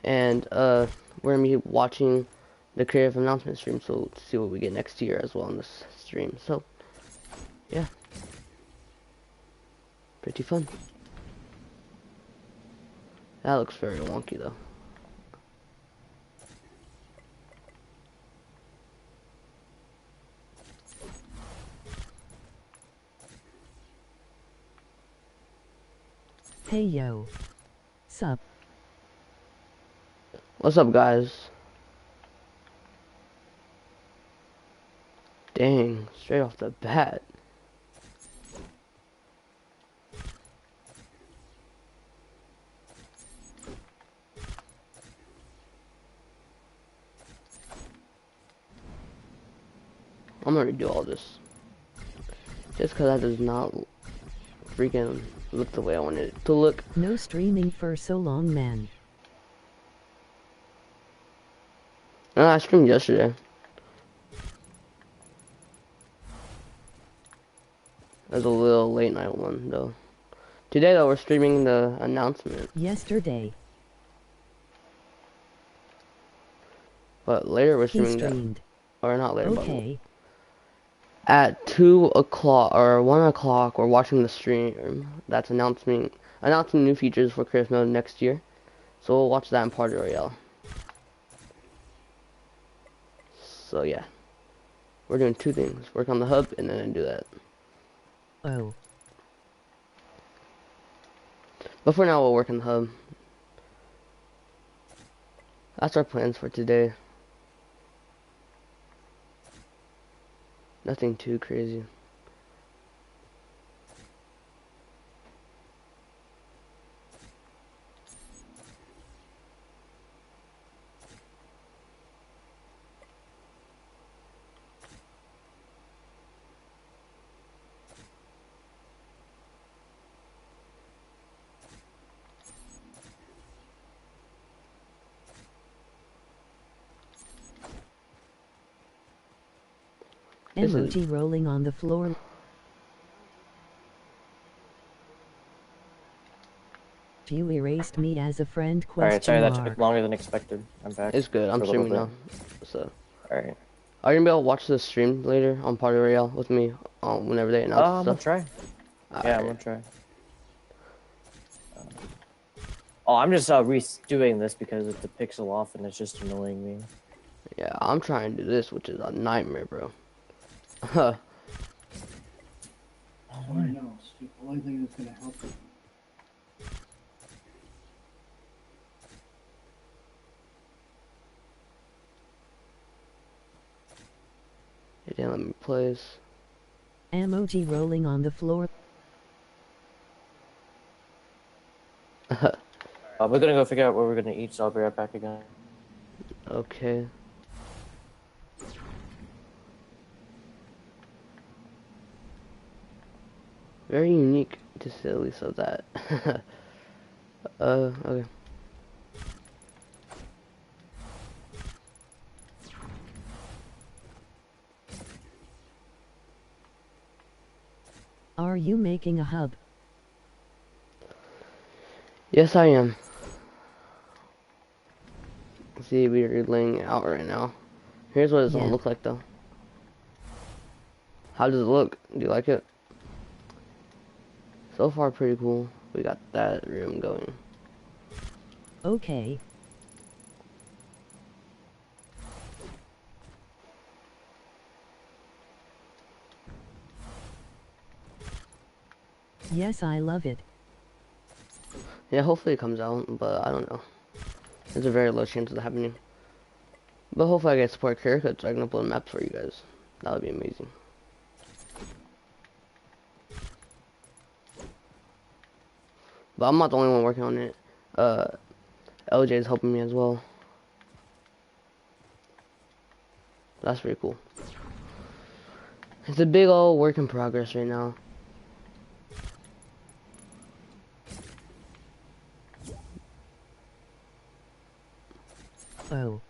and we're gonna be watching the creative announcement stream, so to see what we get next year as well on this stream. So yeah, pretty fun. That looks very wonky though. Hey yo. Sup? What's up, guys? Dang, straight off the bat. I'm gonna redo all this. Just cause that does not freaking look the way I wanted it to look. No streaming for so long, man. No, I streamed yesterday. It was a little late night one though. Today though, we're streaming the announcement. Yesterday. But later we're He streaming that. streamed. Or not later, Okay. but at 2 o'clock or 1 o'clock, we're watching the stream that's announcing new features for Creative Mode next year. So we'll watch that in Party Royale. So yeah, we're doing two things: work on the hub and then do that. Oh. But for now, we'll work on the hub. That's our plans for today. Nothing too crazy. This is Emoji rolling on the floor. You erased me as a friend? Alright, sorry that Mark. took longer than expected. I'm back. it's good. I'm for a little streaming now. bit. So Alright. are you gonna be able to watch the stream later on Party Royale with me whenever they announce I'm gonna stuff? try. Yeah, I'm Alright. gonna try. Oh, I'm just redoing this because it's a pixel off and it's just annoying me. Yeah, I'm trying to do this, which is a nightmare, bro. Oh, no, the only thing that's gonna help you. It didn't let me place. Emoji rolling on the floor. We're gonna go figure out what we're gonna eat, so I'll be right back again. Okay. Very unique, to say the least of that. Okay. Are you making a hub? Yes, I am. See, we're laying it out right now. Here's what it's gonna look like, though. How does it look? Do you like it? So far, pretty cool. We got that room going. Okay. Yes, I love it. Yeah, hopefully it comes out, but I don't know. There's a very low chance of that happening. But hopefully I get support haircuts so I can upload maps for you guys. That would be amazing. But I'm not the only one working on it. LJ is helping me as well. That's pretty cool. It's a big old work in progress right now. Oh.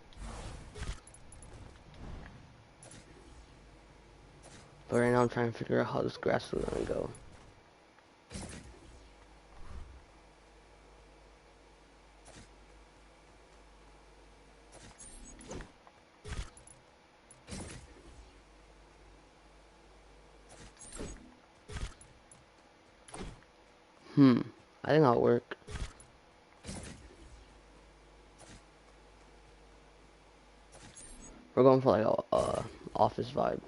But right now I'm trying to figure out how this grass is gonna go. I think that'll work. We're going for like a office vibe.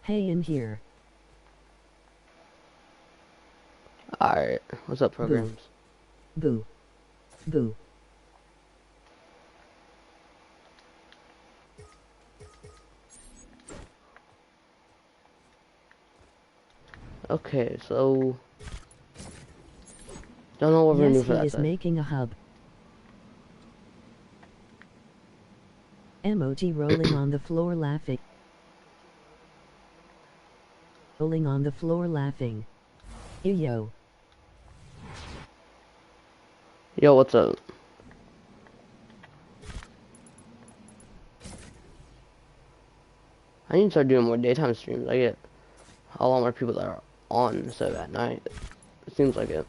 Hey in here. Alright, what's up, Boo. programs? Boo. Boo. Okay, so don't know what we're gonna Yes, do for he that is side. making a hub. Emoji rolling on the floor laughing. Rolling on the floor laughing. Yo. Yo, what's up? I need to start doing more daytime streams. I get a lot more people that are on instead of at night. It seems like it.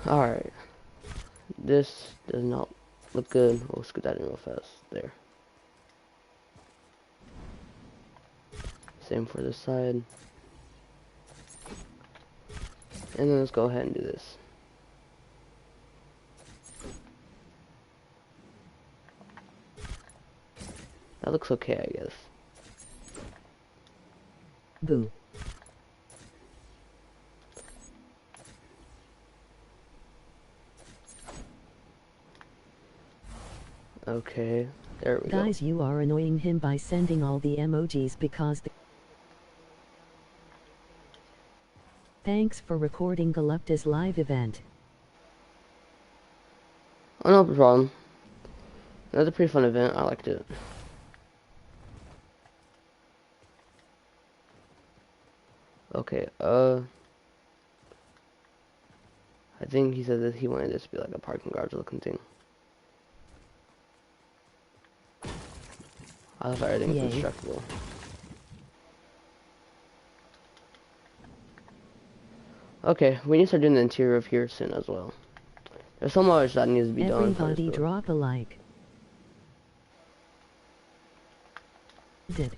Alright. This does not look good. We'll scoot that in real fast. There. Same for this side. And then let's go ahead and do this. That looks okay, I guess. Boo. Okay. There we go. Guys, you are annoying him by sending all the emojis because Thanks for recording Galupta's live event. Oh, no problem. Another pretty fun event. I liked it. Okay, I think he said that he wanted this to be like a parking garage looking thing. I thought everything's Yay. instructable. Okay, we need to start doing the interior of here soon as well. There's so much that needs to be done for this Everybody build. drop a like. Did.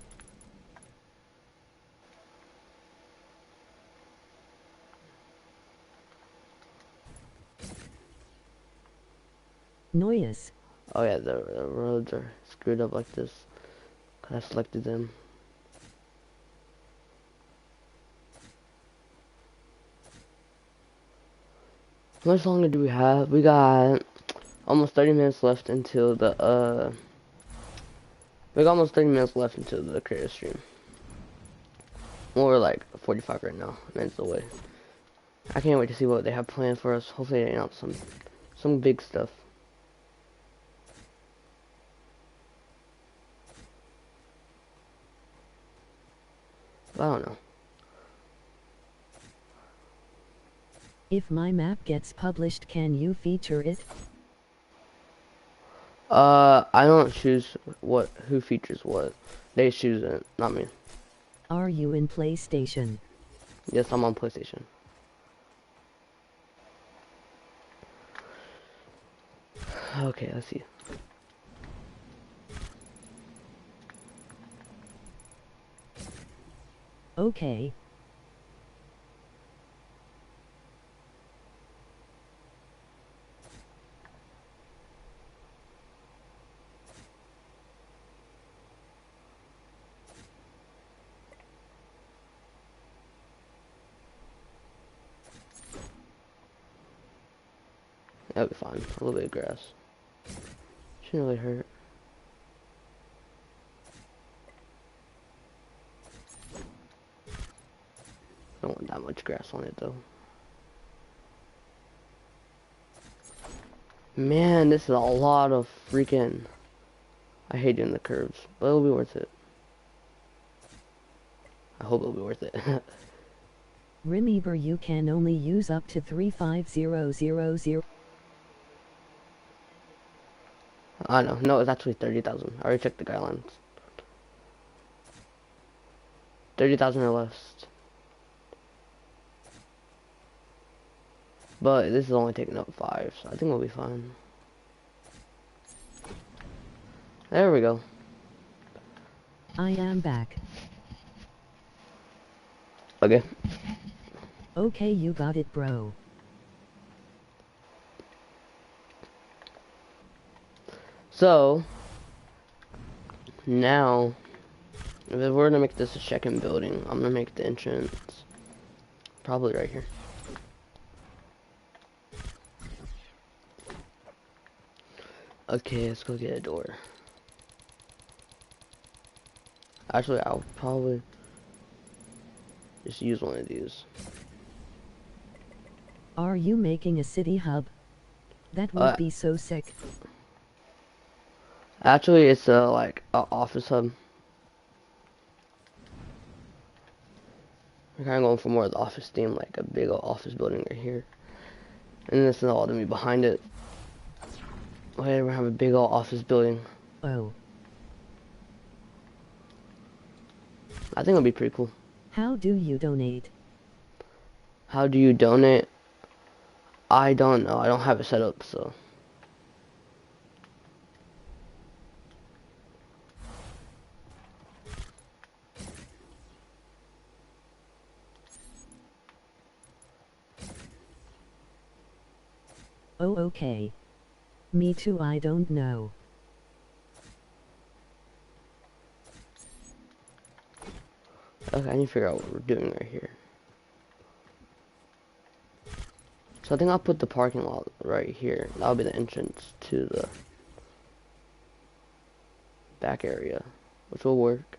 Noyes. Oh yeah, the roads are screwed up like this. Cause I selected them. How much longer do we have? We got almost 30 minutes left until the we got almost 30 minutes left until the creator stream. Well, we're like 45 right now, minutes away. I can't wait to see what they have planned for us. Hopefully they announce some big stuff. But I don't know. If my map gets published, can you feature it? I don't choose who features what. They choose it, not me. Are you in PlayStation? Yes, I'm on PlayStation. Okay, let's see. Okay. That'll be fine. A little bit of grass. Shouldn't really hurt. Don't want that much grass on it though. Man, this is a lot of freaking... I hate doing the curves, but it'll be worth it. I hope it'll be worth it. Remember, you can only use up to 35000. I know. No, it's actually 30,000. I already checked the guidelines. 30,000 or less. But this is only taking up 5, so I think we'll be fine. There we go. I am back. Okay. Okay, you got it, bro. So now, if we're gonna make this a check-in building, I'm gonna make the entrance probably right here. Okay, let's go get a door. Actually, I'll probably just use one of these. Are you making a city hub? That would be so sick. Actually, it's like a office hub. We're kind of going for more of the office theme, like a big old office building right here. And this is all gonna be behind it. Wait, we have a big old office building. Oh. I think it'll be pretty cool. How do you donate? How do you donate? I don't know. I don't have it set up, so. Oh, okay. Me too, I don't know. Okay, I need to figure out what we're doing right here. So I think I'll put the parking lot right here. That'll be the entrance to the back area, which will work.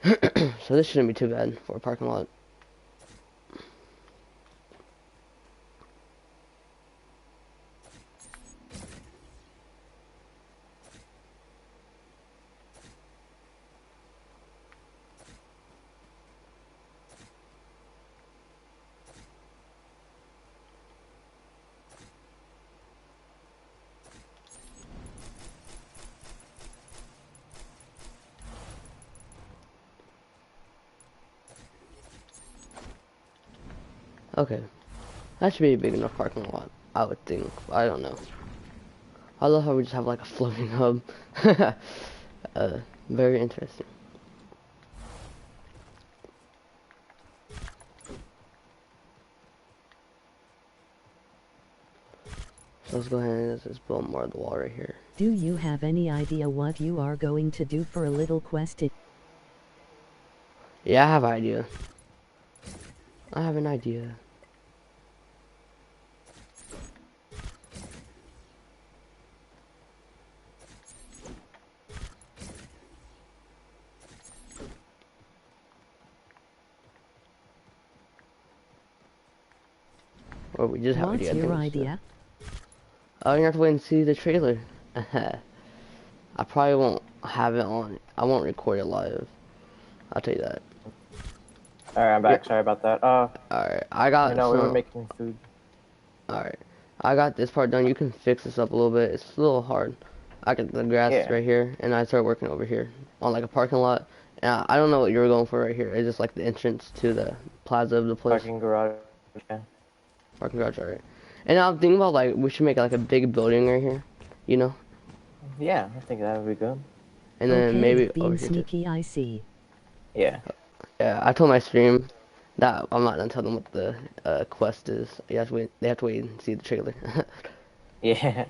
So this shouldn't be too bad for a parking lot. Okay, that should be a big enough parking lot, I would think. I don't know. I love how we just have like a floating hub. Very interesting. So let's go ahead and just build more of the wall right here. Do you have any idea what you are going to do for a little quest? Yeah, I have an idea. I have an idea. Or we just have an What's idea. your idea? Oh, you have to wait and see the trailer. I probably won't have it on. I won't record it live. I'll tell you that. Alright, I'm back. Yeah. Sorry about that. Alright, I got I know we were some. making food. Alright, I got this part done. You can fix this up a little bit. It's a little hard. I got the grass Yeah. right here, and I started working over here on like a parking lot. And I don't know what you were going for right here. It's just like the entrance to the plaza of the place. Parking garage. Yeah. Parking garage, alright. And I'm thinking about like we should make like a big building right here, you know, Yeah, I think that would be good. and then Okay, maybe being over here too. sneaky, I see. Yeah. Yeah, I told my stream that I'm not gonna tell them what the quest is. You have to wait. They have to wait and see the trailer. Yeah.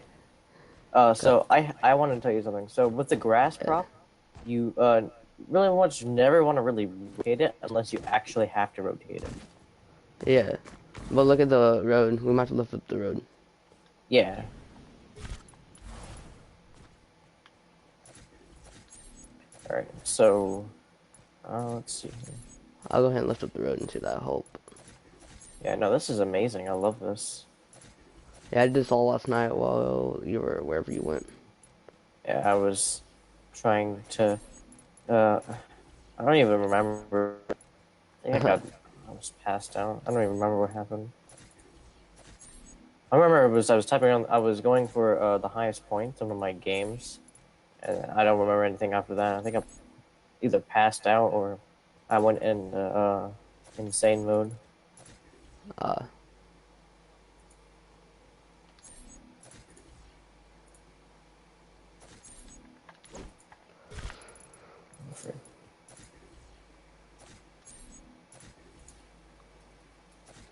So I want to tell you something. So with the grass prop, you really much never want to really rotate it unless you actually have to rotate it. Yeah, but look at the road. We might have to lift up the road. Yeah. All right. So, let's see. I'll go ahead and lift up the road and see that hope. Yeah. No, this is amazing. I love this. Yeah, I did this all last night while you were wherever you went. Yeah, I was trying to. I don't even remember. I think I was passed out. I don't even remember what happened. I remember I was typing on. I was going for the highest point in one of my games, and I don't remember anything after that. I think I either passed out or I went in insane mode.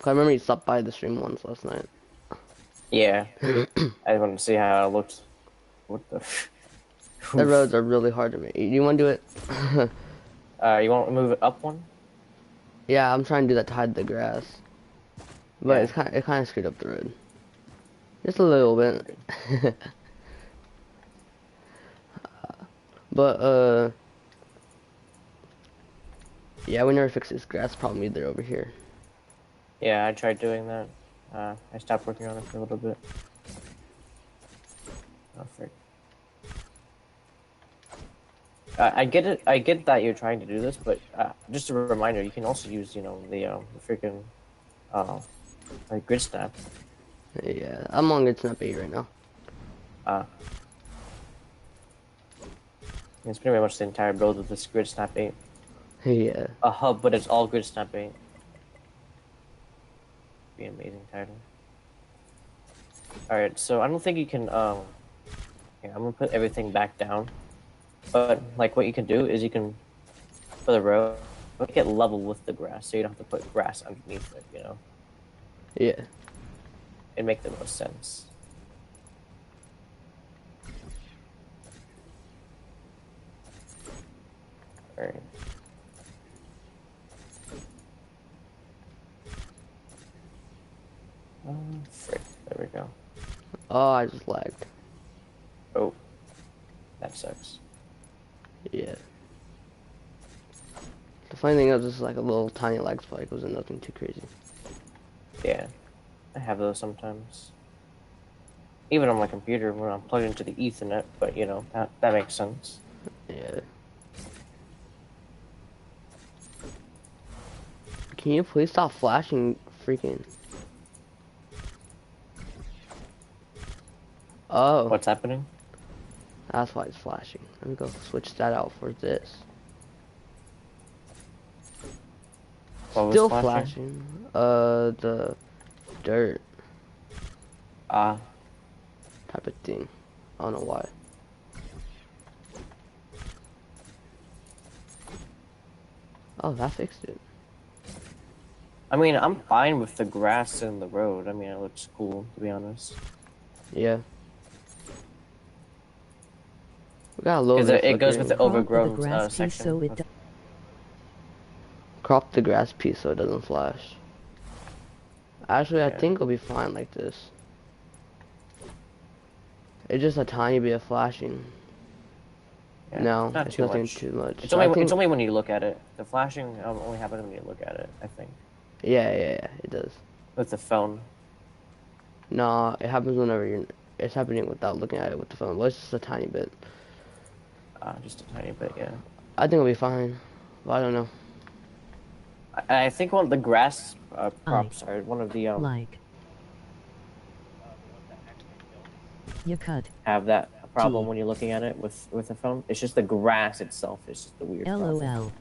'Cause I remember you stopped by the stream once last night. Yeah. I wanted to see how it looked. What the? The Oof. roads are really hard to make. You want to do it? You want to move it up one? Yeah, I'm trying to do that to hide the grass. But Yeah. it kind of screwed up the road. Just a little bit. But, yeah, we never fixed this grass problem either over here. Yeah, I tried doing that. I stopped working on it for a little bit. Oh, frick. I get it. I get that you're trying to do this, but just a reminder, you can also use, the freaking, like grid snap. Yeah, I'm on Good Snap 8 right now. It's pretty much the entire build of this grid snap 8. Yeah. A hub, but it's all grid snap 8. Be an amazing title. Alright, so I don't think you can, yeah, I'm gonna put everything back down. But, like, what you can do is you can, for the road, make it level with the grass, so you don't have to put grass underneath it, Yeah. It'd make the most sense. Alright. Frick, there we go. Oh, I just lagged. Oh, that sucks. Yeah. The funny thing is, this is like a little tiny lag spike. It wasn't nothing too crazy. Yeah, I have those sometimes. Even on my computer when I'm plugged into the Ethernet, but that makes sense. Yeah. Can you please stop flashing freaking... Oh. What's happening? That's why it's flashing. Let me go switch that out for this. What was Still flashing? flashing. The dirt type of thing. I don't know why. Oh, that fixed it. I mean, I'm fine with the grass and the road. I mean, it looks cool, to be honest. Yeah. We got a little bit. It goes with the Crop overgrown grass piece section. so it Crop the grass piece so it doesn't flash. Actually, I Yeah. think it'll be fine like this. It's just a tiny bit of flashing. Yeah, No, not it's too nothing much. too much. It's So I only think, it's only when you look at it. The flashing only happens when you look at it. I think yeah, it does. with the phone. No, it happens whenever you're. It's happening without looking at it with the phone. Well, it's just a tiny bit. Just a tiny bit, yeah. I think it'll be fine, but I don't know. I think one of the grass props are one of the like. You cut. have that problem Gee. when you're looking at it with the phone. It's just the grass itself is just the weird problem. LOL.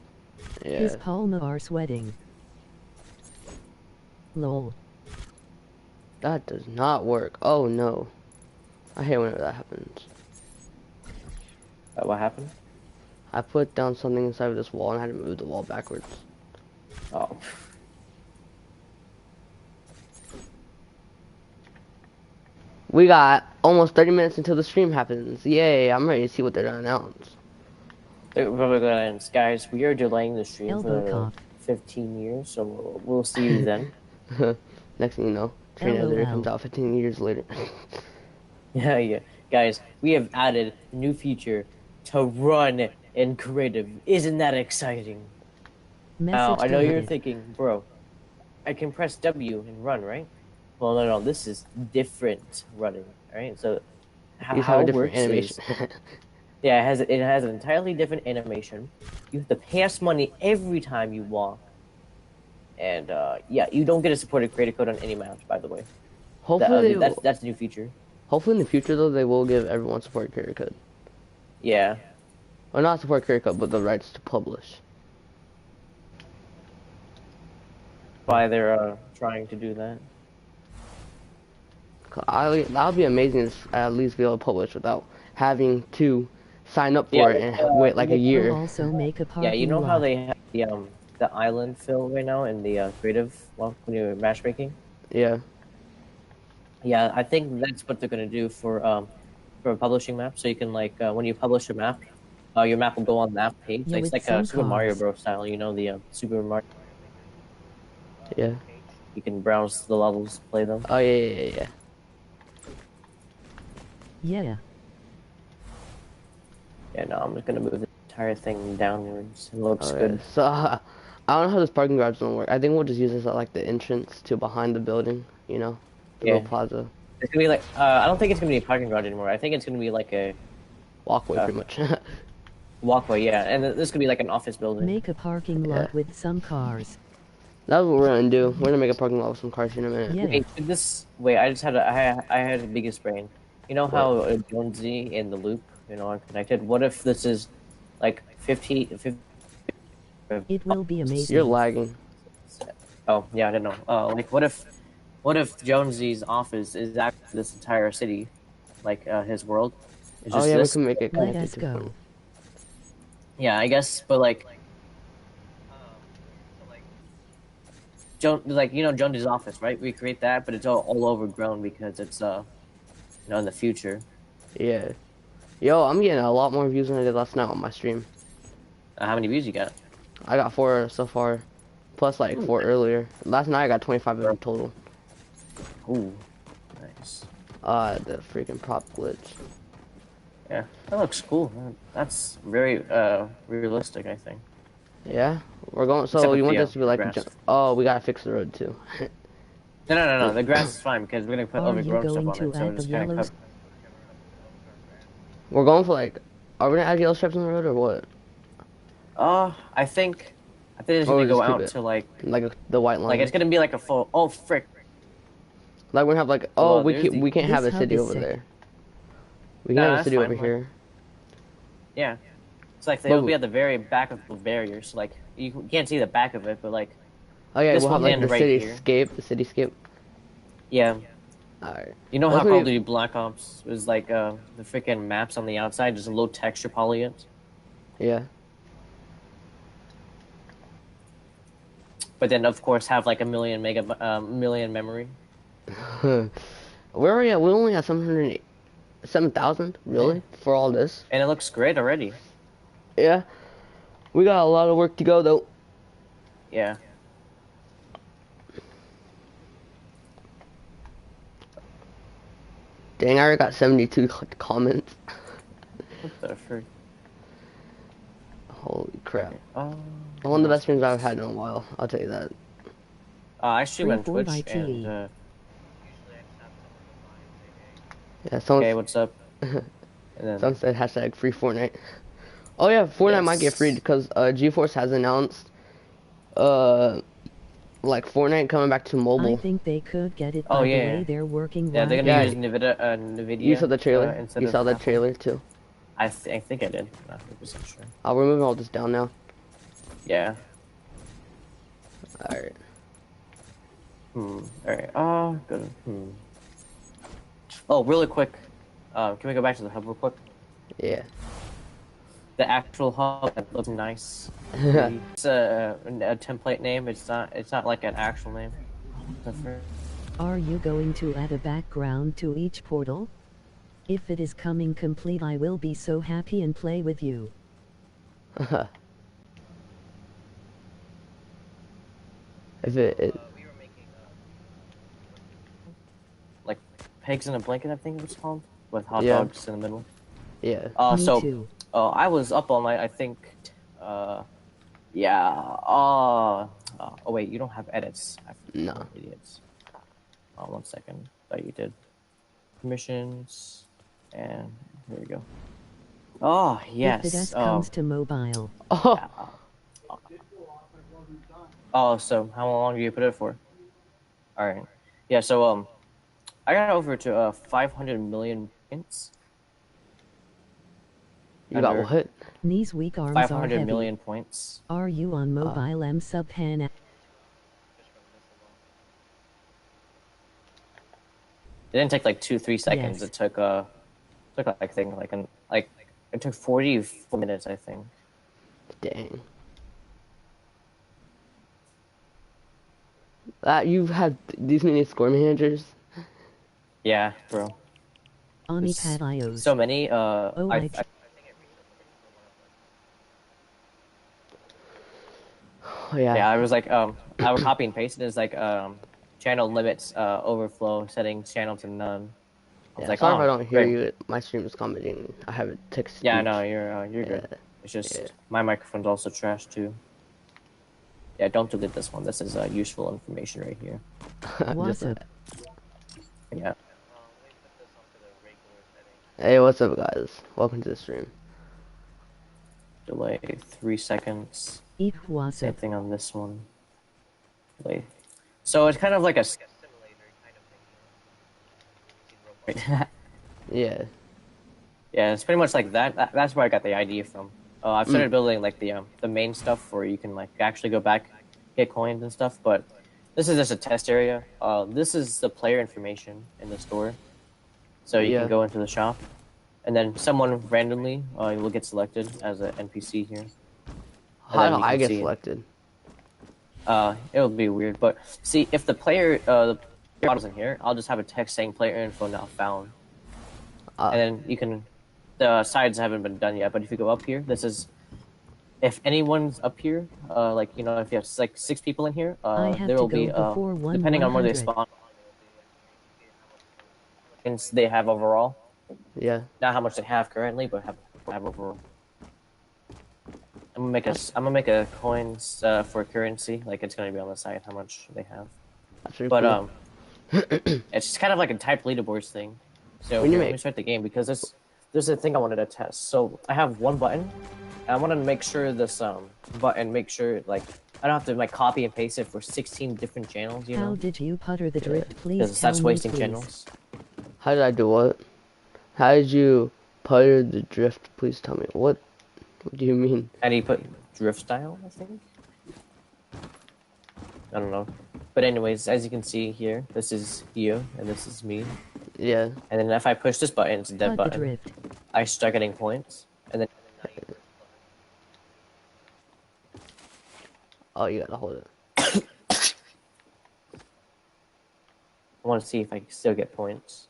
Yeah. His palms are sweating. Lol. That does not work. Oh no. I hate whenever that happens. What happened? I put down something inside of this wall and I had to move the wall backwards. Oh. We got almost 30 minutes until the stream happens. Yay, I'm ready to see what they're gonna announce. We're probably gonna end. Guys, we are delaying the stream Elbow for cock. 15 years, so we'll see you then. Next thing you know, Train Editor LOL. comes out 15 years later. Yeah. Guys, we have added a new feature to run in creative. Isn't that exciting? Now, Message I know you're deleted. thinking, bro, I can press W and run, right? Well, no, this is different running, alright? So, You how have a it different works is, animation. yeah, it has an entirely different animation. You have to pass money every time you walk. And, yeah, you don't get a supported creator code on any map, by the way. Hopefully, That's a new feature. hopefully in the future though, they will give everyone support creator code. Yeah. Or not support creator code, but the rights to publish. Why they're trying to do that. That would be amazing to at least be able to publish without having to sign up for it and wait like a We'll year. also make a parking Yeah, you know lot. how they have the island fill right now in the creative when you're matchmaking. Yeah. Yeah, I think that's what they're gonna do for a publishing map. So you can like when you publish a map, your map will go on that page. Yeah, Like, it's with like a some Super Mario cars. Bros. Style, you know, the Super Mario Yeah. page. You can browse the levels, play them. Oh yeah. Yeah. Yeah, no, I'm just gonna move the entire thing downwards. It looks Okay. good. So I don't know how this parking garage is gonna work. I think we'll just use this at like the entrance to behind the building. You know, the little Yeah, plaza it's gonna be like I don't think it's gonna be a parking garage anymore. I think it's gonna be like walkway, a pretty much. walkway. Yeah, and this could be like an office building. Make a parking Yeah. lot with some cars. That's what we're gonna do. We're gonna make a parking lot with some cars in a minute. Yeah. Wait, wait, I just had I had the biggest brain. You know What? how Jonesy and the loop, are connected? What if this is like 50? It will be You're amazing. lagging. Oh, yeah, I don't know. Like what if Jonesy's office is actually this entire city, like his world? It's Oh just yeah, we this. can make it Let connected us to go. phone. Yeah, I guess, but like Jonesy's office, right? We create that, but it's all overgrown because it's in the future. Yeah. Yo, I'm getting a lot more views than I did last night on my stream. How many views you got? I got 4 so far, plus like 4 earlier. Last night I got 25 in total. Ooh, nice. The freaking prop glitch. Yeah, that looks cool. That's very realistic, I think. Yeah, we're going. Except So with you want the this to be like? grass. Oh, we gotta fix the road too. No. The grass is fine because we're gonna put Are you overgrown stuff going on to it, so add it's the kind of yellow? cover. We're going for like. Are we gonna add yellow stripes on the road or what? I think it's Or gonna we go just keep out it to like the white line. it's gonna be like a full. Oh frick! Like we have like. Well, Oh, we there's can't. the- We can't have a This hub city is over sick. there. We can Nah, have a that's city fine, over like- here. Yeah, it's like But they'll we- be at the very back of the barrier, so like you can't see the back of it, but like Oh yeah, this we'll will have like end the right here. cityscape. The cityscape. Yeah, Alright. you know Once how we- Call of Duty Black Ops was like the freaking maps on the outside, just low texture polygons. Yeah. But then, of course, have like a million million memory. Where are we at? We only have 7,000. Really? For all this? And it looks great already. Yeah. We got a lot of work to go though. Yeah. Dang, I already got 72 comments. What the frick? Holy crap. Oh. One of the best streams I've had in a while, I'll tell you that. I stream on Free Twitch Fortnite and. TV. Yeah, someone, Okay, what's up? And then, someone said hashtag free Fortnite. Oh yeah, Fortnite might get Yes. free because GeForce has announced like Fortnite coming back to I mobile. think they could get it Oh, by yeah. the way they're working yeah, right they're gonna Yeah. use Nvidia. You saw the trailer? instead You of saw the Apple. trailer too? I think I did. Not 100% sure. We're moving all this down now. Yeah. Alright. Alright. Good. Oh, really quick. Can we go back to the hub real quick? Yeah. The actual hub that looks nice. It's a template name. It's not like an actual name. Are you going to add a background to each portal? If it is coming complete, I will be so happy and play with you. If it Like pigs in a blanket, I think it was called, with hot Yeah. dogs in the middle. yeah. Me So too. I was up all night. I think. Yeah. Oh wait, you don't have edits. No. Idiots. 1 second. Thought you did. Permissions, and here we go. Oh If it yes. comes to mobile. Oh, Oh, so how long do you put it for? All right. Yeah. So I got over to 500 million points. you got Under what? These weak arms are 500 heavy. million points. Are you on mobile M sub pan? It didn't take like 2-3 seconds. Yes. It took I think like it took 44 minutes, I think. Dang. You've had these many score managers. Yeah, bro. Ani There's Padios. so many. Oh, I Oh, yeah. Yeah, I was like, I would copy and paste it as like, channel limits, overflow, settings channel to none. I was Yeah. like, Sorry if I oh, don't hear great. you. My stream is commenting. I have it text Yeah, speech. no, you're Yeah. good. It's Yeah. just my microphone's also trash too. Yeah, don't delete this one. This is useful information right here. What's up? Yeah. Hey, what's up, guys? Welcome to the stream. Delay 3 seconds. Eep, what's Same up? thing on this one. Delay. So it's kind of like a simulator. Yeah. Yeah, it's pretty much like that. That's where I got the idea from. I've started building like the main stuff where you can like actually go back, get coins and stuff. But this is just a test area. This is the player information in the store, so you Yeah. can go into the shop, and then someone randomly will get selected as an NPC here. How do then you I can get see- selected? It'll be weird, but see if the player bottle's in here, I'll just have a text saying player info not found, and then you can. The sides haven't been done yet, but if you go up here, this is if anyone's up here, like you know, if you have like 6 people in here, I have there to will be go before depending on where they 100. spawn, and they have overall. Yeah. Not how much they have currently, but have overall. I'm gonna make a coins for currency, like it's gonna be on the side how much they have. That's pretty But cool. it's just kind of like a type leaderboards thing. So When you let me make- start the game because there's a thing I wanted to test. So I have one button, and I wanted to make sure this button make sure like I don't have to like copy and paste it for 16 different channels. You How know, did you putter the drift? Please because tell that's me, wasting please. channels. How did I do what? How did you putter the drift? Please tell me. What do you mean? How do you put drift style? I think. I don't know. But anyways, as you can see here, this is you and this is me. Yeah. And then if I push this button, it's a dead Put the button. drift. I start getting points, and then Oh, you gotta hold it. I want to see if I can still get points.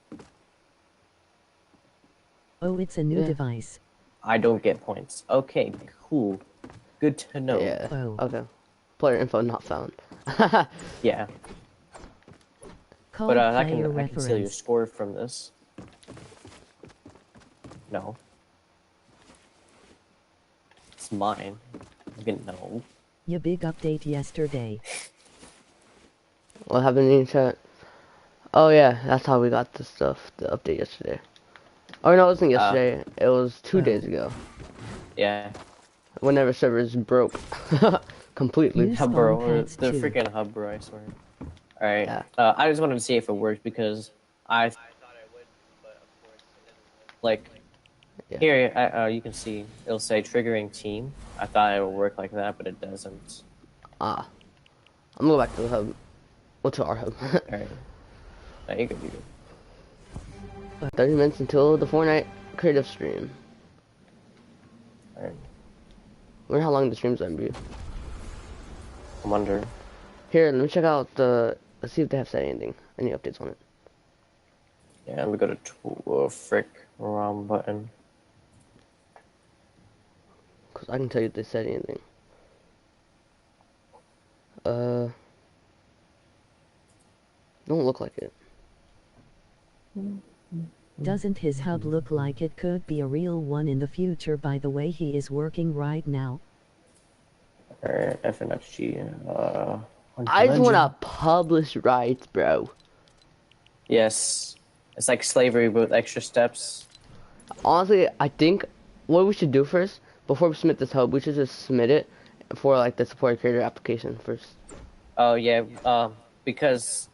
Oh, it's a new Yeah. device. I don't get points. Okay, cool. Good to know. Yeah. Oh. Okay. Player info not found. Yeah. Call But I player can steal your reference. score from this. No. It's mine. You can know. Ya big update yesterday. What happened in chat? Oh yeah, that's how we got the stuff. The update yesterday. Oh no, it wasn't yesterday. It was 2 days ago. Yeah. Whenever servers broke completely. Use Hub bro, spawn or pads the too. freaking hub bro, I swear. Alright. Yeah. I just wanted to see if it worked because I thought I would, but of course it didn't. Like, Yeah. here, you can see it'll say triggering team. I thought it would work like that, but it doesn't. Ah. I'm gonna go back to the hub. Well, to our hub. Alright. No, you good, you good. 30 minutes until the Fortnite creative stream. Alright. Wonder how long the stream's gonna be. I wonder. Here, let me check out the. Let's see if they have said anything. Any updates on it. Yeah, let me go to frick ROM button. Cause I can tell you if they said anything. Don't look like it. Doesn't his hub look like it could be a real one in the future by the way he is working right now? Alright, FNXG. I just Legend. wanna publish rights, bro. Yes. It's like slavery with extra steps. Honestly, I think what we should do first, before we submit this hub, we should just submit it for like the support creator application first. Oh, yeah, because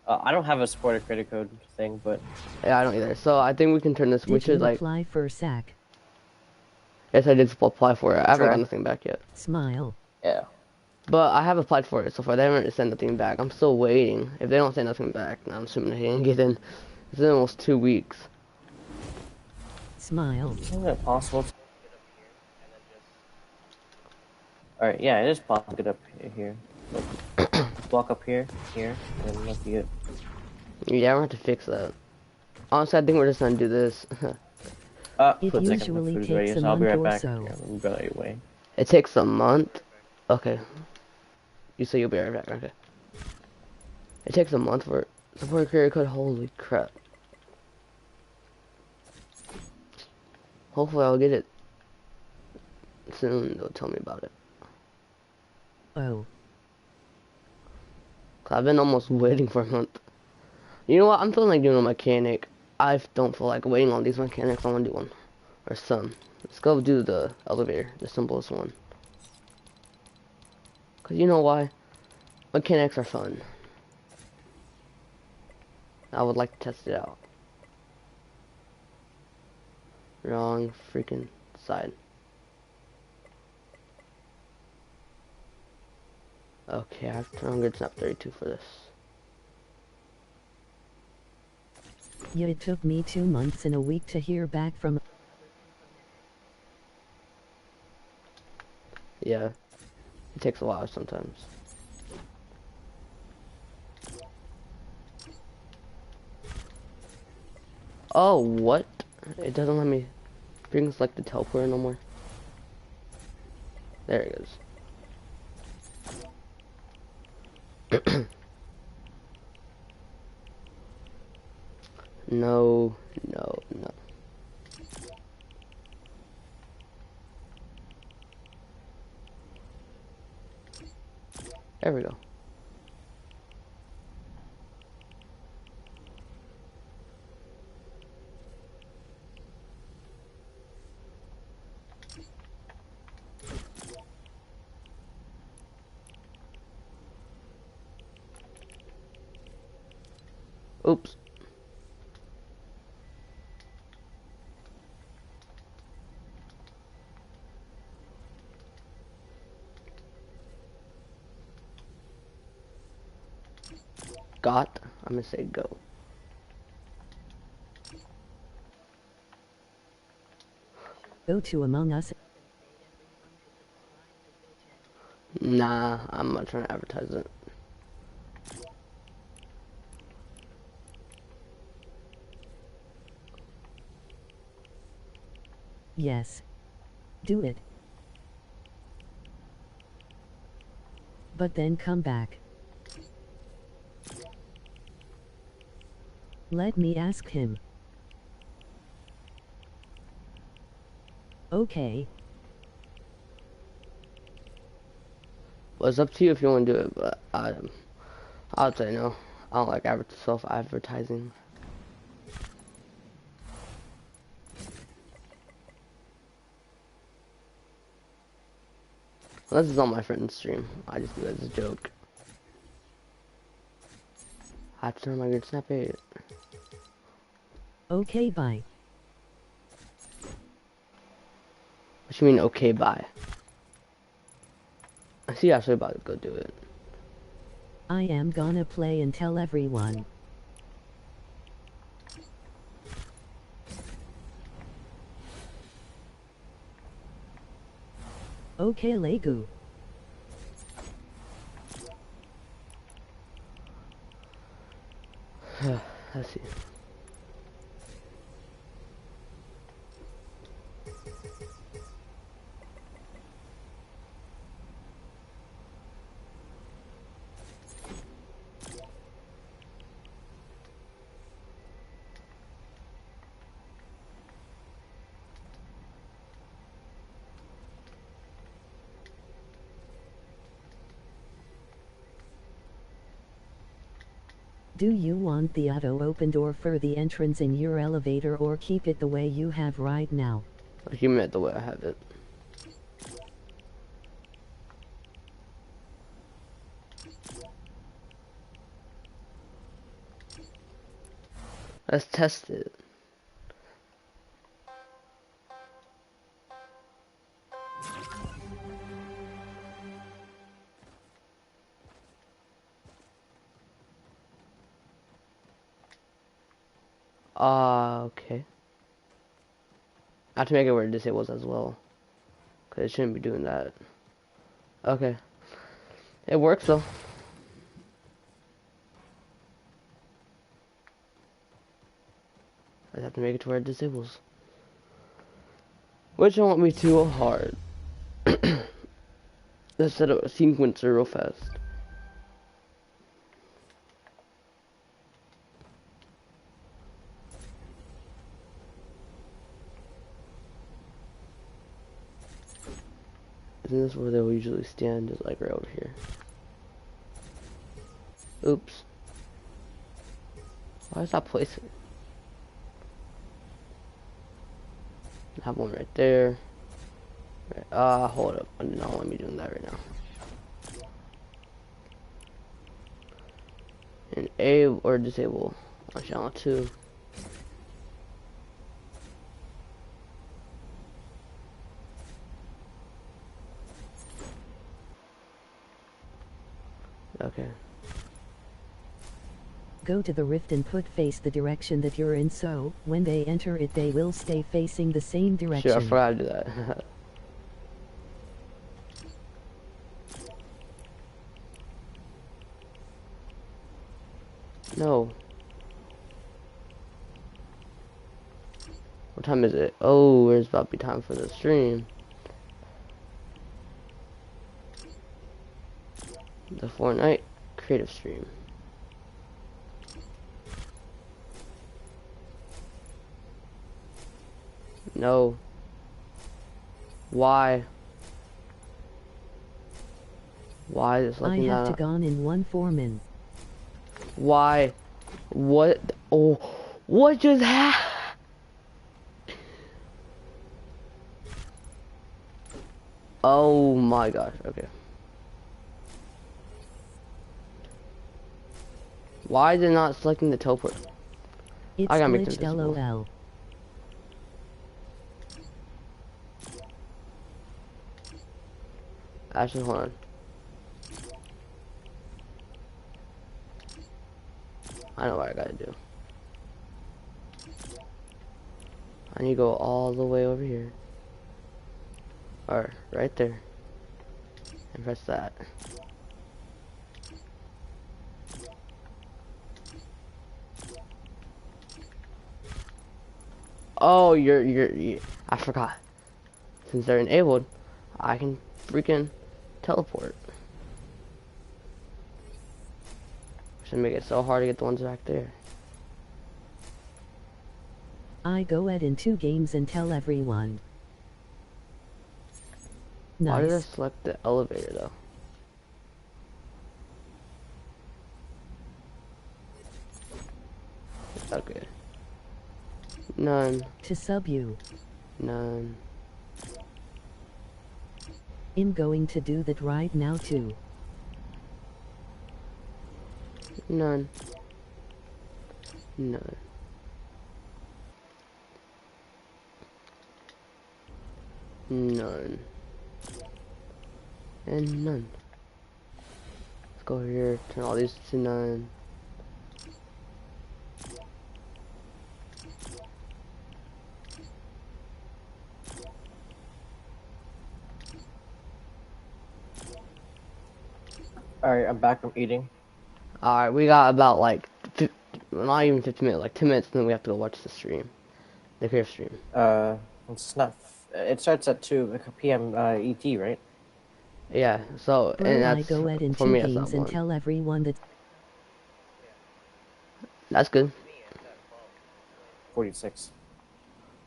I don't have a supporter credit code thing, but Yeah, I don't either. So I think we can turn this. We Did you should like. apply for SAC? Yes, I did apply for it. I haven't Sure. got nothing back yet. Smile. yeah. But I have applied for it so far. They haven't sent nothing back. I'm still waiting. If they don't send nothing back, then I'm assuming they didn't get in. It's been almost 2 weeks. Smile. Isn't it possible to get up here and then just... Alright, yeah, it is possible to get up here. walk up here, and then look you. Yeah, we're gonna have to fix that. Honestly, I think we're just gonna do this. It One second, my usually food is ready, takes a so I'll be month right or back. so. Yeah, let me go that way. It takes a month. Okay. You say you'll be right back. Okay. It takes a month for support career code. Holy crap. Hopefully, I'll get it soon. They'll tell me about it. Oh. 'Cause I've been almost waiting for a month. You know what? I'm feeling like doing a mechanic. I don't feel like waiting on these mechanics. I want to do one. Or some. Let's go do the elevator. The simplest one. 'Cause you know why? Mechanics are fun. I would like to test it out. Wrong freaking side. Okay, I have to turn on grid snap 32 for this. Yeah, it took me 2 months and a week to hear back from. Yeah, it takes a while sometimes. Oh, what? It doesn't let me freaking select the teleporter no more. There it goes. No, no, no. There we go. Oops. Got. I'm gonna say go. Go to Among Us. Nah, I'm not trying to advertise it. Yes. Do it. But then come back. Let me ask him. Okay. Well, it's up to you if you want to do it, but I'd say no. I don't like self-advertising. Unless it's on my friend's stream. I just do it as a joke. I have to turn my grid snap 8. Okay, bye. What you mean, okay, bye? I see, actually about to go do it. I am gonna play and tell everyone. Okay, Legu. Let's see. Do you want the auto open door for the entrance in your elevator or keep it the way you have right now? You meant the way I have it. Let's test it. Okay. I have to make it where it disables as well. Because it shouldn't be doing that. Okay. It works though. I have to make it to where it disables. Which won't be too hard. Let's set up a sequencer real fast. Isn't this where they'll usually stand? Is like right over here. Oops. Why is that placing? I have one right there. Right. Hold up. I do not want me doing that right now. And A or disable on channel 2. Okay. Go to the rift and face the direction that you're in, so when they enter it they will stay facing the same direction. Sure, I forgot to do that. No. What time is it? Oh, it's about to be time for the stream. The Fortnite creative stream. No. Why? Why is I looking have that to up? gone in one foreman. Why? What? Oh, what just happened? Oh my gosh, okay. Why is it not selecting the teleport? It's I gotta make them glitched visible. LOL. Actually, hold on. I know what I gotta do. I need to go all the way over here. Or, right there. And press that. Oh, I forgot. Since they're enabled, I can freaking teleport. Should make it so hard to get the ones back there. I go add in 2 games and tell everyone. Why did I Nice. select the elevator though? Okay. None. To sub you. None. I'm going to do that right now too. None. None. None. And none. Let's go over here, turn all these to none. Alright, I'm back from eating. Alright, we got about like, not even 15 minutes, like 10 minutes, and then we have to go watch the stream. The creative stream. It's not. It starts at 2 p.m. ET, right? Yeah, so, Bro, and I that's, go add in for 2 me, that's not games and one. tell everyone that. That's good. 46.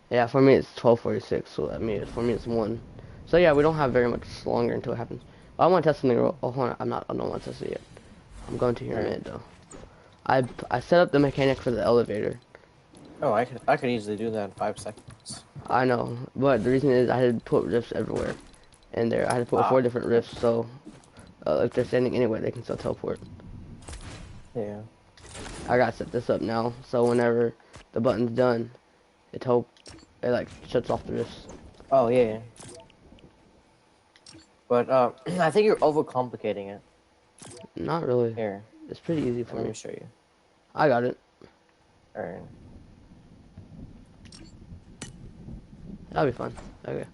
Yeah, for me it's 12:46, so that means for me it's 1. So yeah, we don't have very much longer until it happens. I want to test something real. Oh, hold on, I don't want to test it yet. I'm going to here in a minute though. I set up the mechanic for the elevator. Oh, I could easily do that in 5 seconds. I know, but the reason is I had to put rifts everywhere, and there I had to put 4 different rifts. So if they're standing anywhere, they can still teleport. Yeah. I gotta set this up now, so whenever the button's done, it like shuts off the rifts. Oh yeah. But I think you're overcomplicating it. Not really. Here, It's pretty easy for let me. me show you. I got it. Alright. That'll be fun. Okay.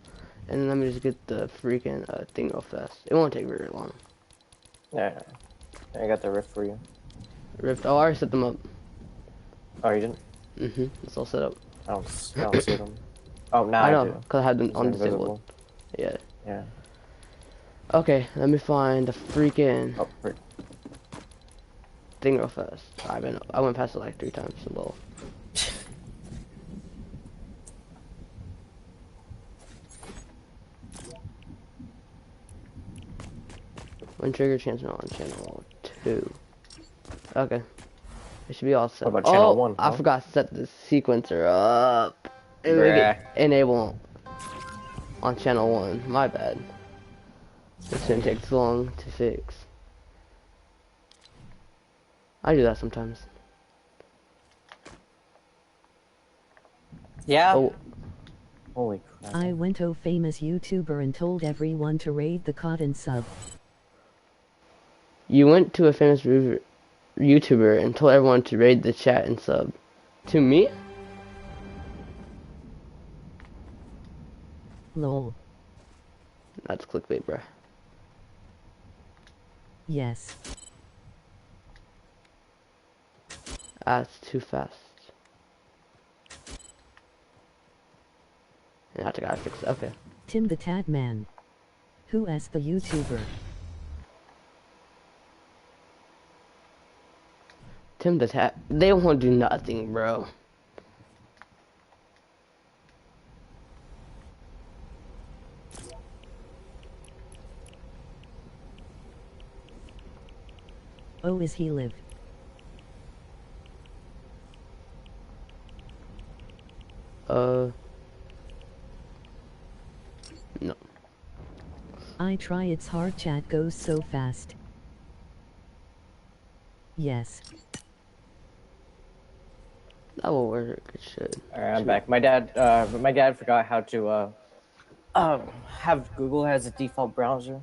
And then let me just get the freaking thing real fast. It won't take very long. Yeah. I got the rift for you. Rift. Oh, I already set them up. Oh, you didn't? It's all set up. I don't see them. Oh, now I I know, do. cause I had them They're on disabled. invisible. Yeah. Yeah. Okay, let me find the freaking Oh, frick. thing real fast. I went past it like 3 times. Lol. When trigger chance on channel 2. Okay. It should be all set. What about channel Oh, 1, I huh? forgot to set the sequencer up. And make Bruh. it enable on channel 1. My bad. This shouldn't take too long to fix. I do that sometimes. Yeah? Oh, Holy crap. I went to famous YouTuber and told everyone to raid the cotton sub. you went to a famous YouTuber and told everyone to raid the chat and sub. To me? Lol. That's clickbait, bruh. Yes. That's too fast. Yeah, I gotta fix it. Okay. Tim the Tad Man. Who asked the YouTuber? Tim the Tat. They won't do nothing, bro. Oh, is he live? No. I try, it's hard, chat goes so fast. Yes. That will work. It should. Alright, I'm back. My dad forgot how to, have Google as a default browser.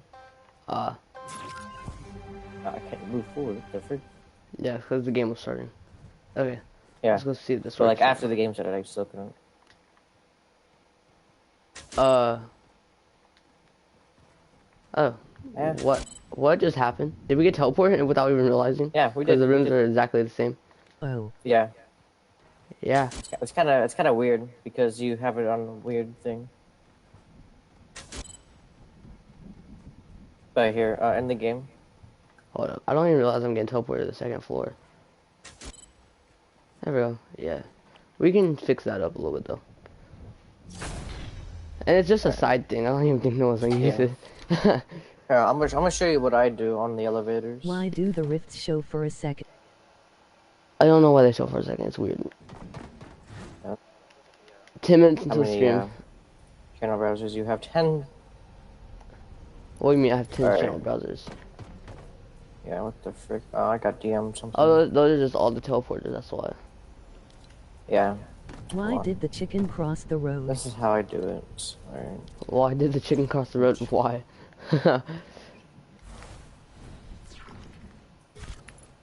I can't move forward. The frick? Yeah, because the game was starting. Okay. Yeah. Let's go see if this So, works. like, after the game started, I still couldn't. Oh. Yeah. What just happened? Did we get teleported without even realizing? Yeah, we Because did. the rooms are exactly the same. Oh. Yeah. Yeah. It's kind of weird because you have it on a weird thing. But here, in the game. Hold up. I don't even realize I'm getting teleported to the 2nd floor. There we go. Yeah. We can fix that up a little bit though. And it's just a side thing. I don't even think no one's gonna use it. Here, I'm gonna show you what I do on the elevators. Why do the rifts show for a second? I don't know why they show for a second. It's weird. 10 minutes How into the many stream. channel browsers you have? 10. What do you mean I have 10 Alright. channel browsers? Yeah, what the frick? Oh, I got DM something. Oh, those are just all the teleporters, that's why. Yeah. Why Hold on. did the chicken cross the road? This is how I do it. Alright. Why did the chicken cross the road? Why?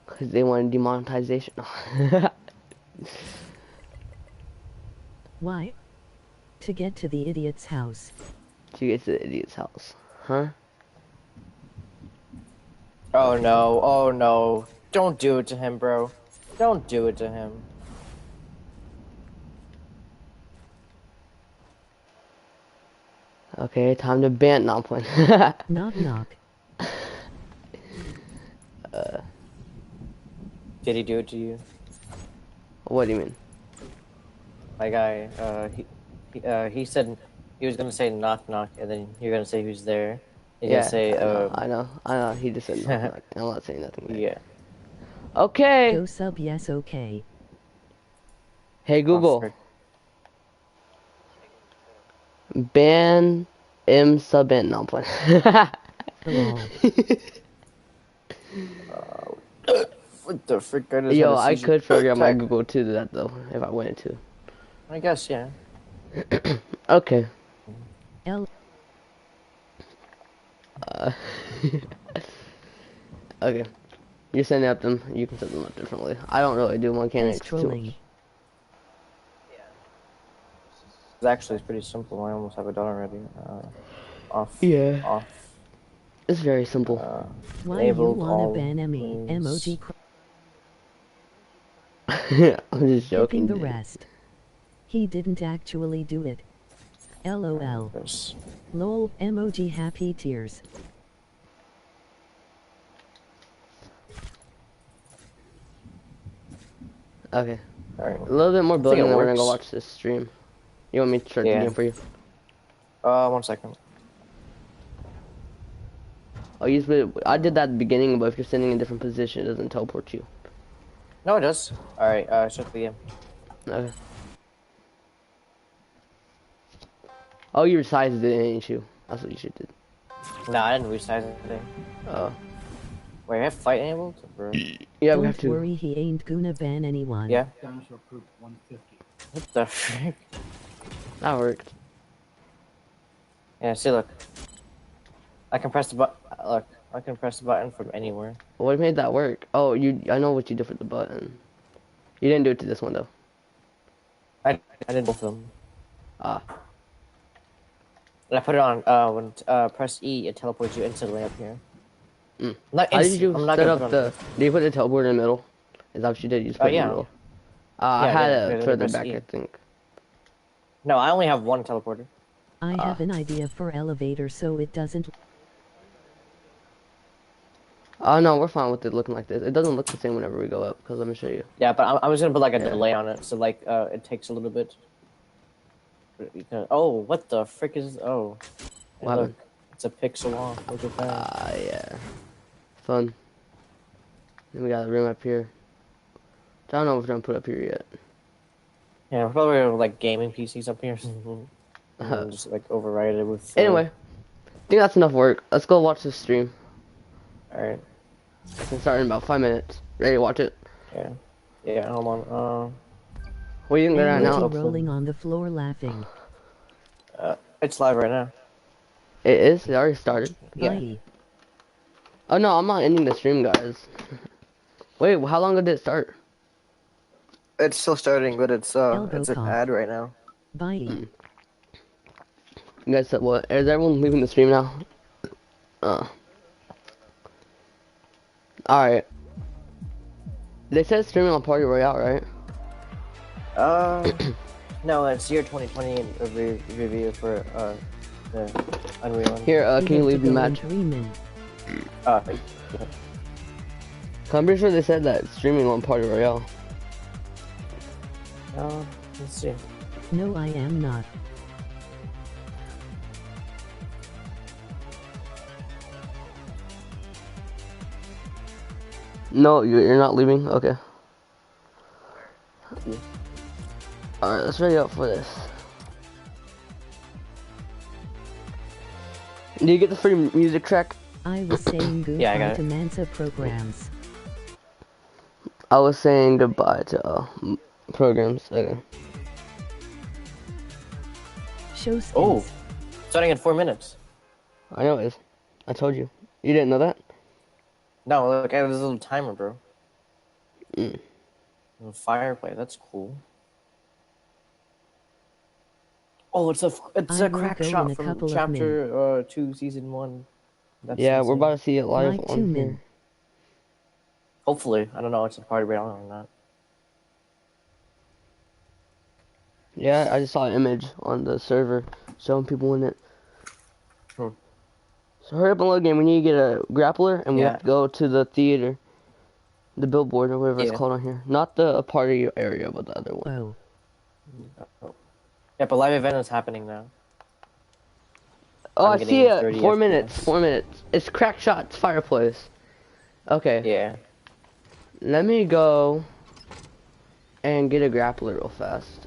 Because they wanted demonetization. Why? To get to the idiot's house. To get to the idiot's house. Huh? Oh no, oh no. Don't do it to him, bro. Don't do it to him. Okay, time to ban. No, I'm playing. Knock knock. Did he do it to you? What do you mean? My guy, he said he was gonna say knock knock, and then you're gonna say who's there. He's Yeah, gonna say, I know. He just said no. I'm not saying nothing. Back. yeah. Okay. Go sub, yes, okay. Hey Oh, Google, frick. ban M sub in. No, I'm playing. Lol. What the frick? I just Yo, had a I seizure. could forget my Attack. Google to do that though, if I wanted to. I guess, yeah. Okay. L. Okay. You're setting up them. You can set them up differently. I don't really do mechanics Is too trolling. much. It's actually pretty simple. I almost have it done already. Off. Yeah. Off. It's very simple. Why you enabled wanna all ban me? rooms. Emoji. I'm just joking. Skipping the Dude. rest. He didn't actually do it. LOL. Yes. Lol, emoji happy tears. Okay. Alright. A little bit more I think building, it and then we're gonna go works. watch this stream. You want me to start the Yeah. game for you? 1 second. I'll use it. I did that at the beginning, but if you're sitting in a different position, it doesn't teleport you. No, it does. Alright, shut the game. Okay. Oh, you resized it, ain't you? That's what you should do. Nah, I didn't resize anything. Oh. Wait, I have fight enabled? Bro. Yeah, we have Don't to. worry, he ain't gonna ban anyone. Yeah. Dinosaur proof 150. What the frick? That worked. Yeah, see, look. I can press the button. Look, I can press the button from anywhere. What made that work? Oh, I know what you did with the button. You didn't do it to this one though. I did both of them. Ah. And I put it on, when, press E, it teleports you instantly up here. Mm. Not How did instant. you I'm not set gonna up put it the? on. Did you put the teleport in the middle? Is that what you did? You just put it in Yeah. the middle. Yeah, I had yeah, it yeah, further press back, E. I think. No, I only have one teleporter. I have an idea for elevator so it doesn't. Oh no, we're fine with it looking like this. It doesn't look the same whenever we go up. Cause let me show you. Yeah, but I was gonna put like a Yeah. delay on it, so like it takes a little bit. Oh, what the frick is? Oh, What look, happened? it's a pixel off. Look at that. Ah, yeah. Fun. Then we got a room up here. I don't know if we're gonna put up here yet. Yeah, we're probably gonna have, like gaming PCs up here, and then just like override it with. Anyway, I think that's enough work. Let's go watch this stream. All right. It's gonna start in about 5 minutes. Ready to watch it? Yeah. Yeah. Hold on. What are you doing right no. now? Emoji rolling on the floor laughing. It's live right now. It is? It already started. Yeah. Bye. Oh no, I'm not ending the stream, guys. Wait, how long did it start? It's still starting, but it's Elbow an cough. ad right now. Bye. You guys said what? Is everyone leaving the stream now? Alright. They said streaming on Party Royale, right? No, it's year 2020 and a review for the Unreal Engine. Here, We can you have to leave the go match? in 3 min. Yeah. I'm pretty sure they said that it's streaming on Party Royale. Let's see. No, I am not. No, you're not leaving? Okay. Alright, let's ready up for this. Do you get the free music track? I was saying Yeah, I goodbye got to Mensa programs. I was saying goodbye to programs. Okay. Show skins. Oh, starting in 4 minutes. I know it is. I told you. You didn't know that? No, look, I have this little timer, bro. Mm. A fireplace. That's cool. Oh, it's a I will crack go in shot a from couple of chapter 2, season 1. That's Yeah, we're insane. about to see it live Like 2 on min. here. Hopefully, I don't know. It's a party round or not. Yeah, I just saw an image on the server showing people in it. Hmm. So hurry up and load game. We need to get a grappler and we Yeah. have to go to the theater. The billboard or whatever it's Yeah. called on here. Not the party area, but the other one. Whoa. Yeah, but live event is happening now. Oh, I'm I getting see it. 30 4 minutes. FPS. 4 minutes. It's crack shots fireplace. Okay. Yeah. Let me go and get a grappler real fast.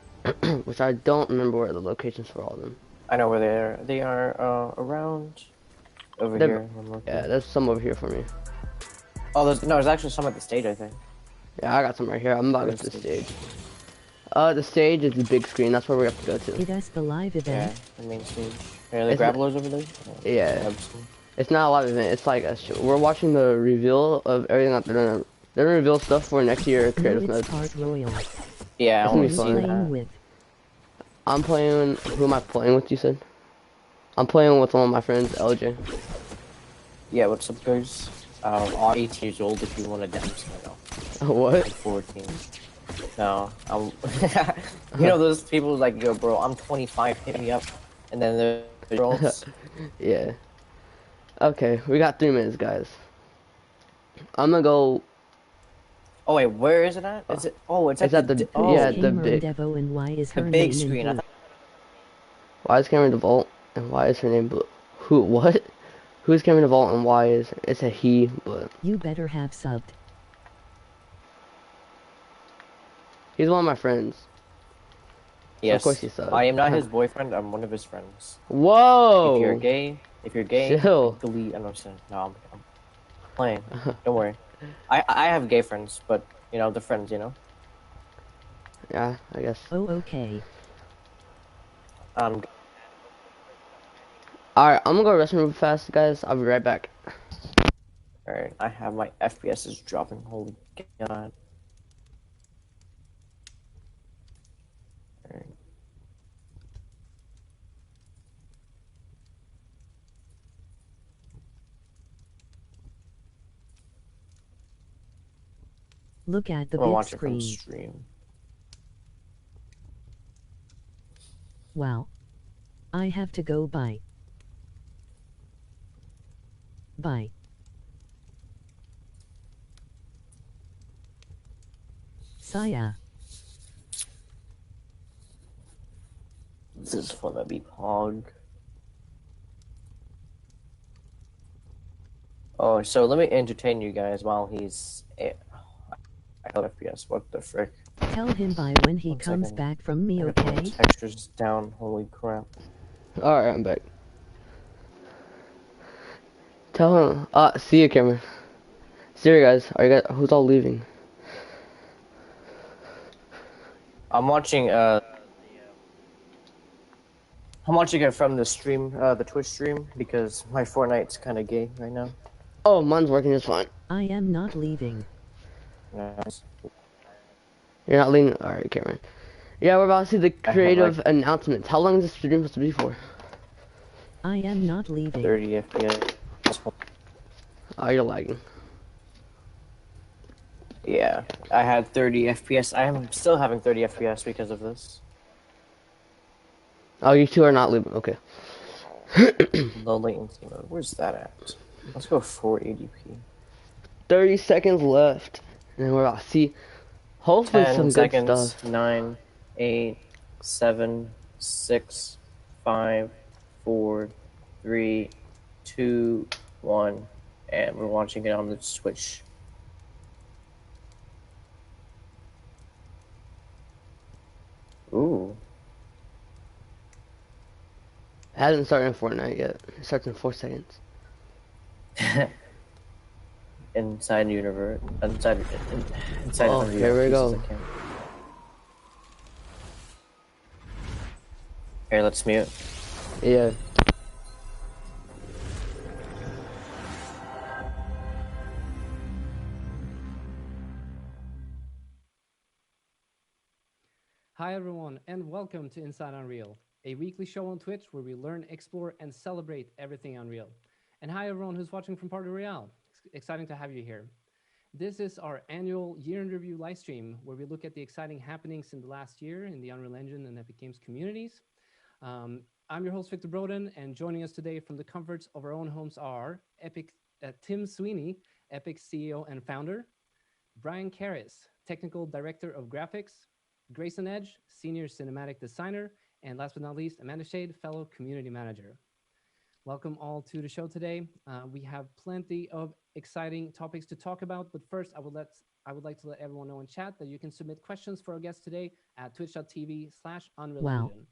Which I don't remember where the locations for all of them. I know where they are. They are around over They're- here. I'm looking. Yeah, there's some over here for me. Oh, there's actually some at the stage, I think. Yeah, I got some right here. I'm about to get to the stage. The stage is the big screen. That's where we have to go to. It is the live Yeah, event. the main stage. Are the It's not- grapplers over there? Yeah. I've seen. It's not a live event. It's like a show. We're watching the reveal of everything that they're gonna reveal stuff for next year No, creative it's mode. part royal. Yeah, I It's gonna want be to Who's fun. see playing that. with? I'm playing. Who am I playing with? You said. I'm playing with one of my friends, LJ. Yeah, what's up, guys? I'm 18 years old if you want to dance right now. What? I'm 14. No, you know those people like, yo, bro, I'm 25, hit me up, and then there's girls. Yeah. Okay, we got 3 minutes, guys. I'm gonna go. Oh wait, where is it at? Uh, Is it? Oh, it's it's at at the Who is yeah oh, the Cameron big. Devo and why is the her big name in screen. I blue? thought Why is Cameron the vault and why is her name blue? Who? What? Who's Cameron the vault and why is it's a he? But You better have subbed. he's one of my friends, so of course yes, he I subbed. am not his boyfriend. I'm one of his friends. Whoa! If you're gay, Chill. delete. I'm not saying. No, I'm playing. Don't worry. I have gay friends, but you know the friends. You know. Yeah, I guess. Oh, okay. Um. Alright, I'm gonna go restroom real fast, guys. I'll be right back. All right. I have my FPS is dropping. Holy god. All right. Look at the I'm gonna big watch it from screen. stream. Wow. I have to go bye. Bye. Saya. This is gonna be hog. Oh, so let me entertain you guys while he's. I got FPS. What the frick? Tell him bye when he 1 second. comes back from me, I got the okay? textures down. Holy crap. Alright, I'm back. Tell him. See you, Cameron. See you guys. Are you guys? Who's all leaving? I'm watching. I'm watching it from the stream, the Twitch stream, because my Fortnite's kind of gay right now. Oh, mine's working just fine. I am not leaving. Nice. You're not leaving. Alright, Cameron. Yeah, we're about to see the I have like creative announcements. How long is this stream supposed to be for? I am not leaving. 30 FPS. Oh, you're lagging. Yeah, I had 30 FPS. I am still having 30 FPS because of this. Oh, you two are not leaving. Okay. Low latency mode. Where's that at? Let's go 480p. 30 seconds left. And then we're about to see, hopefully, 10 some good seconds. stuff. 9, 8, 7, 6, 5, 4, 3, 2, 1. And we're watching it on the Switch. Ooh. It hasn't started in Fortnite yet. It starts in 4 seconds. Inside universe. Inside Oh, Unreal. here we Jesus, go. I can't. Here, let's mute. Yeah. Hi everyone, and welcome to Inside Unreal, a weekly show on Twitch where we learn, explore, and celebrate everything Unreal. And hi everyone who's watching from Party Royale. Exciting to have you here. This is our annual year in review live stream where we look at the exciting happenings in the last year in the Unreal Engine and Epic Games communities. I'm your host Victor Broden, and joining us today from the comforts of our own homes are Tim Sweeney, Epic CEO and founder, Brian Karras, Technical Director of Graphics, Grayson Edge, Senior Cinematic Designer, and last but not least, Amanda Shade, Fellow Community Manager. Welcome all to the show today. We have plenty of exciting topics to talk about, but first I would like to let everyone know in chat that you can submit questions for our guests today at twitch.tv/Unreal Wow. Engine.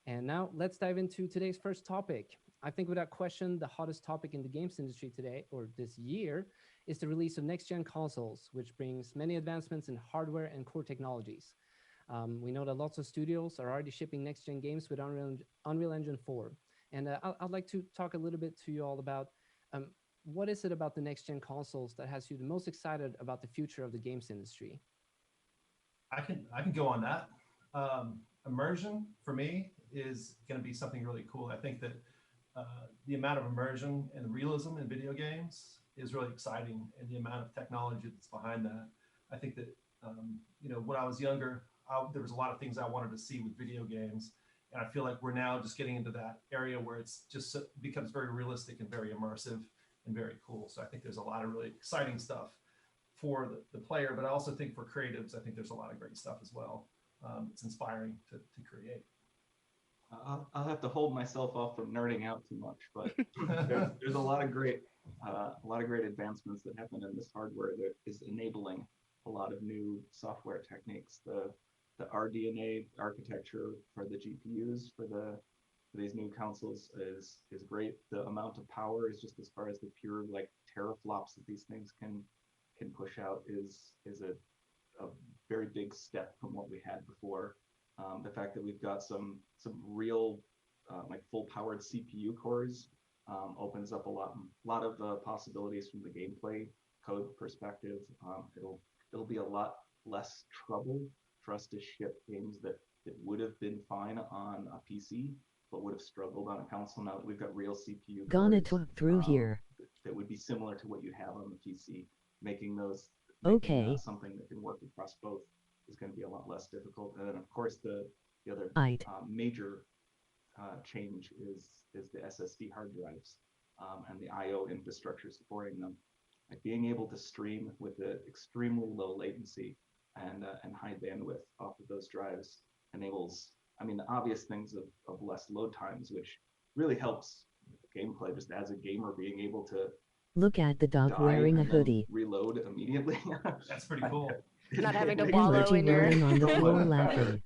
And now let's dive into today's first topic. I think without question, the hottest topic in the games industry today, or this year, is the release of next-gen consoles, which brings many advancements in hardware and core technologies. We know that lots of studios are already shipping next-gen games with Unreal Engine 4. And I'd like to talk a little bit to you all about what is it about the next-gen consoles that has you the most excited about the future of the games industry? I can go on that. Immersion for me is going to be something really cool. I think that the amount of immersion and realism in video games is really exciting, and the amount of technology that's behind that. I think that When I was younger, there was a lot of things I wanted to see with video games, and I feel like we're now just getting into that area where it's just becomes very realistic and very immersive and very cool. So I think there's a lot of really exciting stuff for the player, but I also think for creatives, I think there's a lot of great stuff as well. It's inspiring to create. I'll have to hold myself off from nerding out too much, but there's a lot of great advancements that happen in this hardware that is enabling a lot of new software techniques. The RDNA architecture for the GPUs for these new consoles is great. The amount of power is just as far as the pure like teraflops that these things can push out is a very big step from what we had before. The fact that we've got some real like full powered CPU cores opens up a lot of possibilities from the gameplay code perspective. It'll be a lot less trouble for us to ship games that would have been fine on a PC but would have struggled on a console. Now that we've got real CPU Gonna cores talk through here. that would be similar to what you have on the PC, making Okay. something that can work across both is going to be a lot less difficult. And then, of course, the other Right. major change is the SSD hard drives and the I/O infrastructure supporting them. Like being able to stream with the extremely low latency and high bandwidth off of those drives enables, I mean, the obvious things of less load times, which really helps gameplay. Just as a gamer, being able to Look at the dog die wearing a and then hoodie. reload immediately. That's pretty cool. Not having to It wallow makes Emoji in your- rolling on the so floor much better.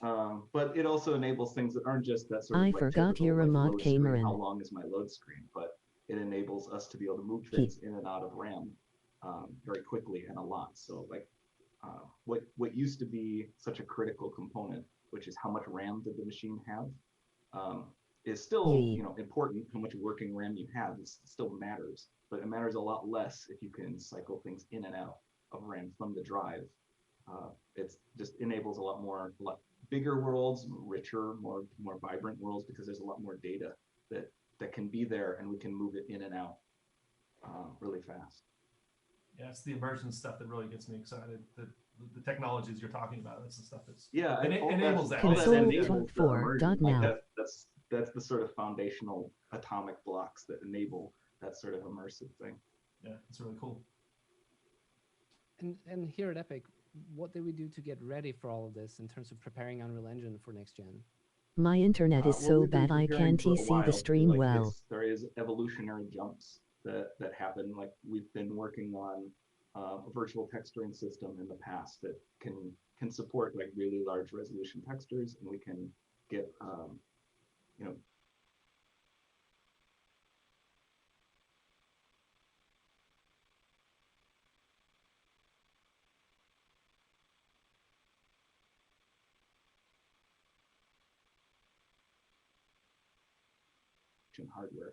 laughing. But it also enables things that aren't just that sort of I like forgot typical, you're a like, mod load screen, Cameron. how long is my load screen? But it enables us to be able to move things in and out of RAM very quickly and a lot. So like what used to be such a critical component, which is how much RAM did the machine have, is still important. How much working RAM you have still matters, but it matters a lot less if you can cycle things in and out of RAM from the drive. It just enables a lot bigger worlds, richer, more vibrant worlds, because there's a lot more data that can be there, and we can move it in and out really fast. Yeah, it's the immersion stuff that really gets me excited. The technologies you're talking about, that's the stuff that's enables that. Console 4 dot now. That's the sort of foundational atomic blocks that enable that sort of immersive thing. Yeah, it's really cool. And here at Epic, what did we do to get ready for all of this in terms of preparing Unreal Engine for next gen? My internet is so we've been bad I preparing can't for a see while. the stream Like, well. there is evolutionary jumps that happen. Like we've been working on a virtual texturing system in the past that can support like really large resolution textures, and we can get hardware.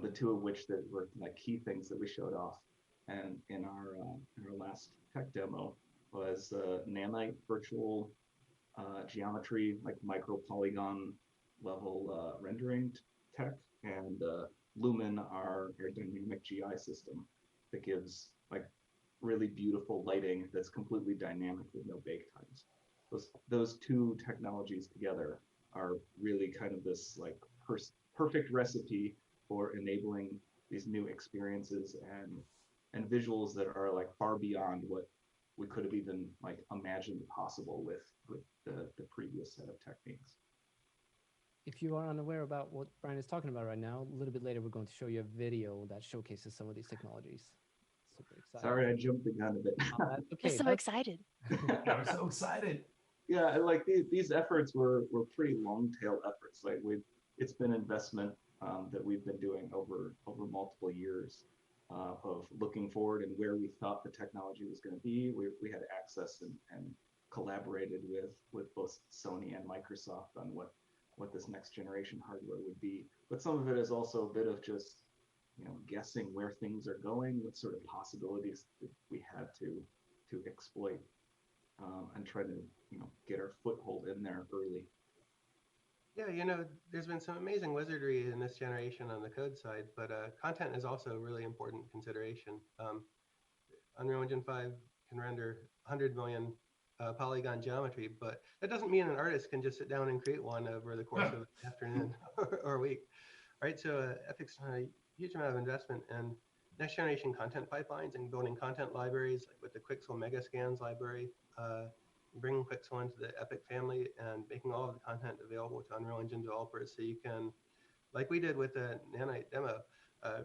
The two of which that were like key things that we showed off, and in our last tech demo was nanite virtual geometry, like micro polygon level rendering tech, and Lumen, our dynamic GI system that gives like really beautiful lighting that's completely dynamic with no bake times. Those two technologies together are really kind of this like perfect recipe for enabling these new experiences and visuals that are like far beyond what we could have even like imagined possible with the previous set of techniques. If you are unaware about what Brian is talking about right now, a little bit later we're going to show you a video that showcases some of these technologies. Super excited. Sorry, I jumped the gun a bit. That's okay. I'm so excited. I'm so excited. Yeah, like these efforts were pretty long tail efforts. Like it's been investment that we've been doing over multiple years of looking forward and where we thought the technology was going to be. We had access and collaborated with both Sony and Microsoft on what this next generation hardware would be. But some of it is also a bit of just guessing where things are going, what sort of possibilities that we had to exploit, and try to get our foothold in there early. Yeah, there's been some amazing wizardry in this generation on the code side, but content is also a really important consideration. Unreal Engine 5 can render 100 million polygon geometry, but that doesn't mean an artist can just sit down and create one over the course of an afternoon or a week, right? So Epic's done a huge amount of investment in next generation content pipelines and building content libraries, like with the Quixel Megascans library, bringing Quixel into the Epic family and making all of the content available to Unreal Engine developers, so you can, like we did with the Nanite demo, uh,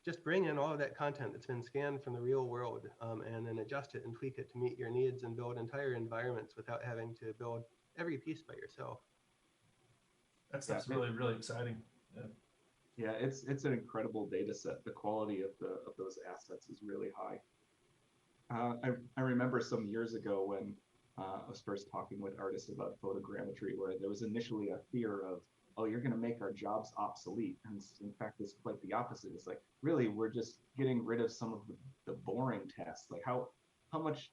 just bring in all of that content that's been scanned from the real world, and then adjust it and tweak it to meet your needs and build entire environments without having to build every piece by yourself. That stuff's really exciting. Yeah. Yeah, it's an incredible data set. The quality of those assets is really high. I remember some years ago when I was first talking with artists about photogrammetry, where there was initially a fear of, oh, you're going to make our jobs obsolete. And in fact, it's quite the opposite. It's like, really, we're just getting rid of some of the boring tasks. Like how much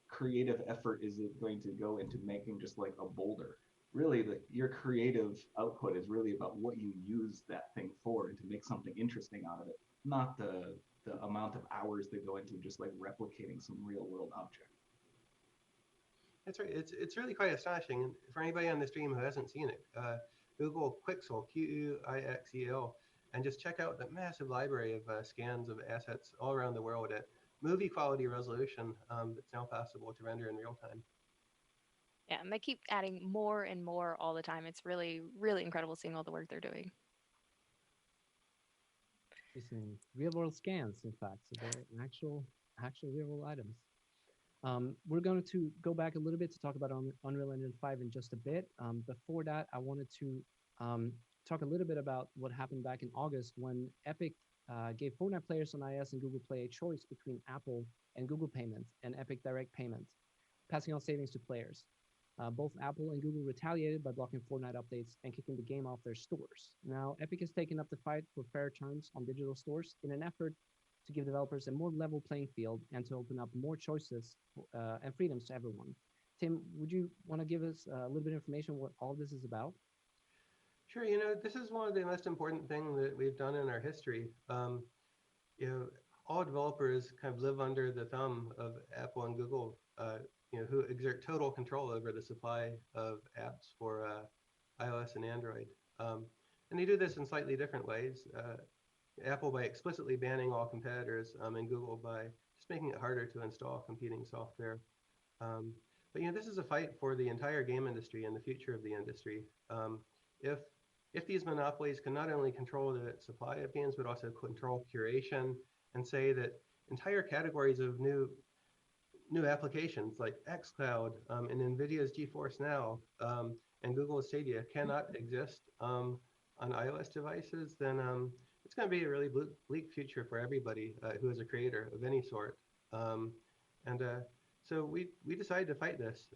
creative effort is it going to go into making just like a boulder? Really, your creative output is really about what you use that thing for and to make something interesting out of it, not the amount of hours that go into just like replicating some real world object. That's right. It's really quite astonishing. And for anybody on the stream who hasn't seen it, Google Quixel, Quixel, and just check out the massive library of scans of assets all around the world at movie quality resolution, that's now possible to render in real time. Yeah, and they keep adding more and more all the time. It's really, really incredible seeing all the work they're doing. Using real world scans, in fact, so they're actual real world items. We're going to go back a little bit to talk about Unreal Engine 5 in just a bit. Before that, I wanted to talk a little bit about what happened back in August when Epic gave Fortnite players on iOS and Google Play a choice between Apple and Google Payment and Epic Direct Payment, passing on savings to players. Both Apple and Google retaliated by blocking Fortnite updates and kicking the game off their stores. Now, Epic has taken up the fight for fair terms on digital stores in an effort to give developers a more level playing field and to open up more choices and freedoms to everyone. Tim, would you want to give us a little bit of information on what all this is about? Sure. This is one of the most important things that we've done in our history. All developers kind of live under the thumb of Apple and Google, who exert total control over the supply of apps for iOS and Android. And they do this in slightly different ways. Apple by explicitly banning all competitors, and Google by just making it harder to install competing software. But this is a fight for the entire game industry and the future of the industry. If these monopolies can not only control the supply of games, but also control curation and say that entire categories of new applications like xCloud and NVIDIA's GeForce Now and Google Stadia cannot exist on iOS devices, then it's going to be a really bleak future for everybody who is a creator of any sort. So we decided to fight this.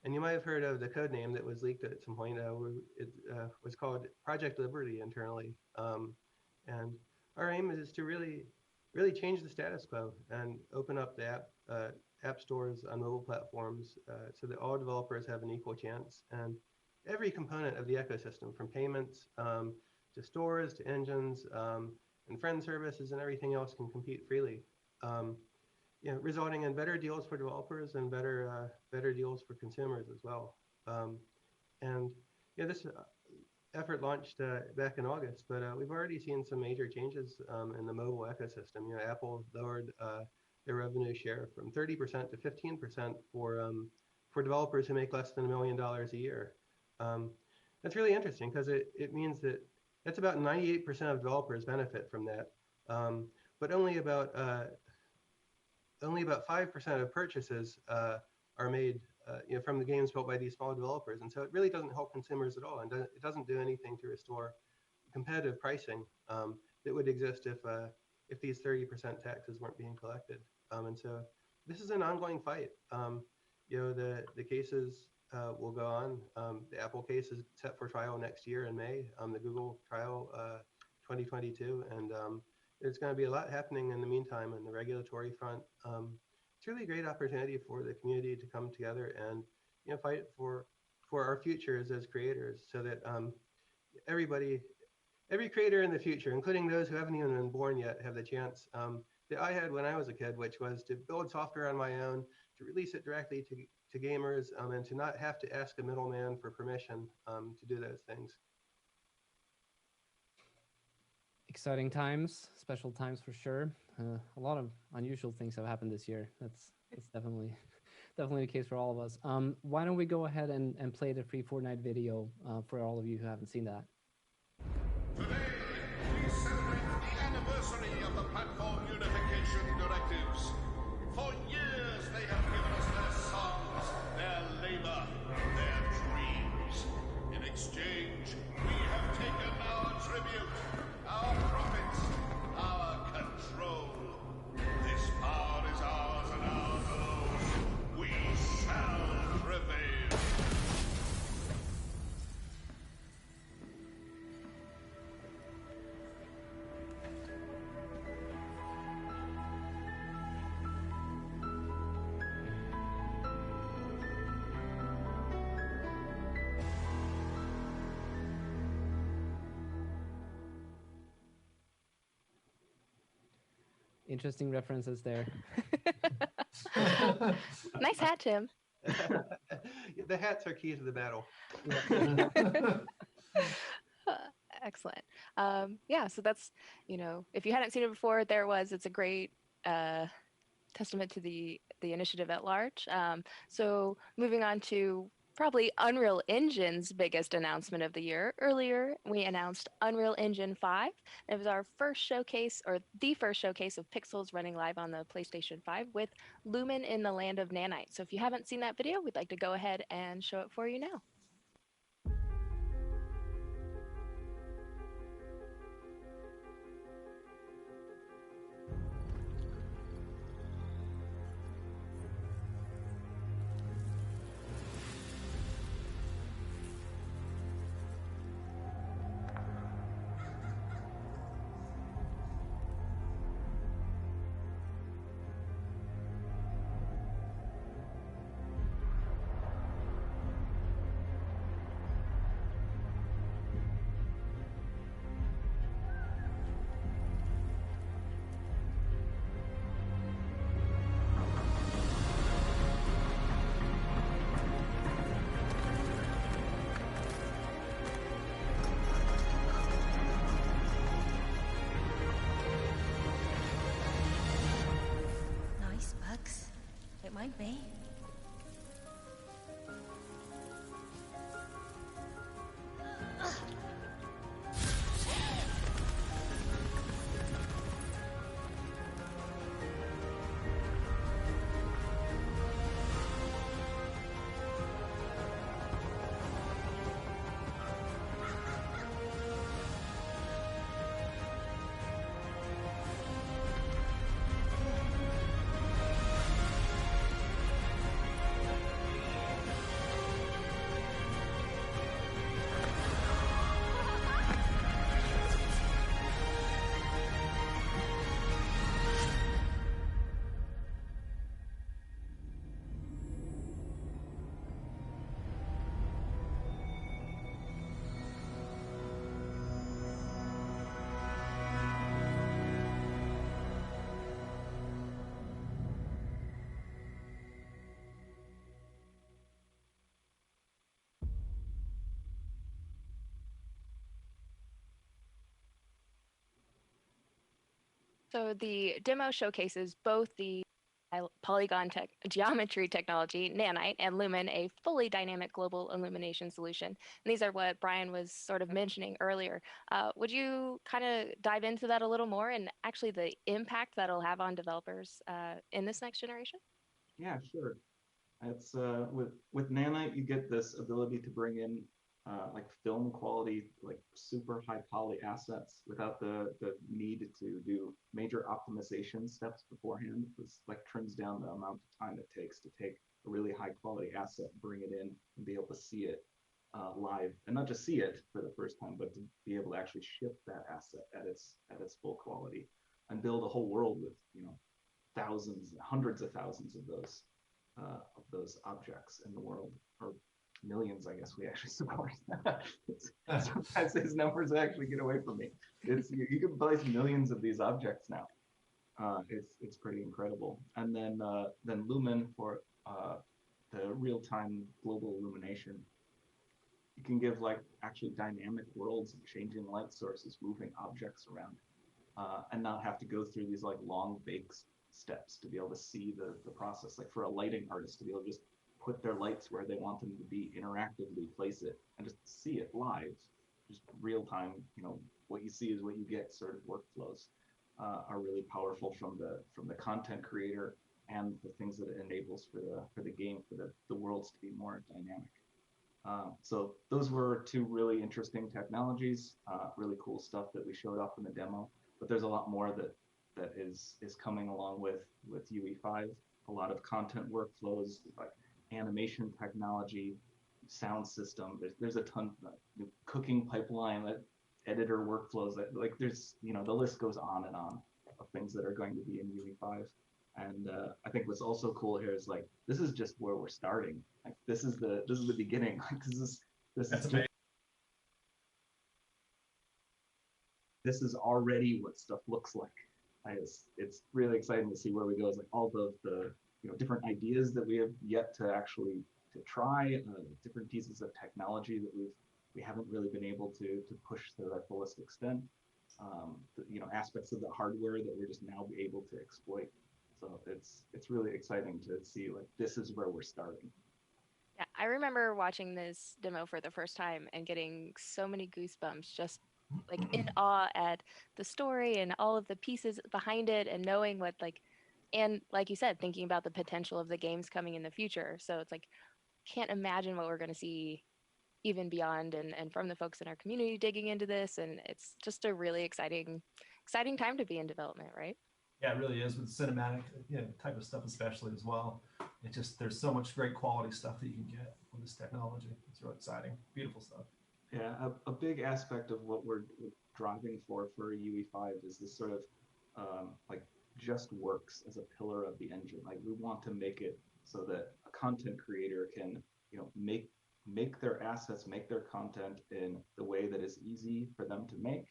And you might have heard of the code name that was leaked at some point. It was called Project Liberty internally. And our aim is to really change the status quo and open up the app stores on mobile platforms so that all developers have an equal chance. And every component of the ecosystem, from payments to stores to engines and friend services and everything else, can compete freely. Resulting in better deals for developers and better deals for consumers as well. This effort launched back in August, but we've already seen some major changes in the mobile ecosystem. Apple lowered their revenue share from 30% to 15% for developers who make less than $1 million a year. That's really interesting because it means that that's about 98% of developers benefit from that, but only about 5% of purchases are made from the games built by these small developers. And so it really doesn't help consumers at all. And it doesn't do anything to restore competitive pricing that would exist if these 30% taxes weren't being collected. And so this is an ongoing fight. The cases will go on. The Apple case is set for trial next year in May. The Google trial 2022. And there's going to be a lot happening in the meantime on the regulatory front. It's really a great opportunity for the community to come together and fight for our futures as creators, so that every creator in the future, including those who haven't even been born yet, have the chance that I had when I was a kid, which was to build software on my own, to release it directly to gamers, and to not have to ask a middleman for permission to do those things. Exciting times, special times for sure. A lot of unusual things have happened this year. That's definitely definitely the case for all of us. Why don't we go ahead and play the free Fortnite video for all of you who haven't seen that? Today, we celebrate the anniversary of the Platform Unification Directives. For years, they have given us their songs, their labor, their dreams. In exchange, we have taken our tribute, our profits, our control. This power is ours and ours alone. We shall prevail. Interesting references there. Nice hat, Tim. The hats are key to the battle. Excellent. Yeah, so that's, if you hadn't seen it before, there it was. It's a great testament to the initiative at large. So moving on to probably Unreal Engine's biggest announcement of the year. Earlier, we announced Unreal Engine 5. It was our first showcase, or the first showcase of pixels running live on the PlayStation 5 with Lumen in the land of nanite. So if you haven't seen that video, we'd like to go ahead and show it for you now. Nice bugs. It might be. So the demo showcases both the polygon geometry technology, nanite, and Lumen, a fully dynamic global illumination solution. And these are what Brian was sort of mentioning earlier. Would you kind of dive into that a little more and actually the impact that'll have on developers in this next generation? Yeah, sure. It's with nanite, you get this ability to bring in like film quality, like super high poly assets without the need to do major optimization steps beforehand. This like trims down the amount of time it takes to take a really high quality asset, bring it in, and be able to see it live, and not just see it for the first time, but to be able to actually ship that asset at its full quality, and build a whole world with thousands, hundreds of thousands of those objects in the world, or millions, I guess we actually support. Sometimes these numbers actually get away from me. You can place millions of these objects now. It's pretty incredible. And then Lumen for the real-time global illumination. You can give like actually dynamic worlds of changing light sources, moving objects around, and not have to go through these like long bake steps to be able to see the process. Like for a lighting artist to be able to just put their lights where they want them to be, interactively place it, and just see it live, just real time. What you see is what you get. Sort of workflows are really powerful from the content creator and the things that it enables for the game, for the worlds to be more dynamic. So those were two really interesting technologies, really cool stuff that we showed off in the demo. But there's a lot more that is coming along with UE5. A lot of content workflows, like animation technology, sound system. There's a ton of cooking pipeline, editor workflows. Like there's the list goes on and on of things that are going to be in UE5. And I think what's also cool here is like this is just where we're starting. Like this is the beginning. Like this is already what stuff looks like. It's really exciting to see where we go. It's like all the different ideas that we have yet to actually to try, different pieces of technology that we haven't really been able to push to their fullest extent. Aspects of the hardware that we're just now able to exploit. So it's really exciting to see like this is where we're starting. Yeah, I remember watching this demo for the first time and getting so many goosebumps, just like in awe at the story and all of the pieces behind it, and knowing and like you said, thinking about the potential of the games coming in the future. So it's like, can't imagine what we're going to see even beyond, and from the folks in our community digging into this. And it's just a really exciting time to be in development, right? Yeah, it really is with cinematic type of stuff, especially as well. It just there's so much great quality stuff that you can get with this technology. It's really exciting, beautiful stuff. Yeah, a big aspect of what we're driving for UE5 is this sort of like just works as a pillar of the engine. Like we want to make it so that a content creator can make their assets, make their content in the way that is easy for them to make,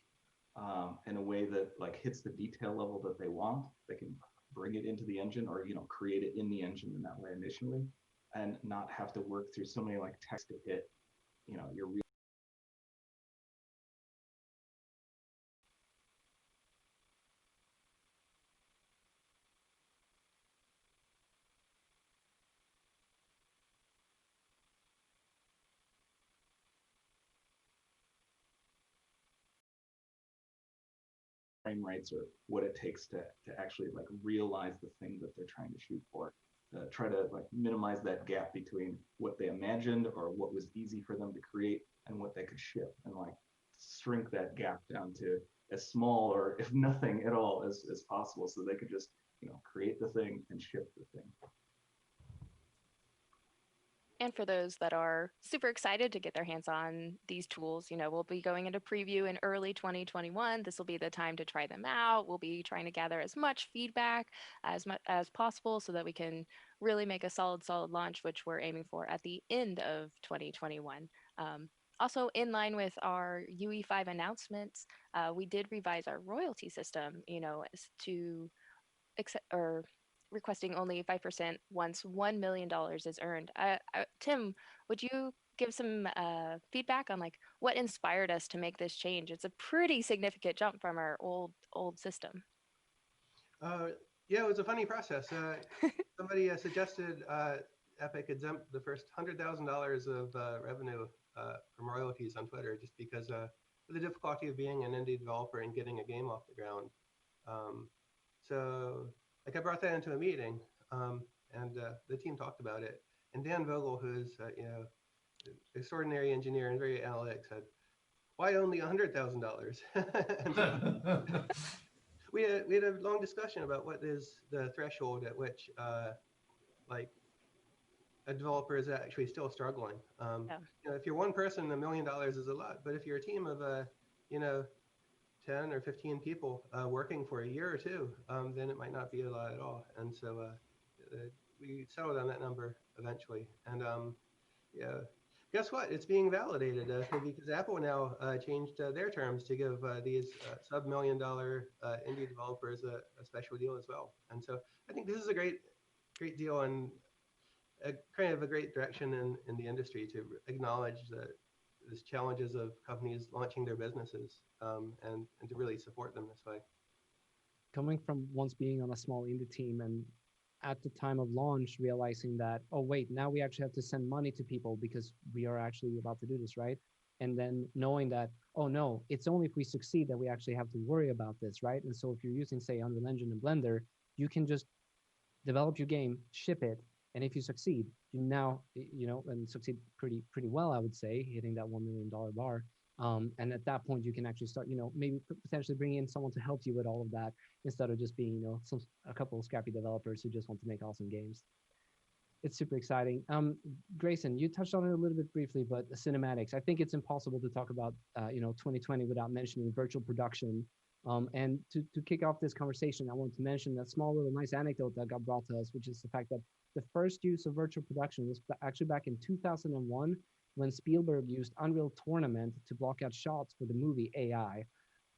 in a way that like hits the detail level that they want. They can bring it into the engine, or create it in the engine in that way initially, and not have to work through so many like text to hit your real frame rates, or what it takes to actually like realize the thing that they're trying to shoot for. Try to like minimize that gap between what they imagined or what was easy for them to create and what they could ship, and like shrink that gap down to as small or if nothing at all as possible, so they could just create the thing and ship the thing. And for those that are super excited to get their hands on these tools, we'll be going into preview in early 2021. This will be the time to try them out. We'll be trying to gather as much feedback as much as possible so that we can really make a solid launch, which we're aiming for at the end of 2021. Also, in line with our UE5 announcements, we did revise our royalty system, to or requesting only 5% once $1 million is earned. Tim, would you give some feedback on like what inspired us to make this change? It's a pretty significant jump from our old system. Yeah, it was a funny process. Somebody suggested Epic exempt the first $100,000 of revenue from royalties on Twitter, just because of the difficulty of being an indie developer and getting a game off the ground. So like I brought that into a meeting, and the team talked about it. And Dan Vogel, who's extraordinary engineer and very analytic, said, "Why only $100,000?" We had a long discussion about what is the threshold at which like a developer is actually still struggling. If you're one person, $1 million is a lot, but if you're a team of 10 or 15 people working for a year or two, then it might not be a lot at all. And so we settled on that number eventually. And yeah, guess what? It's being validated because Apple now changed their terms to give these sub-$1 million indie developers a special deal as well. And so I think this is a great deal and a kind of a great direction in the industry to acknowledge the challenges of companies launching their businesses and to really support them this way. Coming from once being on a small indie team and at the time of launch realizing that, oh wait, now we actually have to send money to people because we are actually about to do this, right? And then knowing that, oh no, it's only if we succeed that we actually have to worry about this, right? And so if you're using, say, Unreal Engine and Blender, you can just develop your game, ship it, and if you succeed, you now, and succeed pretty well, I would say, hitting that $1 million bar. And at that point, you can actually start, maybe potentially bringing in someone to help you with all of that instead of just being, a couple of scrappy developers who just want to make awesome games. It's super exciting. Grayson, you touched on it a little bit briefly, but the cinematics, I think it's impossible to talk about, 2020 without mentioning virtual production. And to kick off this conversation, I want to mention that small little nice anecdote that got brought to us, which is the fact that the first use of virtual production was actually back in 2001 when Spielberg used Unreal Tournament to block out shots for the movie AI.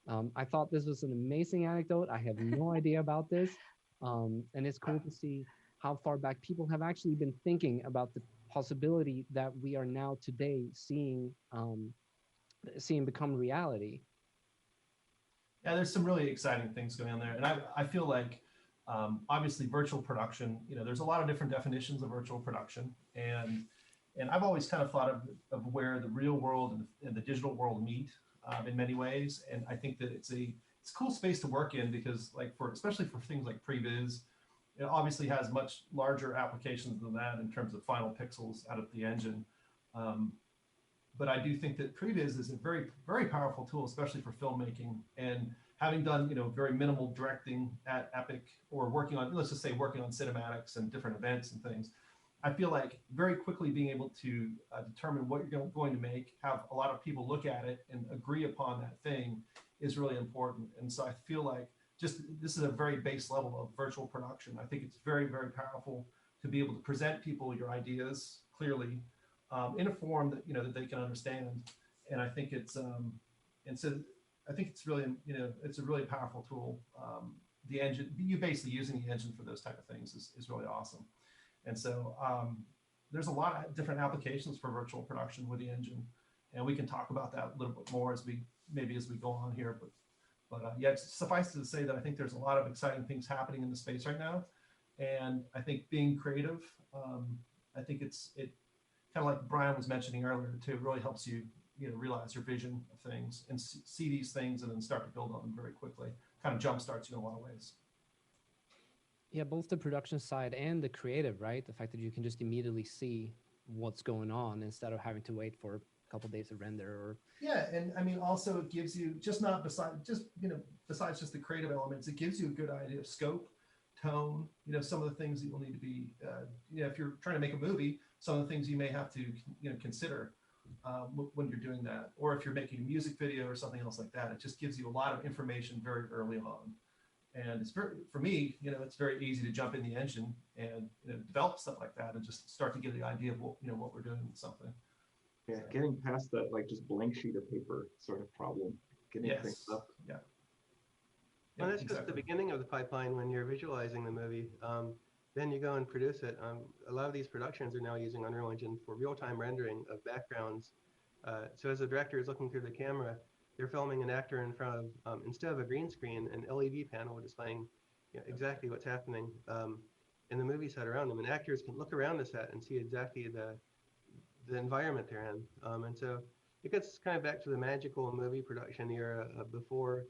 I thought this was an amazing anecdote. I have no idea about this. And it's cool to see how far back people have actually been thinking about the possibility that we are now today seeing become reality. Yeah, there's some really exciting things going on there. And I feel like, obviously, virtual production, there's a lot of different definitions of virtual production. And I've always kind of thought of where the real world and the digital world meet in many ways. And I think that it's a cool space to work in because, especially for things like previs, it obviously has much larger applications than that in terms of final pixels out of the engine. But I do think that previs is a very, very powerful tool, especially for filmmaking. And having done, very minimal directing at Epic or working on cinematics and different events and things, I feel like very quickly being able to determine what you're going to make, have a lot of people look at it and agree upon that thing is really important. And so I feel like this is a very base level of virtual production. I think it's very, very powerful to be able to present people your ideas clearly in a form that that they can understand. And I think it's I think it's really it's a really powerful tool. The engine, you basically using the engine for those type of things is really awesome. And so there's a lot of different applications for virtual production with the engine, and we can talk about that a little bit more as we go on here. But yeah, suffice to say that I think there's a lot of exciting things happening in the space right now, and I think being creative, I think it kind of like Brian was mentioning earlier too, really helps you realize your vision of things and see these things and then start to build on them very quickly. Kind of jumpstarts you in a lot of ways. Yeah, both the production side and the creative, right? The fact that you can just immediately see what's going on instead of having to wait for a couple of days to render or yeah. And I mean, also it gives you besides just the creative elements, it gives you a good idea of scope, tone, some of the things that you'll need to be if you're trying to make a movie, some of the things you may have to consider when you're doing that, or if you're making a music video or something else like that. It just gives you a lot of information very early on. And it's for me, it's very easy to jump in the engine and develop stuff like that and just start to get the idea of what we're doing with something. Yeah, getting past that just blank sheet of paper sort of problem, getting things up. Yeah. Well, that's just the beginning of the pipeline when you're visualizing the movie. Then you go and produce it. A lot of these productions are now using Unreal Engine for real-time rendering of backgrounds. So as the director is looking through the camera, they're filming an actor in front of, instead of a green screen, an LED panel displaying exactly what's happening in the movie set around them. And actors can look around the set and see exactly the environment they're in. And so it gets kind of back to the magical movie production era before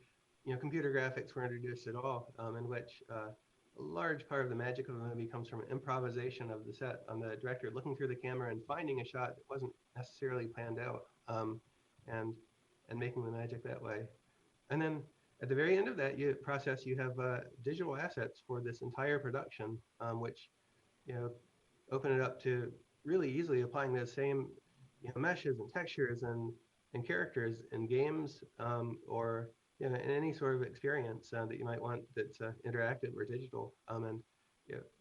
computer graphics were introduced at all, in which a large part of the magic of the movie comes from improvisation of the set, on the director looking through the camera and finding a shot that wasn't necessarily planned out, and making the magic that way. And then at the very end of that process, you have digital assets for this entire production, which open it up to really easily applying those same meshes and textures and characters in games, or in any sort of experience that you might want that's interactive or digital. And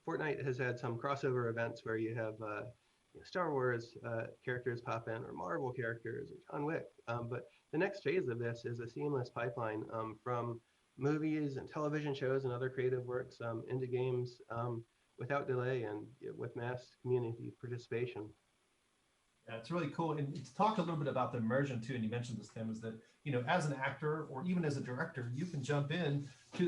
Fortnite has had some crossover events where you have Star Wars characters pop in, or Marvel characters, or John Wick. But the next phase of this is a seamless pipeline from movies and television shows and other creative works into games without delay and with mass community participation. Yeah, it's really cool. And to talk a little bit about the immersion too, and you mentioned this, Tim, is that, as an actor or even as a director, you can jump in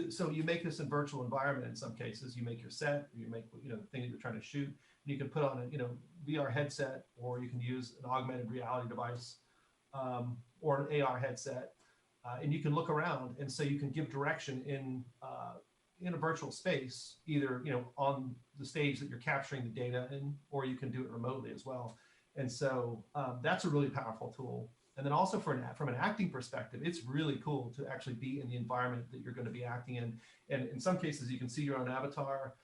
so you make this in virtual environment in some cases. You make your set, or you make, the thing that you're trying to shoot, and you can put on a, VR headset, or you can use an augmented reality device, or an AR headset. And you can look around, and so you can give direction in a virtual space, either, on the stage that you're capturing the data in, or you can do it remotely as well. And so that's a really powerful tool. And then also from an acting perspective, it's really cool to actually be in the environment that you're going to be acting in. And in some cases, you can see your own avatar,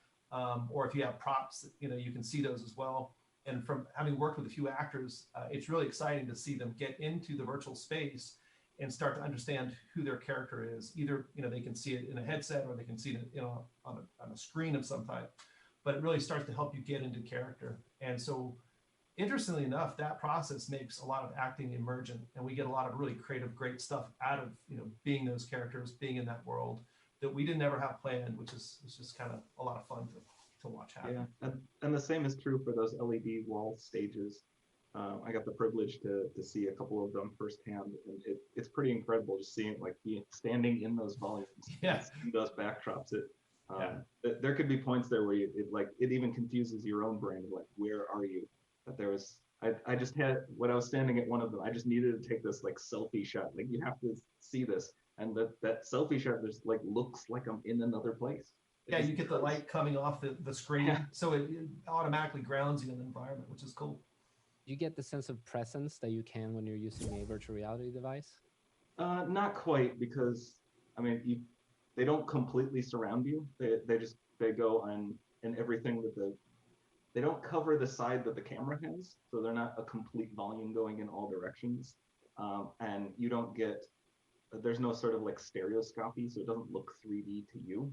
or if you have props, you can see those as well. And from having worked with a few actors, it's really exciting to see them get into the virtual space and start to understand who their character is. Either they can see it in a headset, or they can see it on a screen of some type. But it really starts to help you get into character. And so, interestingly enough, that process makes a lot of acting emergent, and we get a lot of really creative, great stuff out of being those characters, being in that world that we didn't ever have planned, which is just kind of a lot of fun to watch happen. Yeah, and the same is true for those LED wall stages. I got the privilege to see a couple of them firsthand, and it's pretty incredible just seeing standing in those volumes, yeah, in those backdrops. There could be points there where it even confuses your own brain, like, where are you? But I just had, when I was standing at one of them, I just needed to take this selfie shot. Like, you have to see this, and that selfie shot just looks like I'm in another place. Yeah, you get the light coming off the screen, so it automatically grounds you in the environment, which is cool. You get the sense of presence that you can when you're using a virtual reality device? Not quite, because they don't completely surround you. They go on in everything that they don't cover the side that the camera has, so they're not a complete volume going in all directions. And you don't get, there's no sort of stereoscopy, so it doesn't look 3D to you.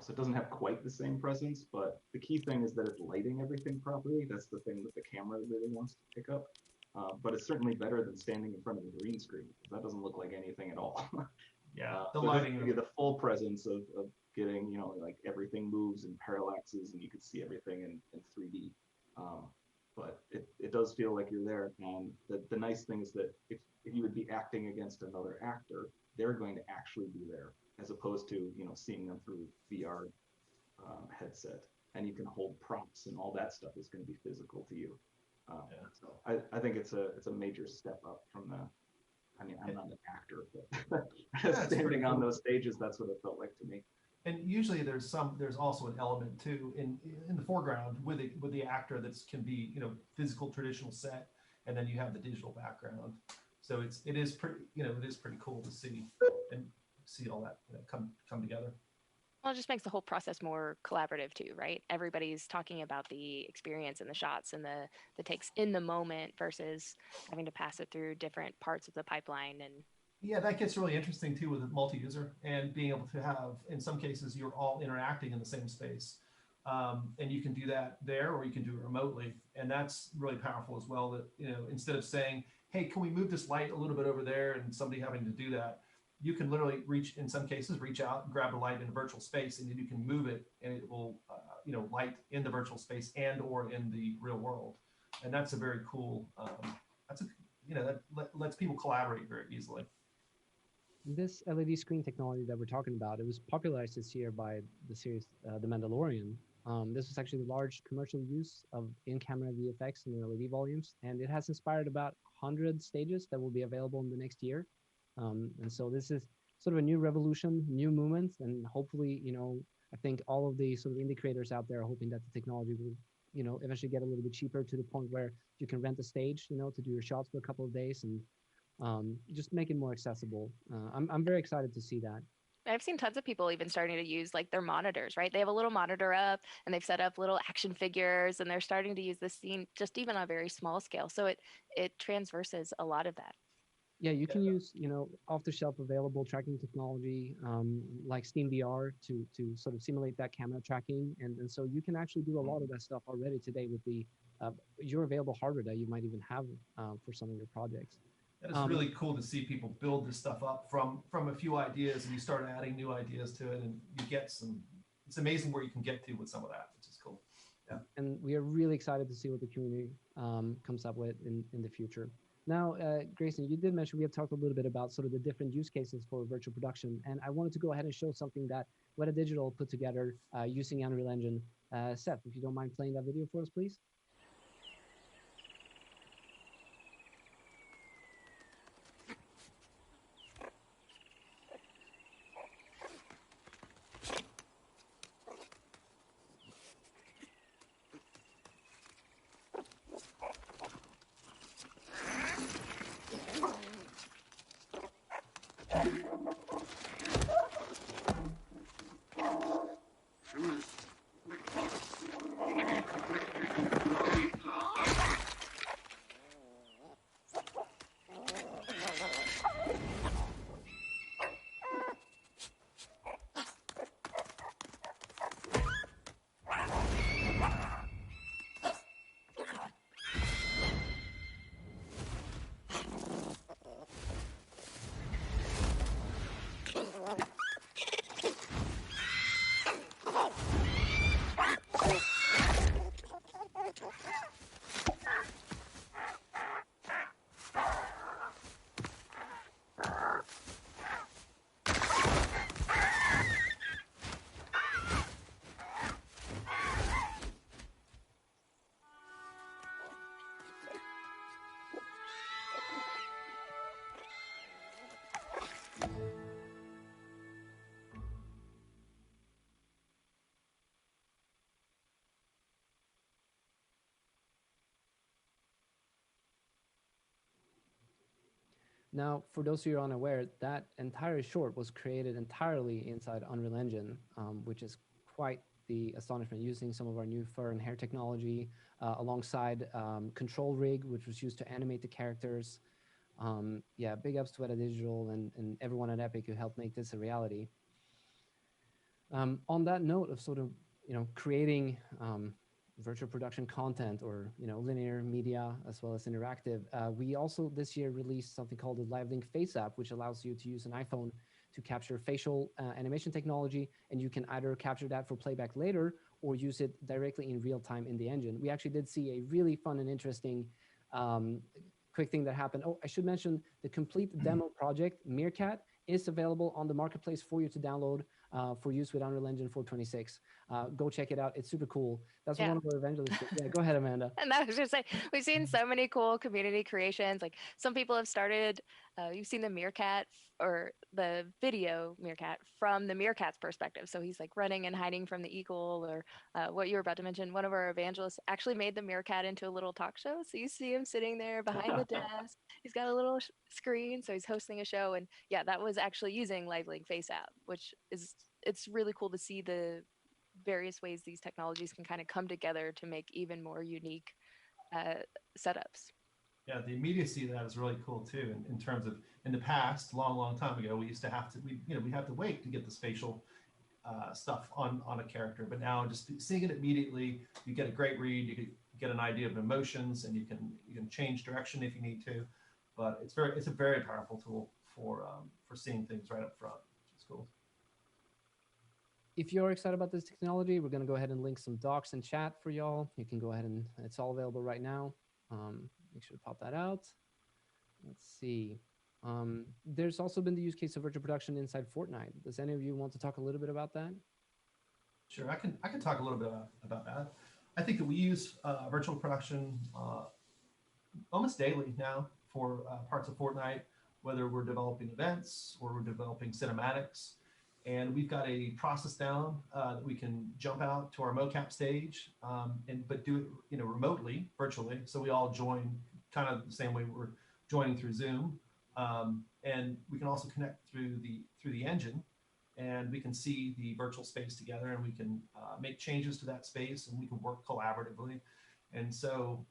So it doesn't have quite the same presence, but the key thing is that it's lighting everything properly. That's the thing that the camera really wants to pick up. But it's certainly better than standing in front of a green screen, because that doesn't look like anything at all. Yeah, the lighting. You get the full presence of getting, everything moves and parallaxes, and you can see everything in 3D. But it does feel like you're there. And the nice thing is that if you would be acting against another actor, they're going to actually be there, as opposed to seeing them through VR headset. And you can hold props, and all that stuff is going to be physical to you. So I think it's a major step up from the. I'm not an actor, but standing on those stages, that's what it felt like to me. And usually there's also an element too in the foreground with the actor that can be physical traditional set, and then you have the digital background. So it is pretty cool to see all that come together. Well, it just makes the whole process more collaborative too, right? Everybody's talking about the experience and the shots and the takes in the moment versus having to pass it through different parts of the pipeline. And yeah, that gets really interesting too with multi-user and being able to have, in some cases, you're all interacting in the same space. And you can do that there, or you can do it remotely. And that's really powerful as well, that, instead of saying, hey, can we move this light a little bit over there, and somebody having to do that, you can literally reach out and grab a light in a virtual space, and then you can move it, and it will, light in the virtual space and or in the real world. And that's a very cool, that lets people collaborate very easily. This LED screen technology that we're talking about, it was popularized this year by the series The Mandalorian. This was actually the large commercial use of in-camera VFX in the LED volumes, and it has inspired about 100 stages that will be available in the next year. And so this is sort of a new revolution, new movement, and hopefully, I think all of the sort of indie creators out there are hoping that the technology will, eventually get a little bit cheaper to the point where you can rent a stage, to do your shots for a couple of days and just make it more accessible. I'm very excited to see that. I've seen tons of people even starting to use their monitors, right? They have a little monitor up and they've set up little action figures, and they're starting to use this scene just even on a very small scale. So it transverses a lot of that. Yeah, you can use, off-the-shelf available tracking technology like Steam VR to sort of simulate that camera tracking. And so you can actually do a lot of that stuff already today with the your available hardware that you might even have for some of your projects. And it's really cool to see people build this stuff up from a few ideas, and you start adding new ideas to it, and you get some. It's amazing where you can get to with some of that, which is cool. Yeah. And we are really excited to see what the community comes up with in the future. Now, Grayson, you did mention we have talked a little bit about sort of the different use cases for virtual production, and I wanted to go ahead and show something that Weta Digital put together using Unreal Engine. Seth, if you don't mind playing that video for us, please. Now, for those of you unaware, that entire short was created entirely inside Unreal Engine, which is quite the astonishment, using some of our new fur and hair technology alongside Control Rig, which was used to animate the characters. Yeah, big ups to Weta Digital and everyone at Epic who helped make this a reality. On that note of sort of, creating virtual production content or linear media as well as interactive, we also this year released something called the LiveLink Face app, which allows you to use an iPhone to capture facial animation technology, and you can either capture that for playback later or use it directly in real time in the engine. We actually did see a really fun and interesting quick thing that happened. Oh, I should mention the complete demo project, Meerkat, is available on the marketplace for you to download for use with Unreal Engine 426. Go check it out. It's super cool. That's one of our evangelists. Yeah, go ahead, Amanda. And I was just saying, we've seen so many cool community creations. Like some people have started, you've seen the Meerkat or the video Meerkat from the Meerkat's perspective. So he's like running and hiding from the eagle, or what you were about to mention. One of our evangelists actually made the Meerkat into a little talk show. So you see him sitting there behind the desk. He's got a little screen, so he's hosting a show. And yeah, that was actually using LiveLink Face app, which is, it's really cool to see the various ways these technologies can kind of come together to make even more unique setups. Yeah, the immediacy of that is really cool too. In terms of, in the past, long time ago, we used to have to, we have to wait to get the spatial stuff on a character. But now, just seeing it immediately, you get a great read. You can get an idea of emotions, and you can change direction if you need to. But it's a very powerful tool for seeing things right up front, which is cool. If you're excited about this technology, we're going to go ahead and link some docs in chat for y'all. You can go ahead and it's all available right now. Make sure to pop that out. Let's see. There's also been the use case of virtual production inside Fortnite. Does any of you want to talk a little bit about that? Sure, I can talk a little bit about that. I think that we use virtual production almost daily now for parts of Fortnite, whether we're developing events or we're developing cinematics. And we've got a process down that we can jump out to our mocap stage, but do it remotely, virtually. So we all join kind of the same way we're joining through Zoom, and we can also connect through the engine, and we can see the virtual space together, and we can make changes to that space, and we can work collaboratively. And so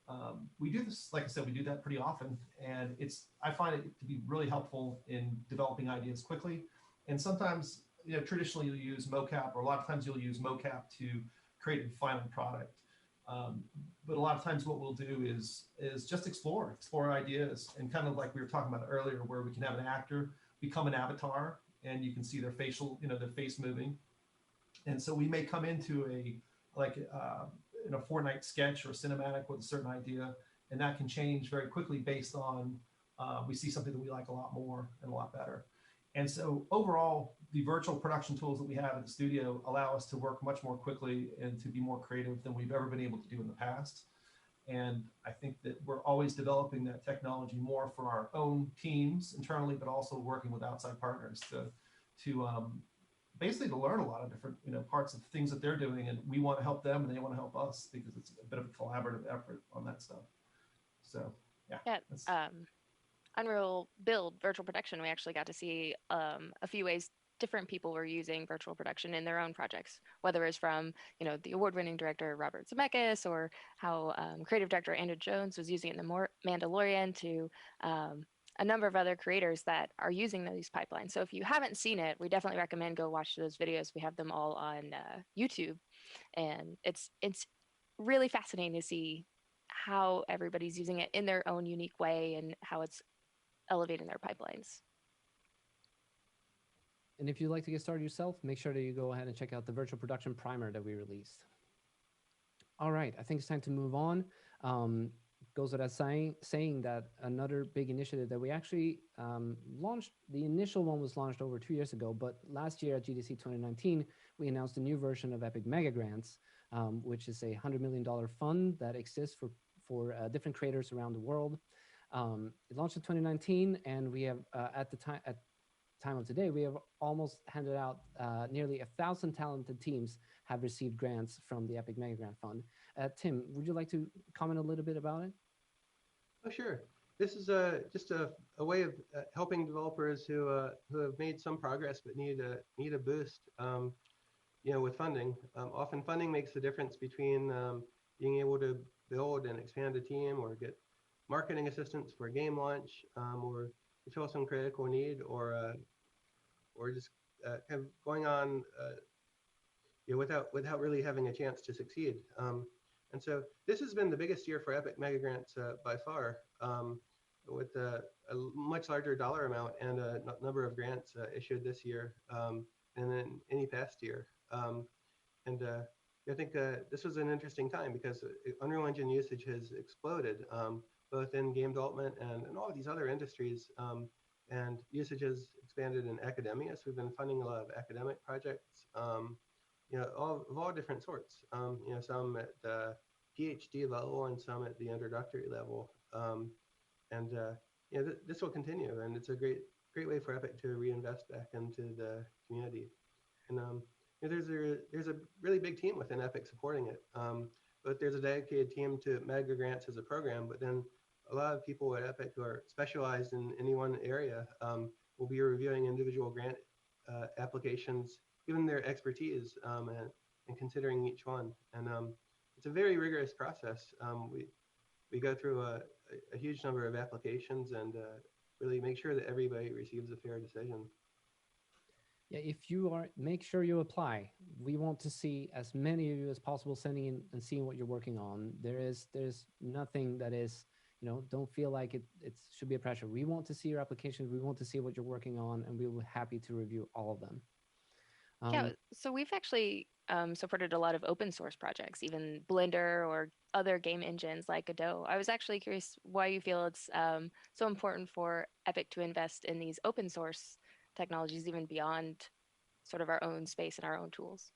we do this, like I said, we do that pretty often, and I find it to be really helpful in developing ideas quickly. And sometimes, traditionally you'll use mocap, or a lot of times you'll use mocap to create a final product. Um, but a lot of times what we'll do is just explore ideas, and kind of like we were talking about earlier, where we can have an actor become an avatar, and you can see their their face moving. And so we may come into in a Fortnite sketch or cinematic with a certain idea, and that can change very quickly based on we see something that we like a lot more and a lot better. And so overall, the virtual production tools that we have at the studio allow us to work much more quickly and to be more creative than we've ever been able to do in the past. And I think that we're always developing that technology more for our own teams internally, but also working with outside partners to basically to learn a lot of different parts of things that they're doing, and we want to help them and they want to help us, because it's a bit of a collaborative effort on that stuff. So Yeah. Unreal Build virtual production, we actually got to see a few ways different people were using virtual production in their own projects, whether it's from the award-winning director Robert Zemeckis, or how creative director Andrew Jones was using it in The Mandalorian, to a number of other creators that are using these pipelines. So if you haven't seen it, we definitely recommend go watch those videos. We have them all on YouTube, and it's really fascinating to see how everybody's using it in their own unique way and how it's elevating their pipelines. And if you'd like to get started yourself, make sure that you go ahead and check out the virtual production primer that we released. All right, I think it's time to move on. Goes without saying that another big initiative that we actually launched, the initial one was launched over 2 years ago, but last year at GDC 2019, we announced a new version of Epic Mega Grants, which is a $100 million fund that exists for different creators around the world. It launched in 2019, and we have at time of today, we have almost handed out nearly 1,000 talented teams have received grants from the Epic Mega Grant Fund. Tim, would you like to comment a little bit about it? Oh, sure. This is just a way of helping developers who have made some progress but need a boost. With funding, often funding makes the difference between being able to build and expand a team, or get marketing assistance for a game launch, or fill some critical need, or just kind of going on without really having a chance to succeed. And so this has been the biggest year for Epic Mega Grants by far, with a much larger dollar amount and a number of grants issued this year than in any past year. I think this was an interesting time because Unreal Engine usage has exploded, both in game development and in all of these other industries. And usage has expanded in academia, so we've been funding a lot of academic projects, of all different sorts. Some at the PhD level and some at the introductory level. This will continue, and it's a great way for Epic to reinvest back into the community. And there's a really big team within Epic supporting it. But there's a dedicated team to Mega Grants as a program, but then a lot of people at Epic who are specialized in any one area will be reviewing individual grant applications, given their expertise, and considering each one. And it's a very rigorous process. We go through a huge number of applications and really make sure that everybody receives a fair decision. Yeah, if you make sure you apply. We want to see as many of you as possible sending in and seeing what you're working on. There's nothing that is, don't feel like it should be a pressure. We want to see your applications. We want to see what you're working on, and we'll be happy to review all of them. Yeah, so we've actually supported a lot of open source projects, even Blender or other game engines like Godot. I was actually curious why you feel it's so important for Epic to invest in these open source technologies, even beyond sort of our own space and our own tools.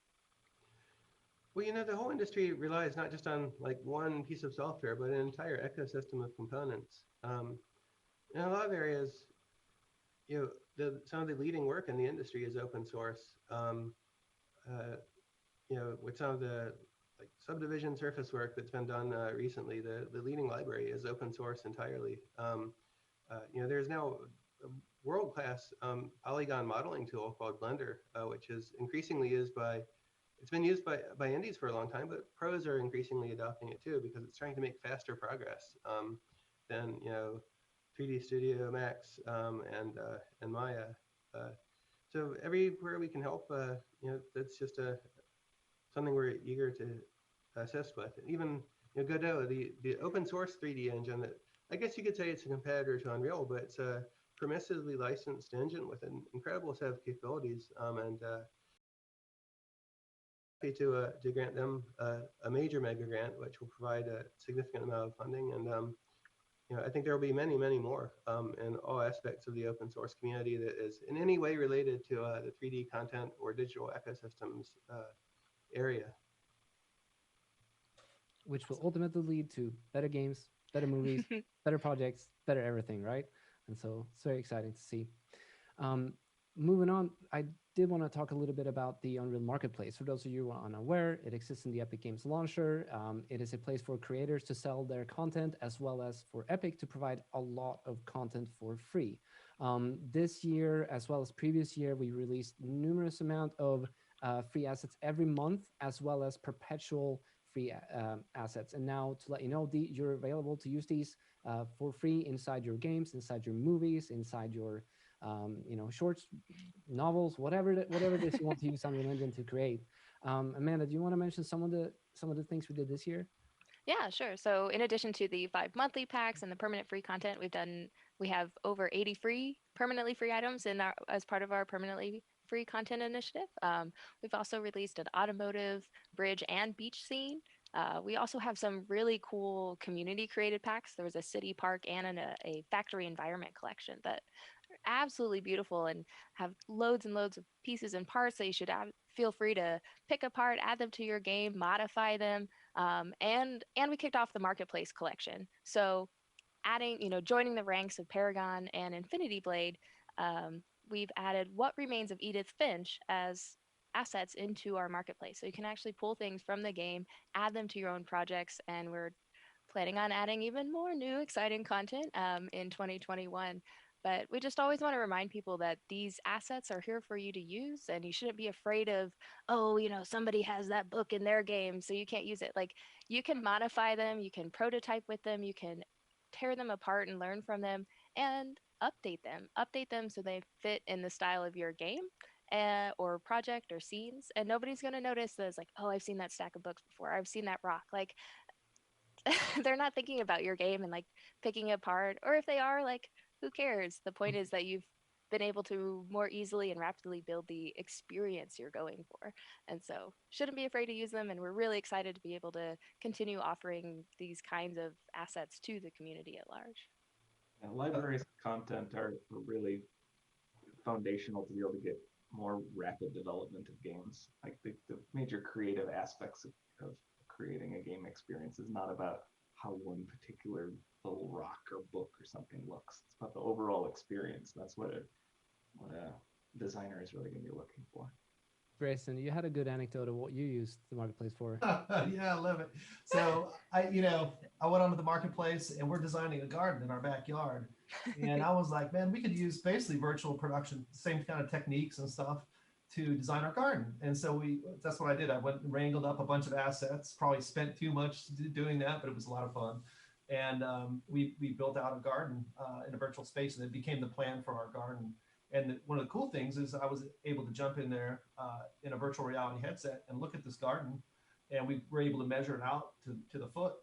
Well, the whole industry relies not just on like one piece of software, but an entire ecosystem of components. In a lot of areas, some of the leading work in the industry is open source. With some of the subdivision surface work that's been done recently, the leading library is open source entirely. There's now a world-class polygon modeling tool called Blender, which is increasingly used it's been used by indies for a long time, but pros are increasingly adopting it too, because it's trying to make faster progress than 3D Studio Max and Maya. So everywhere we can help, that's just something we're eager assist with. Even Godot, the open source 3D engine that I guess you could say it's a competitor to Unreal, but it's a permissively licensed engine with an incredible set of capabilities. And happy to grant them a major mega grant, which will provide a significant amount of funding. And I think there will be many, many more in all aspects of the open source community that is in any way related to the 3D content or digital ecosystems area. Which will ultimately lead to better games, better movies, better projects, better everything, right? And so it's very exciting to see. Um, Moving on, I did want to talk a little bit about the Unreal Marketplace. For those of you who are unaware, it exists in the Epic Games launcher. It is a place for creators to sell their content, as well as for Epic to provide a lot of content for free. This year, as well as previous year, we released numerous amount of free assets every month, as well as perpetual free assets. And now to let you know, you're available to use these for free inside your games, inside your movies, inside your shorts, novels, whatever it is you want to use Unreal Engine to create. Amanda, do you want to mention some of the things we did this year? Yeah, sure. So in addition to the 5 monthly packs and the permanent free content, we have over 80 permanently free items as part of our permanently free content initiative. We've also released an automotive, bridge, and beach scene. We also have some really cool community created packs. There was a city park and a factory environment collection that absolutely beautiful and have loads and loads of pieces and parts that you should feel free to pick apart, add them to your game, modify them, and we kicked off the marketplace collection. So joining the ranks of Paragon and Infinity Blade, we've added What Remains of Edith Finch as assets into our marketplace. So you can actually pull things from the game, add them to your own projects, and we're planning on adding even more new exciting content in 2021. But we just always want to remind people that these assets are here for you to use, and you shouldn't be afraid of, oh, somebody has that book in their game, so you can't use it. Like, you can modify them, you can prototype with them, you can tear them apart and learn from them, and update them so they fit in the style of your game or project or scenes, and nobody's going to notice that it's like, oh, I've seen that stack of books before, I've seen that rock. Like, they're not thinking about your game and like picking it apart, or if they are, like, who cares? The point is that you've been able to more easily and rapidly build the experience you're going for, and so shouldn't be afraid to use them, and we're really excited to be able to continue offering these kinds of assets to the community at large. And libraries of content are really foundational to be able to get more rapid development of games. Like the major creative aspects of creating a game experience is not about how one particular little rock or book or something looks. It's about the overall experience. That's what a designer is really going to be looking for. Grayson, you had a good anecdote of what you used the marketplace for. Yeah, I love it. So I went onto the marketplace and we're designing a garden in our backyard. And I was like, man, we could use basically virtual production, same kind of techniques and stuff to design our garden. And so that's what I did. I went and wrangled up a bunch of assets, probably spent too much doing that, but it was a lot of fun. And we built out a garden in a virtual space, and it became the plan for our garden. And one of the cool things is I was able to jump in there in a virtual reality headset and look at this garden, and we were able to measure it out to the foot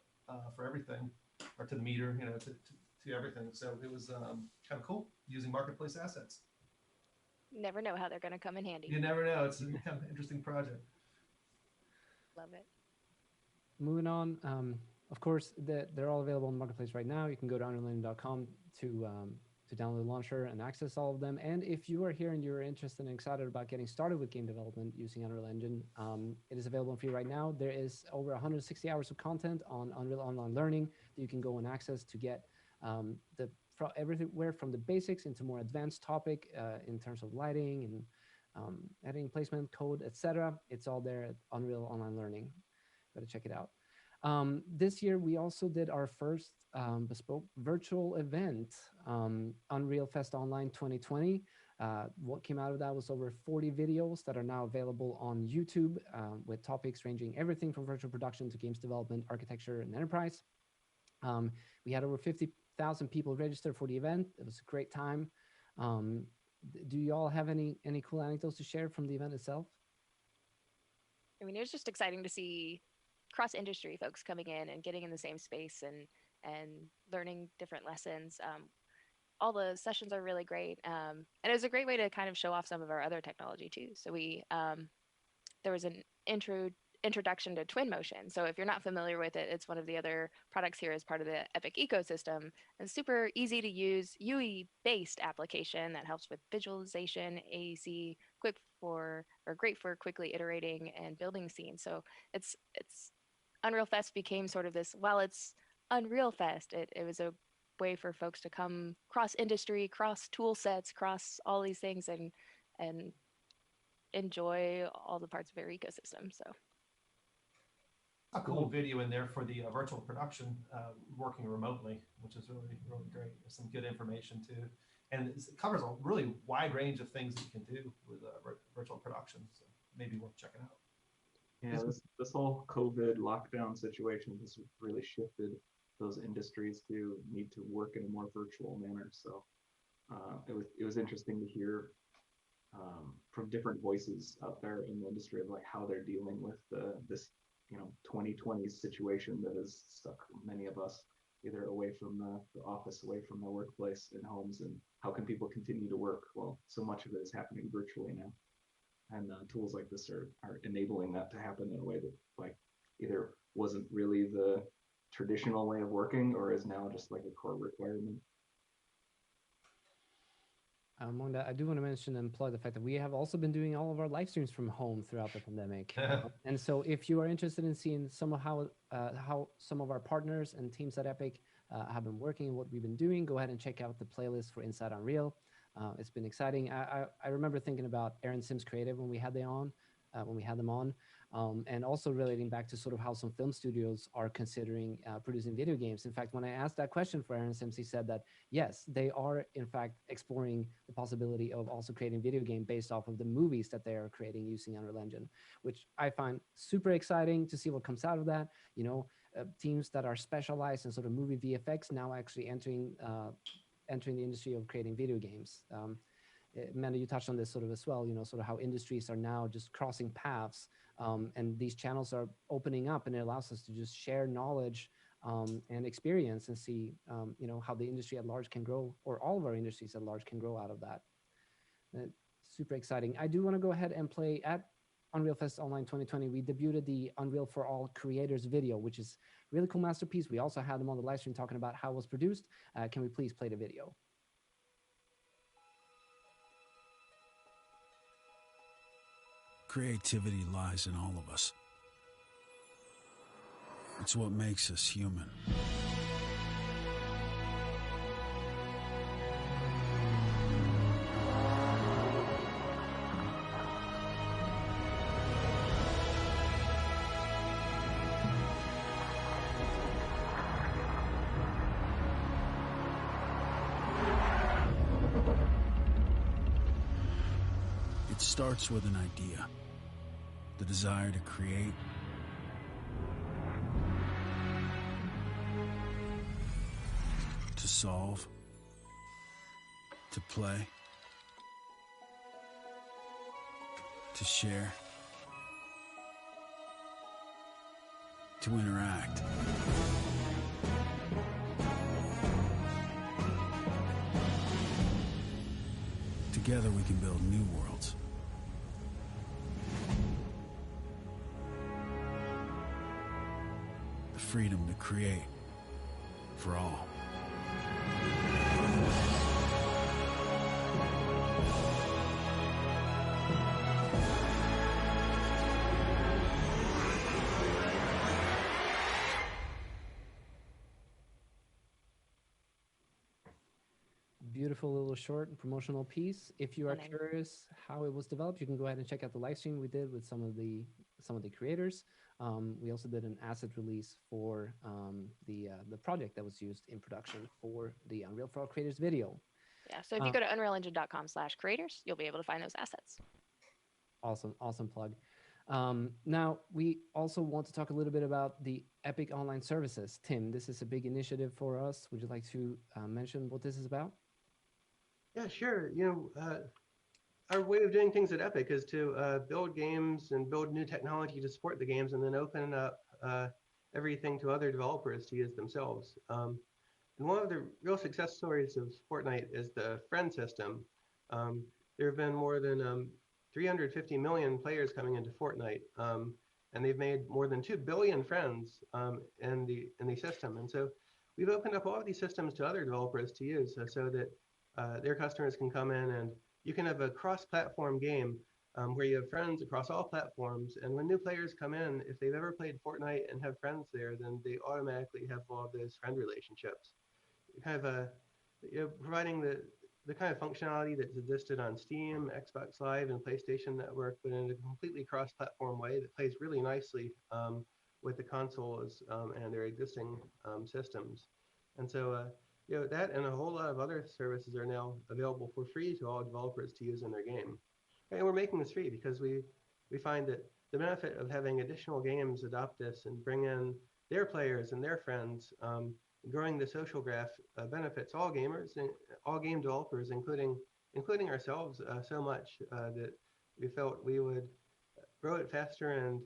for everything, or to the meter, to everything. So it was kind of cool using marketplace assets. You never know how they're going to come in handy. You never know. It's a kind of interesting project. Love it. Moving on, of course, they're all available on the marketplace right now. You can go to unrealengine.com to download the launcher and access all of them. And if you are here and you're interested and excited about getting started with game development using Unreal Engine, it is available for you right now. There is over 160 hours of content on Unreal Online Learning that you can go and access to get everywhere from the basics into more advanced topic in terms of lighting and editing, placement, code, etc. It's all there at Unreal Online Learning. Got to check it out. This year, we also did our first bespoke virtual event, Unreal Fest Online 2020. What came out of that was over 40 videos that are now available on YouTube with topics ranging everything from virtual production to games development, architecture, and enterprise. We had over 50,000 people registered for the event. It was a great time. Do you all have any cool anecdotes to share from the event itself? I mean, it was just exciting to see cross industry folks coming in and getting in the same space and learning different lessons. All the sessions are really great, and it was a great way to kind of show off some of our other technology too. So we there was an introduction to Twinmotion. So if you're not familiar with it, it's one of the other products here as part of the Epic ecosystem. And super easy to use UE based application that helps with visualization, AEC, quick for or great for quickly iterating and building scenes. So it's Unreal Fest became sort of this, while it's Unreal Fest, it was a way for folks to come cross industry, cross tool sets, cross all these things and enjoy all the parts of our ecosystem. So a cool video in there for the virtual production, working remotely, which is really, really great. There's some good information too. And it covers a really wide range of things that you can do with virtual production. So maybe worth checking out. Yeah, this whole COVID lockdown situation has really shifted those industries to need to work in a more virtual manner. So it was interesting to hear from different voices out there in the industry of like how they're dealing with this 2020 situation that has stuck many of us either away from the office, away from their workplace in homes, and how can people continue to work? Well, so much of it is happening virtually now, and tools like this are enabling that to happen in a way that like either wasn't really the traditional way of working or is now just like a core requirement. Among that, I do want to mention and plug the fact that we have also been doing all of our live streams from home throughout the pandemic. And so if you are interested in seeing some of how some of our partners and teams at Epic have been working and what we've been doing, go ahead and check out the playlist for Inside Unreal. It's been exciting. I remember thinking about Aaron Sims Creative when we had them on, and also relating back to sort of how some film studios are considering producing video games. In fact, when I asked that question for Aaron Sims, he said that yes, they are in fact exploring the possibility of also creating video game based off of the movies that they are creating using Unreal Engine, which I find super exciting to see what comes out of that. Teams that are specialized in sort of movie VFX now actually entering the industry of creating video games. Amanda, you touched on this sort of as well, sort of how industries are now just crossing paths, and these channels are opening up, and it allows us to just share knowledge and experience and see, how the industry at large can grow, or all of our industries at large can grow out of that. Super exciting. I do want to go ahead and play at Unreal Fest Online 2020. We debuted the Unreal for All Creators video, which is a really cool masterpiece. We also had them on the live stream talking about how it was produced. Can we please play the video? Creativity lies in all of us. It's what makes us human. It starts with an idea. The desire to create, to solve, to play, to share, to interact. Together we can build new worlds. Freedom to create for all. Beautiful little short promotional piece. If you are curious how it was developed, you can go ahead and check out the live stream we did with some of the creators. We also did an asset release for the project that was used in production for the Unreal for All Creators video. Yeah, so if you go to unrealengine.com/creators, you'll be able to find those assets. Awesome plug. Now, we also want to talk a little bit about the Epic Online Services. Tim, this is a big initiative for us. Would you like to mention what this is about? Yeah, sure. Our way of doing things at Epic is to build games and build new technology to support the games, and then open up everything to other developers to use themselves. And one of the real success stories of Fortnite is the friend system. There have been more than 350 million players coming into Fortnite, and they've made more than 2 billion friends in the system. And so we've opened up all of these systems to other developers to use so that their customers can come in and you can have a cross-platform game where you have friends across all platforms. And when new players come in, if they've ever played Fortnite and have friends there, then they automatically have all of those friend relationships. Kind of providing the kind of functionality that's existed on Steam, Xbox Live, and PlayStation Network, but in a completely cross-platform way that plays really nicely with the consoles and their existing systems. And so, that and a whole lot of other services are now available for free to all developers to use in their game. And we're making this free because we find that the benefit of having additional games adopt this and bring in their players and their friends, growing the social graph benefits all gamers and all game developers, including ourselves, so much that we felt we would grow it faster and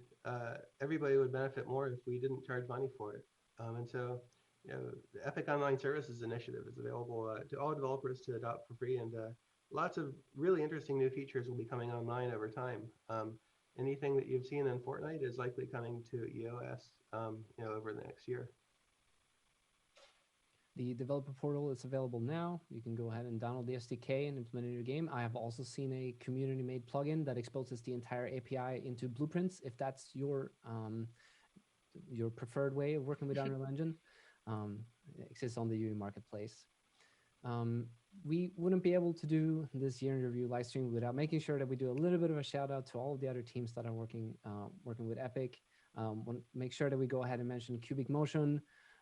everybody would benefit more if we didn't charge money for it. And so, the Epic Online Services Initiative is available to all developers to adopt for free, and lots of really interesting new features will be coming online over time. Anything that you've seen in Fortnite is likely coming to EOS, over the next year. The developer portal is available now. You can go ahead and download the SDK and implement it in your game. I have also seen a community-made plugin that exposes the entire API into blueprints, if that's your preferred way of working with Unreal Engine. It exists on the UE Marketplace. We wouldn't be able to do this year in review live stream without making sure that we do a little bit of a shout out to all of the other teams that are working with Epic. Make sure that we go ahead and mention Cubic Motion,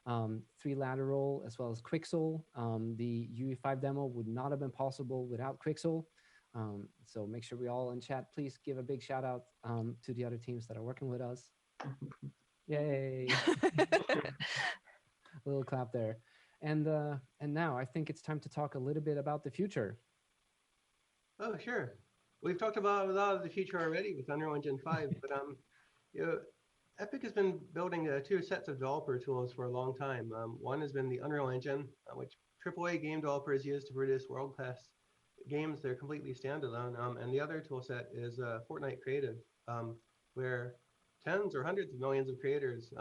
3Lateral, as well as Quixel. The UE5 demo would not have been possible without Quixel. So make sure we all in chat, please give a big shout out to the other teams that are working with us. Yay. A little clap there. And now I think it's time to talk a little bit about the future. Oh, sure. We've talked about a lot of the future already with Unreal Engine 5, but Epic has been building two sets of developer tools for a long time. One has been the Unreal Engine, which AAA game developers use to produce world-class games that are completely standalone. And the other tool set is Fortnite Creative, where tens or hundreds of millions of creators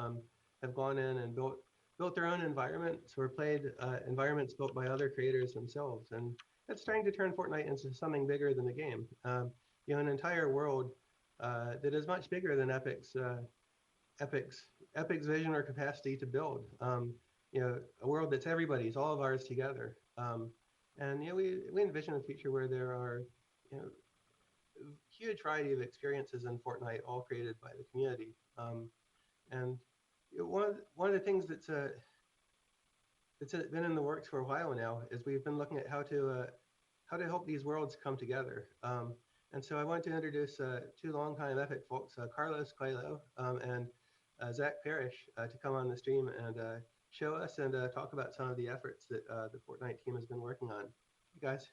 have gone in and built their own environments or played environments built by other creators themselves. And that's starting to turn Fortnite into something bigger than the game. An entire world that is much bigger than Epic's vision or capacity to build. A world that's everybody's, all of ours together. We envision a future where there are, huge variety of experiences in Fortnite, all created by the community. One of the things that's been in the works for a while now is we've been looking at how to help these worlds come together. And so I want to introduce two longtime Epic folks, Carlos Coelho and Zach Parrish, to come on the stream and show us and talk about some of the efforts that the Fortnite team has been working on. You guys.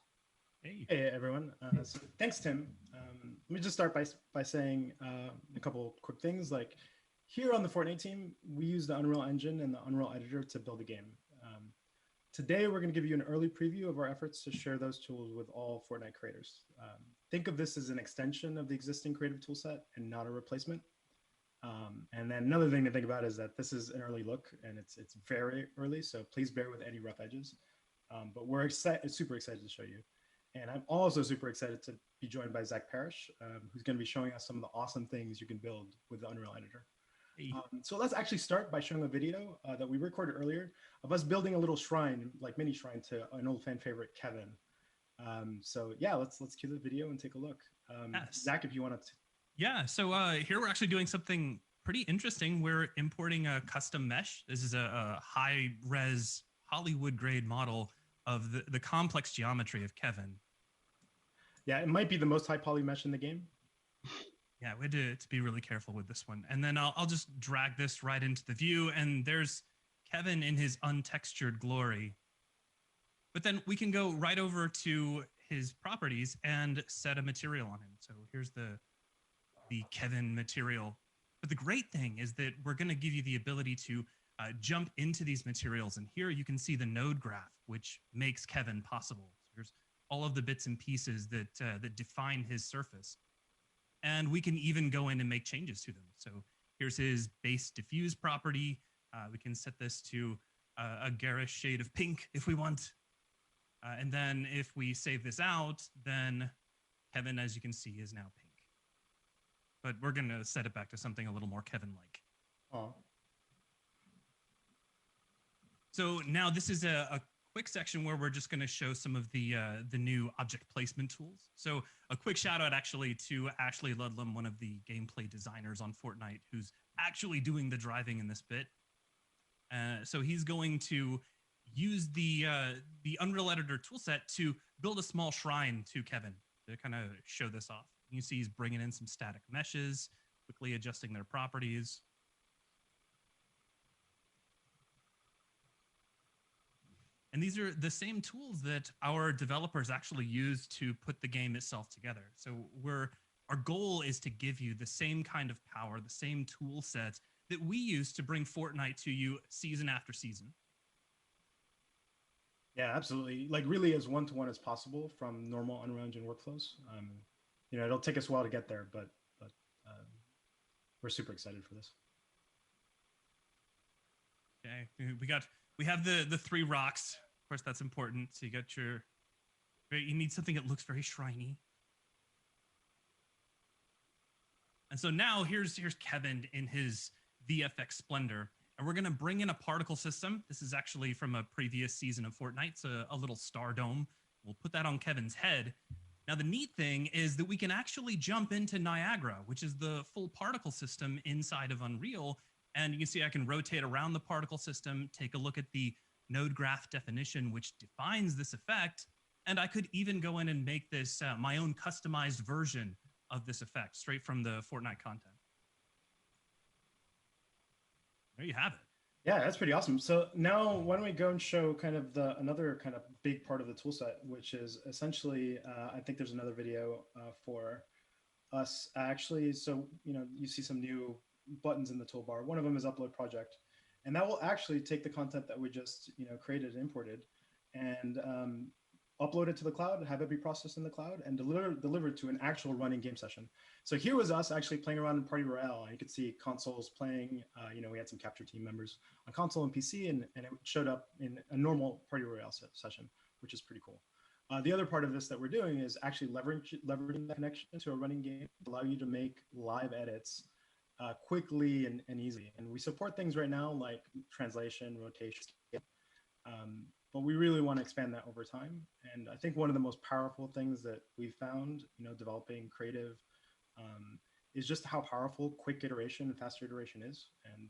Hey everyone. So thanks, Tim. Let me just start by saying a couple quick things. Like, here on the Fortnite team, we use the Unreal Engine and the Unreal Editor to build a game. Today, we're going to give you an early preview of our efforts to share those tools with all Fortnite creators. Think of this as an extension of the existing creative toolset and not a replacement. And then another thing to think about is that this is an early look and it's very early, so please bear with any rough edges. But we're super excited to show you. And I'm also super excited to be joined by Zach Parrish, who's going to be showing us some of the awesome things you can build with the Unreal Editor. So let's actually start by showing a video that we recorded earlier of us building a little shrine, like mini shrine, to an old fan favorite, Kevin. So yeah, let's cue the video and take a look. Yes. Zach, if you want to. Yeah, so here we're actually doing something pretty interesting. We're importing a custom mesh. This is a high-res Hollywood-grade model of the complex geometry of Kevin. Yeah, it might be the most high poly mesh in the game. Yeah, we had to be really careful with this one. And then I'll just drag this right into the view, and there's Kevin in his untextured glory. But then we can go right over to his properties and set a material on him. So here's the Kevin material. But the great thing is that we're going to give you the ability to jump into these materials. And here you can see the node graph, which makes Kevin possible. So here's all of the bits and pieces that define his surface. And we can even go in and make changes to them. So here's his base diffuse property. We can set this to a garish shade of pink if we want. And then if we save this out, then Kevin, as you can see, is now pink. But we're going to set it back to something a little more Kevin-like. Oh. So now this is a quick section where we're just going to show some of the new object placement tools. So a quick shout out actually to Ashley Ludlam, one of the gameplay designers on Fortnite, who's actually doing the driving in this bit. So he's going to use the Unreal Editor toolset to build a small shrine to Kevin to kind of show this off. You see he's bringing in some static meshes, quickly adjusting their properties. And these are the same tools that our developers actually use to put the game itself together. So our goal is to give you the same kind of power, the same tool sets that we use to bring Fortnite to you season after season. Yeah, absolutely. Like really as one-to-one as possible from normal Unreal Engine workflows. It'll take us a while to get there, but we're super excited for this. Okay, we have the 3 rocks. Of course, that's important. So you need something that looks very shriny. And so now here's Kevin in his VFX splendor. And we're going to bring in a particle system. This is actually from a previous season of Fortnite. It's a little star dome. We'll put that on Kevin's head. Now, the neat thing is that we can actually jump into Niagara, which is the full particle system inside of Unreal. And you can see I can rotate around the particle system, take a look at the node graph definition, which defines this effect. And I could even go in and make this my own customized version of this effect straight from the Fortnite content. There you have it. Yeah, that's pretty awesome. So now why don't we go and show kind of another kind of big part of the toolset, which is essentially, I think there's another video for us actually. So, you see some new buttons in the toolbar. One of them is upload project. And that will actually take the content that we just, created and imported and upload it to the cloud, have it be processed in the cloud and delivered to an actual running game session. So here was us actually playing around in Party Royale. And you could see consoles playing, we had some capture team members on console and PC and it showed up in a normal Party Royale session, which is pretty cool. The other part of this that we're doing is actually leveraging the connection to a running game to allow you to make live edits quickly and easily. And we support things right now like translation, rotation, but we really want to expand that over time. And I think one of the most powerful things that we found, developing creative, is just how powerful quick iteration and faster iteration is. And,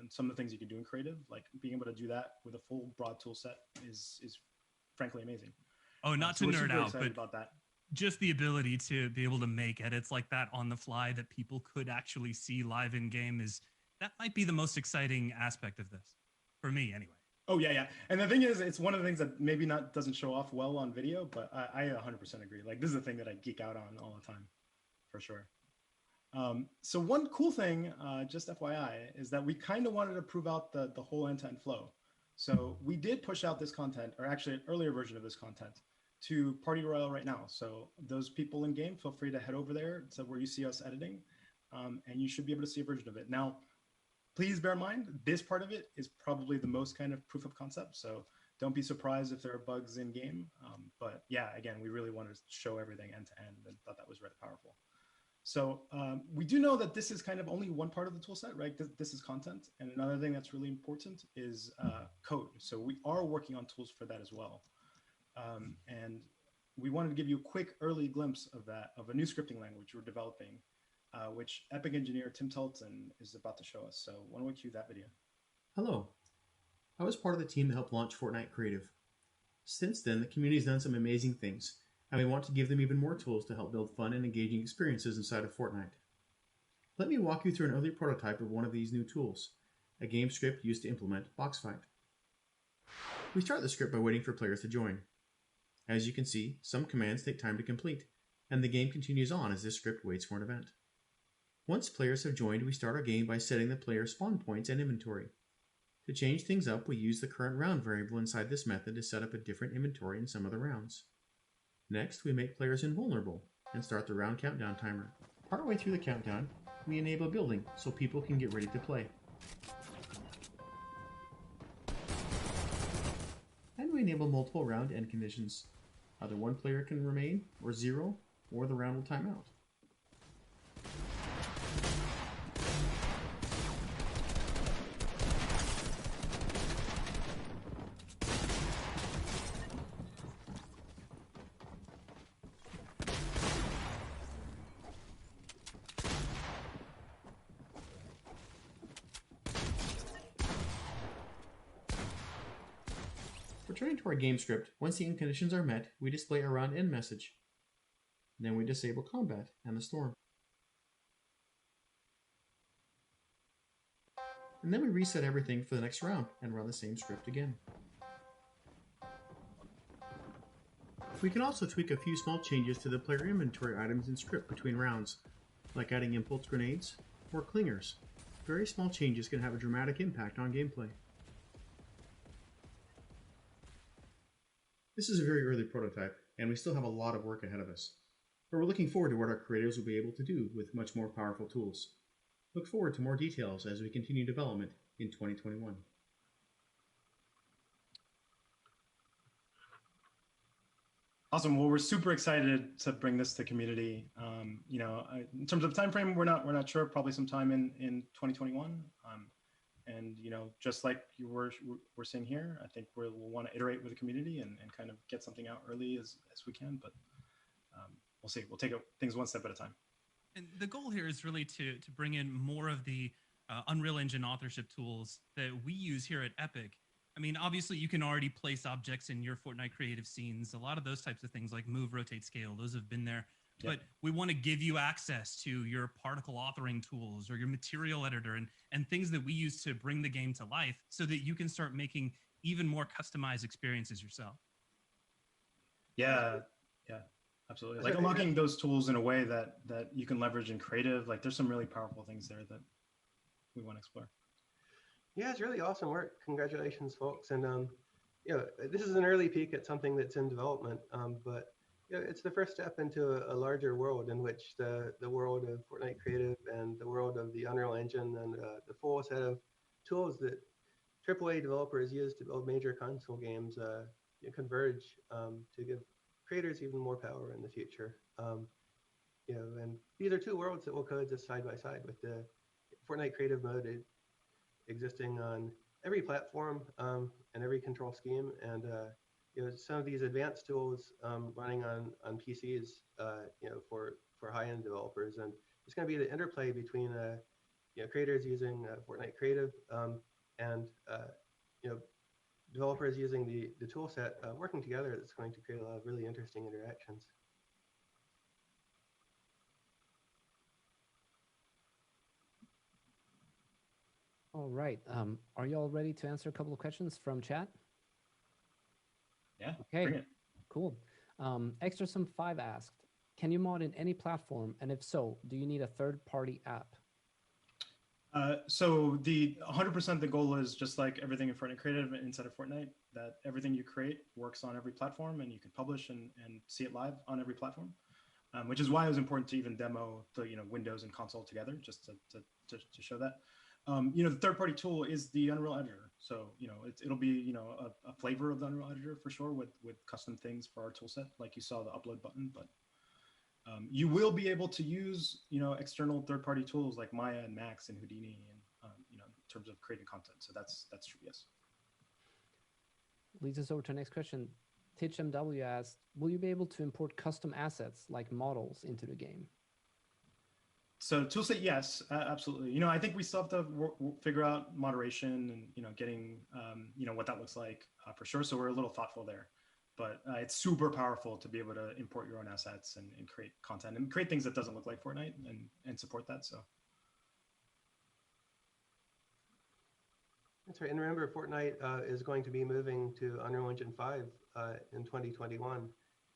and some of the things you can do in creative, like being able to do that with a full broad tool set is frankly amazing. Oh, not to nerd out, but about that. Just the ability to be able to make edits like that on the fly that people could actually see live in game that might be the most exciting aspect of this for me anyway. Oh yeah. And the thing is, it's one of the things that maybe doesn't show off well on video, but I 100% agree. Like this is the thing that I geek out on all the time, for sure. So one cool thing, just FYI, is that we kind of wanted to prove out the whole end-to-end flow. So we did push out this content, or actually an earlier version of this content, to Party Royale right now. So those people in game, feel free to head over there to where you see us editing, and you should be able to see a version of it. Now, please bear in mind, this part of it is probably the most kind of proof of concept. So don't be surprised if there are bugs in game. But yeah, again, we really wanted to show everything end to end and thought that was really powerful. So we do know that this is kind of only one part of the tool set, right? This is content. And another thing that's really important is code. So we are working on tools for that as well. And we wanted to give you a quick early glimpse of that, of a new scripting language we're developing, which Epic engineer Tim Telton is about to show us. So why don't we cue that video? Hello. I was part of the team that helped launch Fortnite Creative. Since then, the community's done some amazing things, and we want to give them even more tools to help build fun and engaging experiences inside of Fortnite. Let me walk you through an early prototype of one of these new tools, a game script used to implement Box Fight. We start the script by waiting for players to join. As you can see, some commands take time to complete, and the game continues on as this script waits for an event. Once players have joined, we start our game by setting the player's spawn points and inventory. To change things up, we use the current round variable inside this method to set up a different inventory in some of the rounds. Next, we make players invulnerable and start the round countdown timer. Partway through the countdown, we enable building so people can get ready to play. And we enable multiple round end conditions. Either one player can remain, or 0, or the round will time out. Returning to our game script, once the end conditions are met, we display a round end message. Then we disable combat and the storm. And then we reset everything for the next round and run the same script again. We can also tweak a few small changes to the player inventory items in script between rounds, like adding impulse grenades or clingers. Very small changes can have a dramatic impact on gameplay. This is a very early prototype, and we still have a lot of work ahead of us. But we're looking forward to what our creators will be able to do with much more powerful tools. Look forward to more details as we continue development in 2021. Awesome. Well, we're super excited to bring this to community. In terms of time frame, we're not sure. Probably sometime in 2021. And just like we're seeing here, I think we'll want to iterate with the community and kind of get something out early as we can. But we'll see. We'll take things one step at a time. And the goal here is really to bring in more of the Unreal Engine authorship tools that we use here at Epic. I mean, obviously, you can already place objects in your Fortnite creative scenes. A lot of those types of things like move, rotate, scale, those have been there. Yep. But we want to give you access to your particle authoring tools or your material editor and things that we use to bring the game to life so that you can start making even more customized experiences yourself. Yeah, absolutely. Like unlocking those tools in a way that you can leverage in creative. Like there's some really powerful things there that we want to explore. Yeah, it's really awesome work. Congratulations, folks. And this is an early peek at something that's in development, but it's the first step into a larger world in which the world of Fortnite Creative and the world of the Unreal Engine and the full set of tools that AAA developers use to build major console games converge to give creators even more power in the future. And these are two worlds that will coexist side by side with the Fortnite Creative mode existing on every platform and every control scheme, and some of these advanced tools running on PCs, for high-end developers, and it's going to be the interplay between creators using Fortnite Creative and developers using the tool set working together. That's going to create a lot of really interesting interactions. All right. Are you all ready to answer a couple of questions from chat? Yeah. Okay. Bring it. Cool. Extrasum5 asked, can you mod in any platform? And if so, do you need a third-party app? So the 100% the goal is just like everything in Fortnite Creative inside of Fortnite, that everything you create works on every platform and you can publish and see it live on every platform, which is why it was important to even demo the Windows and console together, just to show that. The third-party tool is the Unreal Editor. So, it'll be, a flavor of the Unreal Editor for sure with custom things for our tool set, like you saw the upload button, but you will be able to use, external third-party tools like Maya and Max and Houdini and, in terms of creating content. So that's true, yes. Leads us over to our next question. TitchMW asked, will you be able to import custom assets like models into the game? So toolset, yes, absolutely. I think we still have to figure out moderation and, getting, what that looks like for sure. So we're a little thoughtful there, but it's super powerful to be able to import your own assets and create content and create things that doesn't look like Fortnite and support that. So. That's right. And remember, Fortnite is going to be moving to Unreal Engine 5 in 2021.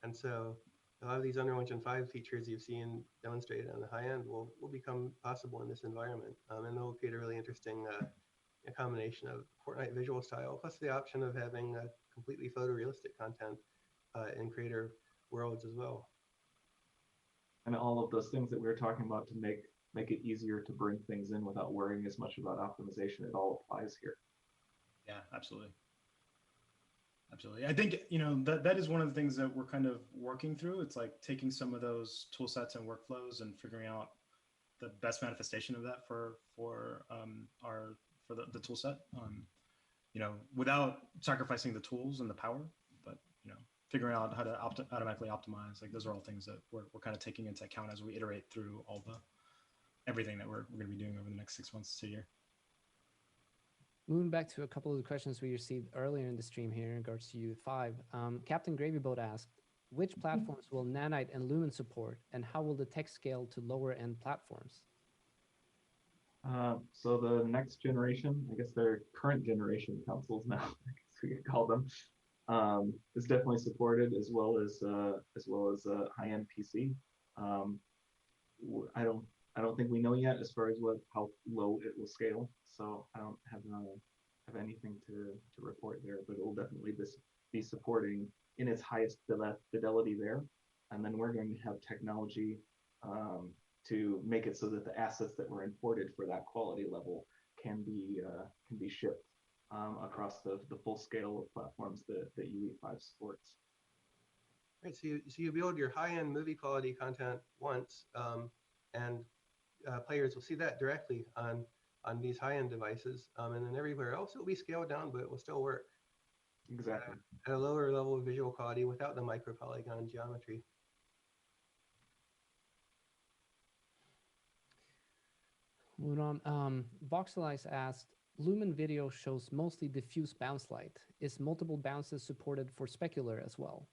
And so a lot of these Unreal Engine 5 features you've seen demonstrated on the high end will become possible in this environment. And they'll create a really interesting a combination of Fortnite visual style, plus the option of having completely photorealistic content in creator worlds as well. And all of those things that we were talking about to make it easier to bring things in without worrying as much about optimization, it all applies here. Yeah, absolutely. Absolutely. I think, that is one of the things that we're kind of working through. It's like taking some of those tool sets and workflows and figuring out the best manifestation of that for the tool set, without sacrificing the tools and the power, but, figuring out how to automatically optimize. Like those are all things that we're kind of taking into account as we iterate through everything that we're going to be doing over the next 6 months to a year. Moving back to a couple of the questions we received earlier in the stream here in regards to UE5, Captain Gravyboat asked, which platforms will Nanite and Lumen support, and how will the tech scale to lower-end platforms? So the next generation, I guess they're current generation consoles now, I guess we could call them, is definitely supported, as well as high-end PC. I don't think we know yet as far as how low it will scale. So I don't have anything to report there, but it will definitely be supporting in its highest fidelity there. And then we're going to have technology to make it so that the assets that were imported for that quality level can be shipped across the full scale of platforms that UE5 supports. Right, so you build your high-end movie quality content once, and players will see that directly on these high-end devices, and then everywhere else it will be scaled down, but it will still work. Exactly. At a lower level of visual quality without the micro polygon geometry. Moving on, Voxelize asked, Lumen video shows mostly diffuse bounce light. Is multiple bounces supported for specular as well?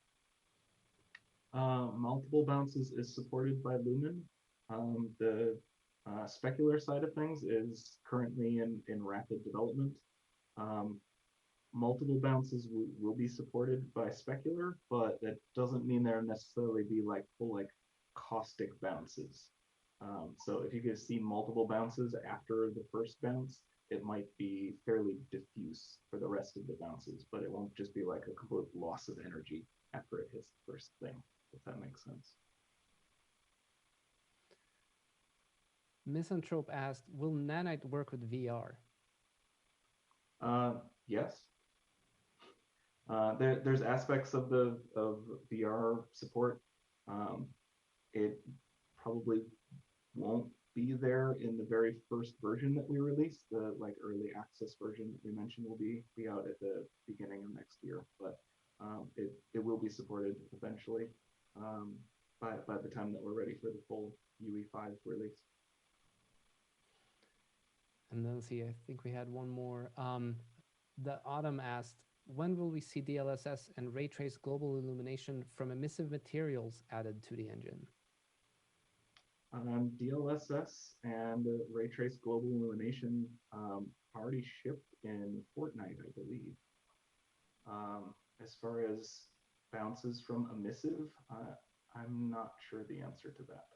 Multiple bounces is supported by Lumen. The specular side of things is currently in rapid development. Multiple bounces will be supported by specular, but that doesn't mean they'll necessarily be like full caustic bounces. So if you can see multiple bounces after the first bounce, it might be fairly diffuse for the rest of the bounces, but it won't just be like a complete loss of energy after it hits the first thing, if that makes sense. Misanthrope asked, will Nanite work with VR? Yes. There's aspects of VR support. It probably won't be there in the very first version that we release. The early access version that we mentioned will be out at the beginning of next year, but it will be supported eventually by the time that we're ready for the full UE5 release. And then let's see, I think we had one more. The Autumn asked, when will we see DLSS and ray trace global illumination from emissive materials added to the engine? DLSS and ray trace global illumination already shipped in Fortnite, I believe. As far as bounces from emissive, I'm not sure the answer to that.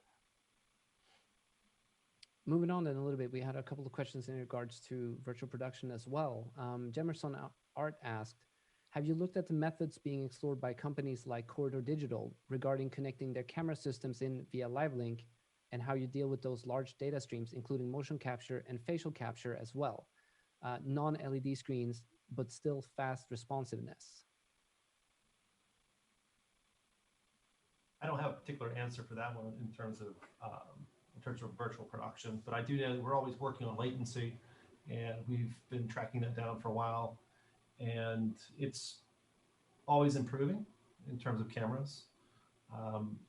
Moving on then a little bit, we had a couple of questions in regards to virtual production as well. Jemerson Art asked, have you looked at the methods being explored by companies like Corridor Digital regarding connecting their camera systems in via Live Link, and how you deal with those large data streams, including motion capture and facial capture as well? Non-LED screens, but still fast responsiveness. I don't have a particular answer for that one in terms of virtual production, but I do know we're always working on latency, and we've been tracking that down for a while, and it's always improving in terms of cameras.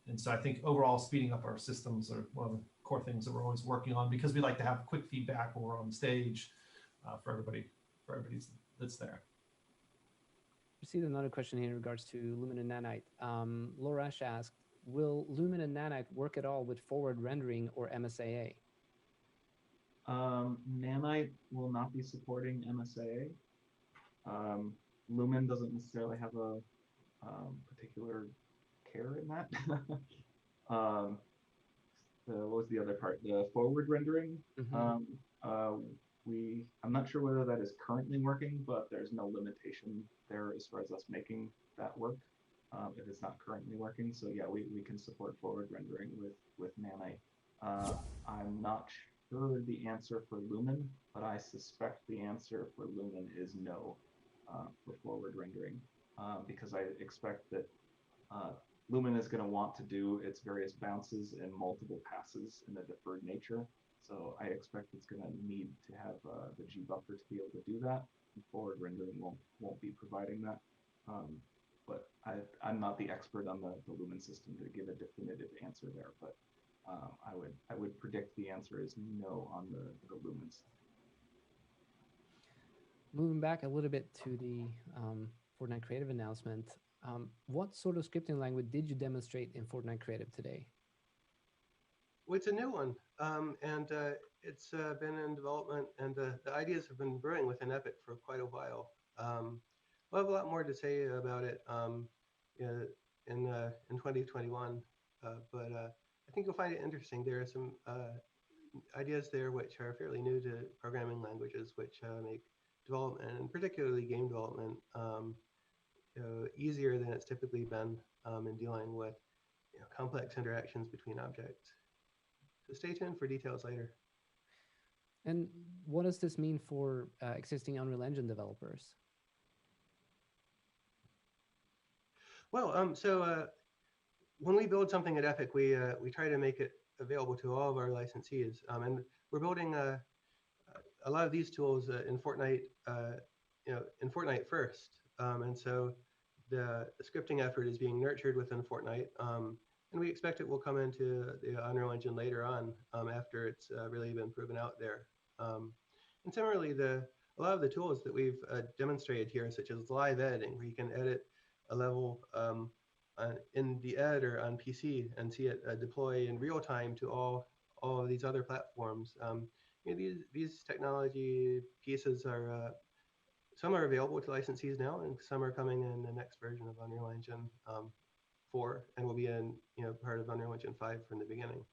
And so I think overall speeding up our systems are one of the core things that we're always working on, because we like to have quick feedback when we're on stage for everybody that's there. Received another question here in regards to Lumen and Nanite. Loresh asked, will Lumen and Nanite work at all with forward rendering or MSAA? Nanite will not be supporting MSAA. Lumen doesn't necessarily have a particular care in that. um, what was the other part? The forward rendering. I'm not sure whether that is currently working, but there's no limitation there as far as us making that work if it's not currently working. So yeah, we can support forward rendering with Nanite. I'm not sure the answer for Lumen, but I suspect the answer for Lumen is no for forward rendering because I expect that Lumen is going to want to do its various bounces in multiple passes in a deferred nature. So I expect it's going to need to have the G buffer to be able to do that. And forward rendering won't be providing that. But I'm not the expert on the Lumen system to give a definitive answer there. But I would predict the answer is no on the Lumens. Moving back a little bit to the Fortnite Creative announcement, what sort of scripting language did you demonstrate in Fortnite Creative today? Well, it's a new one, and it's been in development, and the ideas have been brewing within Epic for quite a while. We'll have a lot more to say about it in 2021, but I think you'll find it interesting. There are some ideas there which are fairly new to programming languages, which make development, and particularly game development, easier than it's typically been in dealing with complex interactions between objects. So stay tuned for details later. And what does this mean for existing Unreal Engine developers? Well, so when we build something at Epic, we try to make it available to all of our licensees, and we're building a lot of these tools in Fortnite, in Fortnite first, and so the scripting effort is being nurtured within Fortnite, and we expect it will come into the Unreal Engine later on after it's really been proven out there. And similarly, a lot of the tools that we've demonstrated here, such as live editing, where you can edit a level in the editor on PC and see it deploy in real time to all of these other platforms. These technology pieces are some are available to licensees now, and some are coming in the next version of Unreal Engine 4, and will be in part of Unreal Engine 5 from the beginning.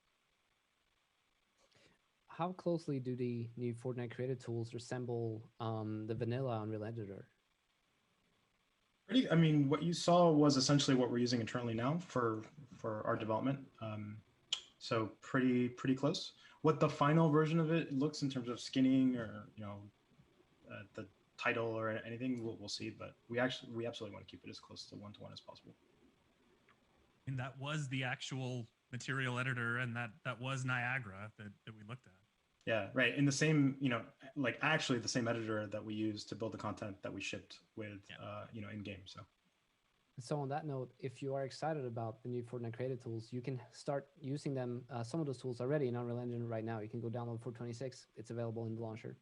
How closely do the new Fortnite Creative tools resemble the vanilla Unreal Editor? I mean, what you saw was essentially what we're using internally now for our development. So pretty close. What the final version of it looks in terms of skinning or the title or anything, we'll see. But we absolutely want to keep it as close to one-to-one as possible. And that was the actual material editor, and that was Niagara that we looked at. Yeah, right. In the same, like actually the same editor that we used to build the content that we shipped with, in game. So on that note, if you are excited about the new Fortnite Creative tools, you can start using them. Some of those tools already in Unreal Engine right now. You can go download 426. It's available in the launcher.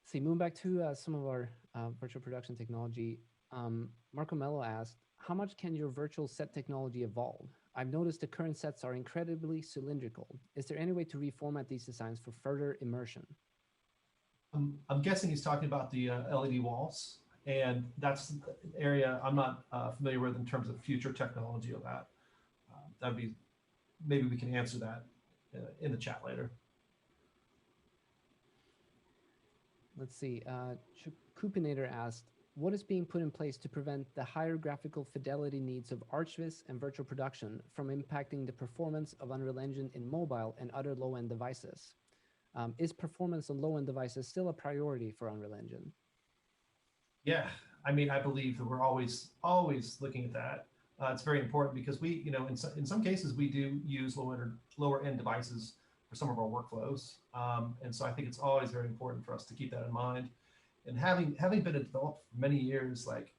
See, moving back to some of our virtual production technology, Marco Mello asked, how much can your virtual set technology evolve? I've noticed the current sets are incredibly cylindrical. Is there any way to reformat these designs for further immersion? I'm guessing he's talking about the LED walls, and that's the area I'm not familiar with in terms of future technology of that. That'd be, maybe we can answer that in the chat later. Let's see. Coupinator asked, what is being put in place to prevent the higher graphical fidelity needs of ArchViz and virtual production from impacting the performance of Unreal Engine in mobile and other low-end devices? Is performance on low-end devices still a priority for Unreal Engine? Yeah, I mean, I believe that we're always looking at that. It's very important because we, in some cases, we do use lower end devices for some of our workflows, and so I think it's always very important for us to keep that in mind. And having been developed for many years, like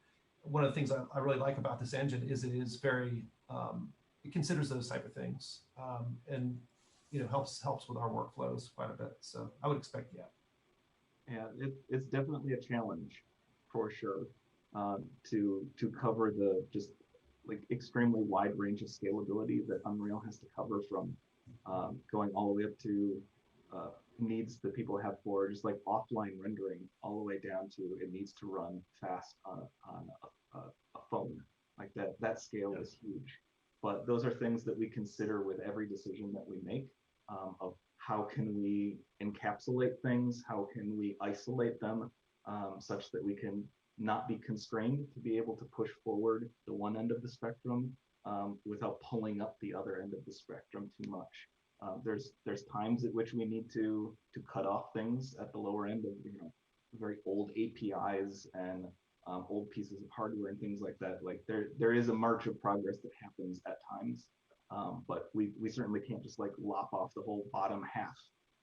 one of the things I really like about this engine is it is very it considers those type of things, and helps with our workflows quite a bit. So I would expect, Yeah, it's definitely a challenge for sure to cover the just like extremely wide range of scalability that Unreal has to cover from going all the way up to needs that people have for just like offline rendering all the way down to it needs to run fast on a phone. Like that scale is huge. But those are things that we consider with every decision that we make, of how can we encapsulate things, how can we isolate them, such that we can not be constrained to be able to push forward the one end of the spectrum, without pulling up the other end of the spectrum too much. There's times at which we need to cut off things at the lower end of very old APIs and old pieces of hardware and things like that. Like there is a march of progress that happens at times, but we certainly can't just like lop off the whole bottom half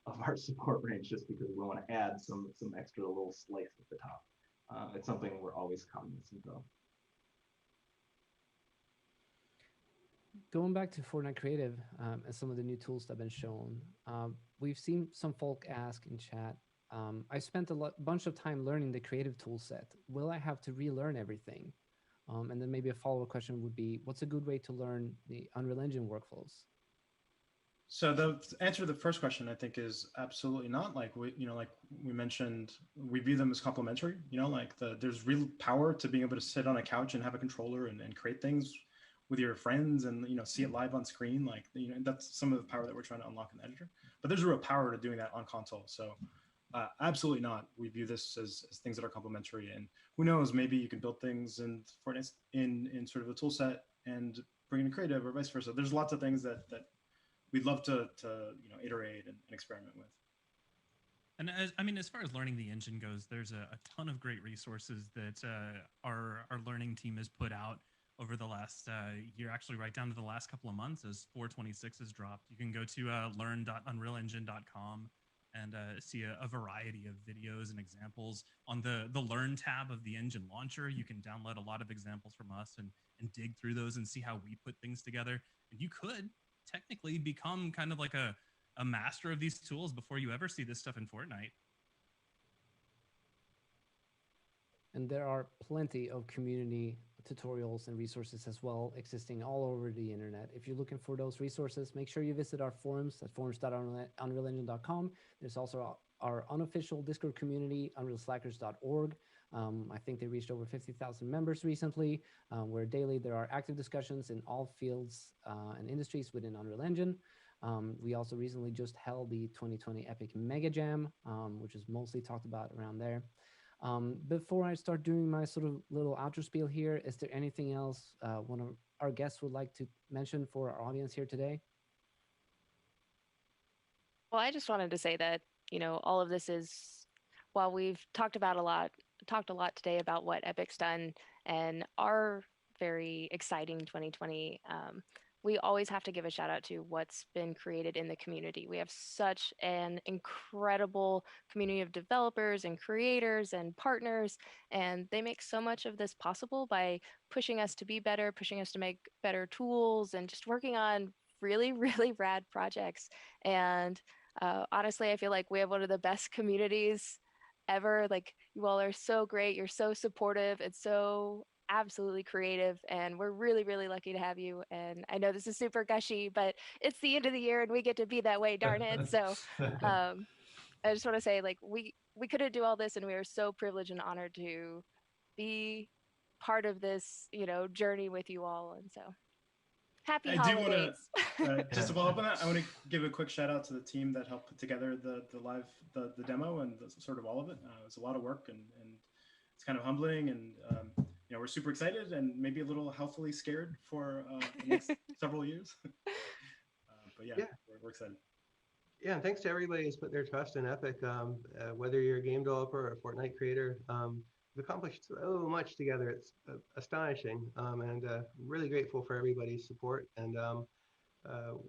of our support range just because we want to add some extra little slice at the top. It's something we're always cognizant of. Going back to Fortnite Creative and some of the new tools that have been shown, we've seen some folk ask in chat, I spent a bunch of time learning the creative tool set. Will I have to relearn everything? And then maybe a follow-up question would be, what's a good way to learn the Unreal Engine workflows? So the answer to the first question, I think, is absolutely not. Like like we mentioned, we view them as complementary. Like there's real power to being able to sit on a couch and have a controller and create things with your friends and see it live on screen. Like that's some of the power that we're trying to unlock in the editor. But there's real power to doing that on console. So absolutely not. We view this as things that are complementary. And who knows, maybe you can build things in Fortnite in sort of a tool set and bring in creative or vice versa. There's lots of things that we'd love to iterate and experiment with. And as far as learning the engine goes, there's a ton of great resources that our learning team has put out over the last year, actually right down to the last couple of months as 4.26 has dropped. You can go to learn.unrealengine.com and see a variety of videos and examples. On the Learn tab of the engine launcher, you can download a lot of examples from us and dig through those and see how we put things together. And you could technically become kind of like a master of these tools before you ever see this stuff in Fortnite. And there are plenty of community tutorials and resources as well existing all over the internet. If you're looking for those resources, make sure you visit our forums at forums.unrealengine.com. There's also our unofficial Discord community, unrealslackers.org. I think they reached over 50,000 members recently, where daily there are active discussions in all fields and industries within Unreal Engine. We also recently just held the 2020 Epic Mega Jam, which is mostly talked about around there. Before I start doing my sort of little outro spiel here, is there anything else one of our guests would like to mention for our audience here today? Well, I just wanted to say that, all of this is, while we've talked a lot today about what Epic's done and our very exciting 2020, we always have to give a shout out to what's been created in the community. We have such an incredible community of developers and creators and partners, and they make so much of this possible by pushing us to be better, pushing us to make better tools, and just working on really, really rad projects. And honestly, I feel like we have one of the best communities ever. Like, you all are so great. You're so supportive. It's so absolutely creative, and we're really, really lucky to have you. And I know this is super gushy, but it's the end of the year and we get to be that way, darn it. So I just want to say, like, we couldn't do all this, and we are so privileged and honored to be part of this, journey with you all. And so happy holidays. Do want to just to follow up on that, I want to give a quick shout out to the team that helped put together the demo and sort of all of it. It was a lot of work, and it's kind of humbling, and we're super excited and maybe a little healthily scared for the next several years. But yeah. We're excited. Yeah, and thanks to everybody who's put their trust in Epic. Whether you're a game developer or a Fortnite creator, we've accomplished so much together. It's astonishing, and really grateful for everybody's support. And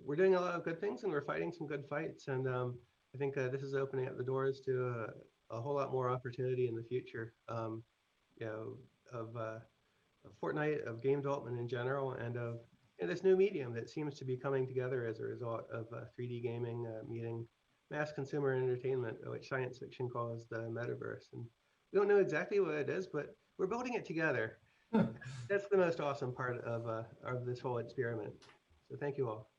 we're doing a lot of good things, and we're fighting some good fights. And I think this is opening up the doors to a whole lot more opportunity in the future. Of Fortnite, of game development in general, and of this new medium that seems to be coming together as a result of 3D gaming meeting mass consumer entertainment, which science fiction calls the metaverse. And we don't know exactly what it is, but we're building it together. That's the most awesome part of this whole experiment. So thank you all.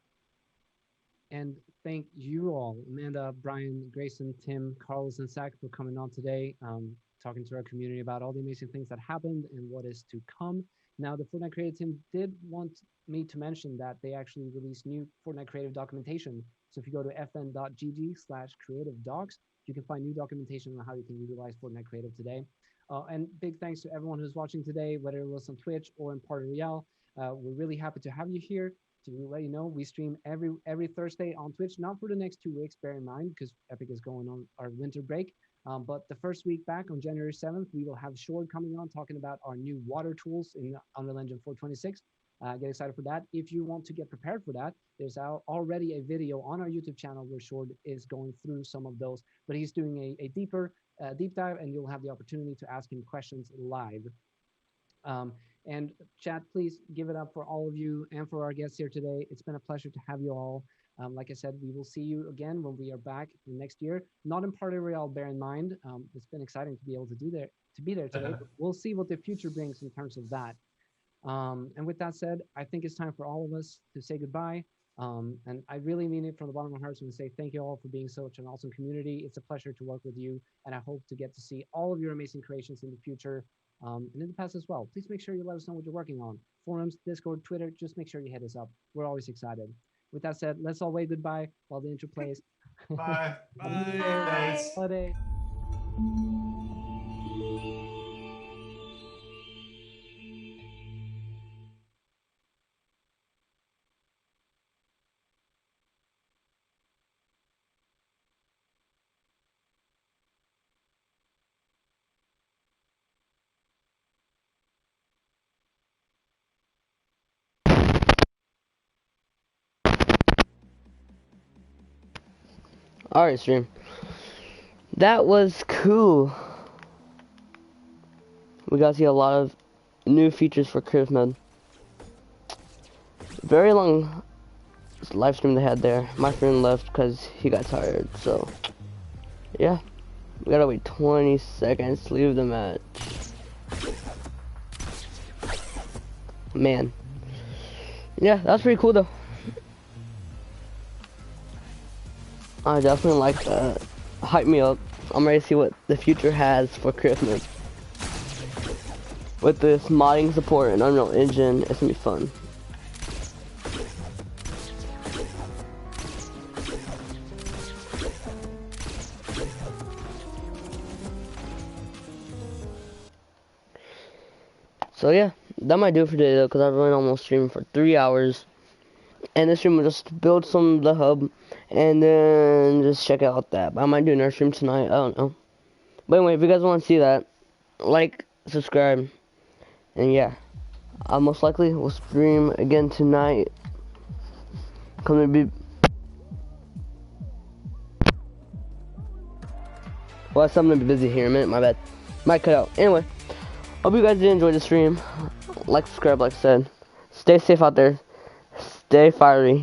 And thank you all, Amanda, Brian, Grayson, Tim, Carlos, and Zach, for coming on today, talking to our community about all the amazing things that happened and what is to come. Now, the Fortnite Creative team did want me to mention that they actually released new Fortnite Creative documentation. So if you go to fn.gg/creative docs, you can find new documentation on how you can utilize Fortnite Creative today. And big thanks to everyone who's watching today, whether it was on Twitch or in Party Royale. We're really happy to have you here. To let you know, we stream every Thursday on Twitch, not for the next 2 weeks, bear in mind, because Epic is going on our winter break. But the first week back on January 7th, we will have Short coming on talking about our new water tools in Unreal Engine 426. Get excited for that. If you want to get prepared for that, there's already a video on our YouTube channel where Short is going through some of those, but he's doing a deep dive, and you'll have the opportunity to ask him questions live. And chat, please give it up for all of you and for our guests here today. It's been a pleasure to have you all. Like I said, we will see you again when we are back next year. Not in Party Royale, bear in mind. It's been exciting to be able to be there today. But we'll see what the future brings in terms of that. And with that said, I think it's time for all of us to say goodbye. And I really mean it from the bottom of my heart to say thank you all for being such an awesome community. It's a pleasure to work with you, and I hope to get to see all of your amazing creations in the future. And in the past as well. Please make sure you let us know what you're working on. Forums, Discord, Twitter, just make sure you hit us up. We're always excited. With that said, let's all wave goodbye while the intro plays. Bye. Bye. Holiday. Alright, stream. That was cool. We got to see a lot of new features for Creative Mode. Very long live stream they had there. My friend left because he got tired, so yeah. We gotta wait 20 seconds to leave the match. Man. Yeah, that's pretty cool though. I definitely like that. Hype me up. I'm ready to see what the future has for Christmas. With this modding support and Unreal Engine, it's gonna be fun. So yeah, that might do it for today though, because I've been almost streaming for 3 hours. And this stream will just build some of the hub, and then just check out that. But I might do another stream tonight, I don't know. But anyway, if you guys want to see that, like, subscribe, and yeah. I most likely will stream again tonight. Come to be... Well, I'm gonna be busy here in a minute, my bad. Might cut out. Anyway, hope you guys did enjoy the stream. Like, subscribe, like I said. Stay safe out there. Stay fiery.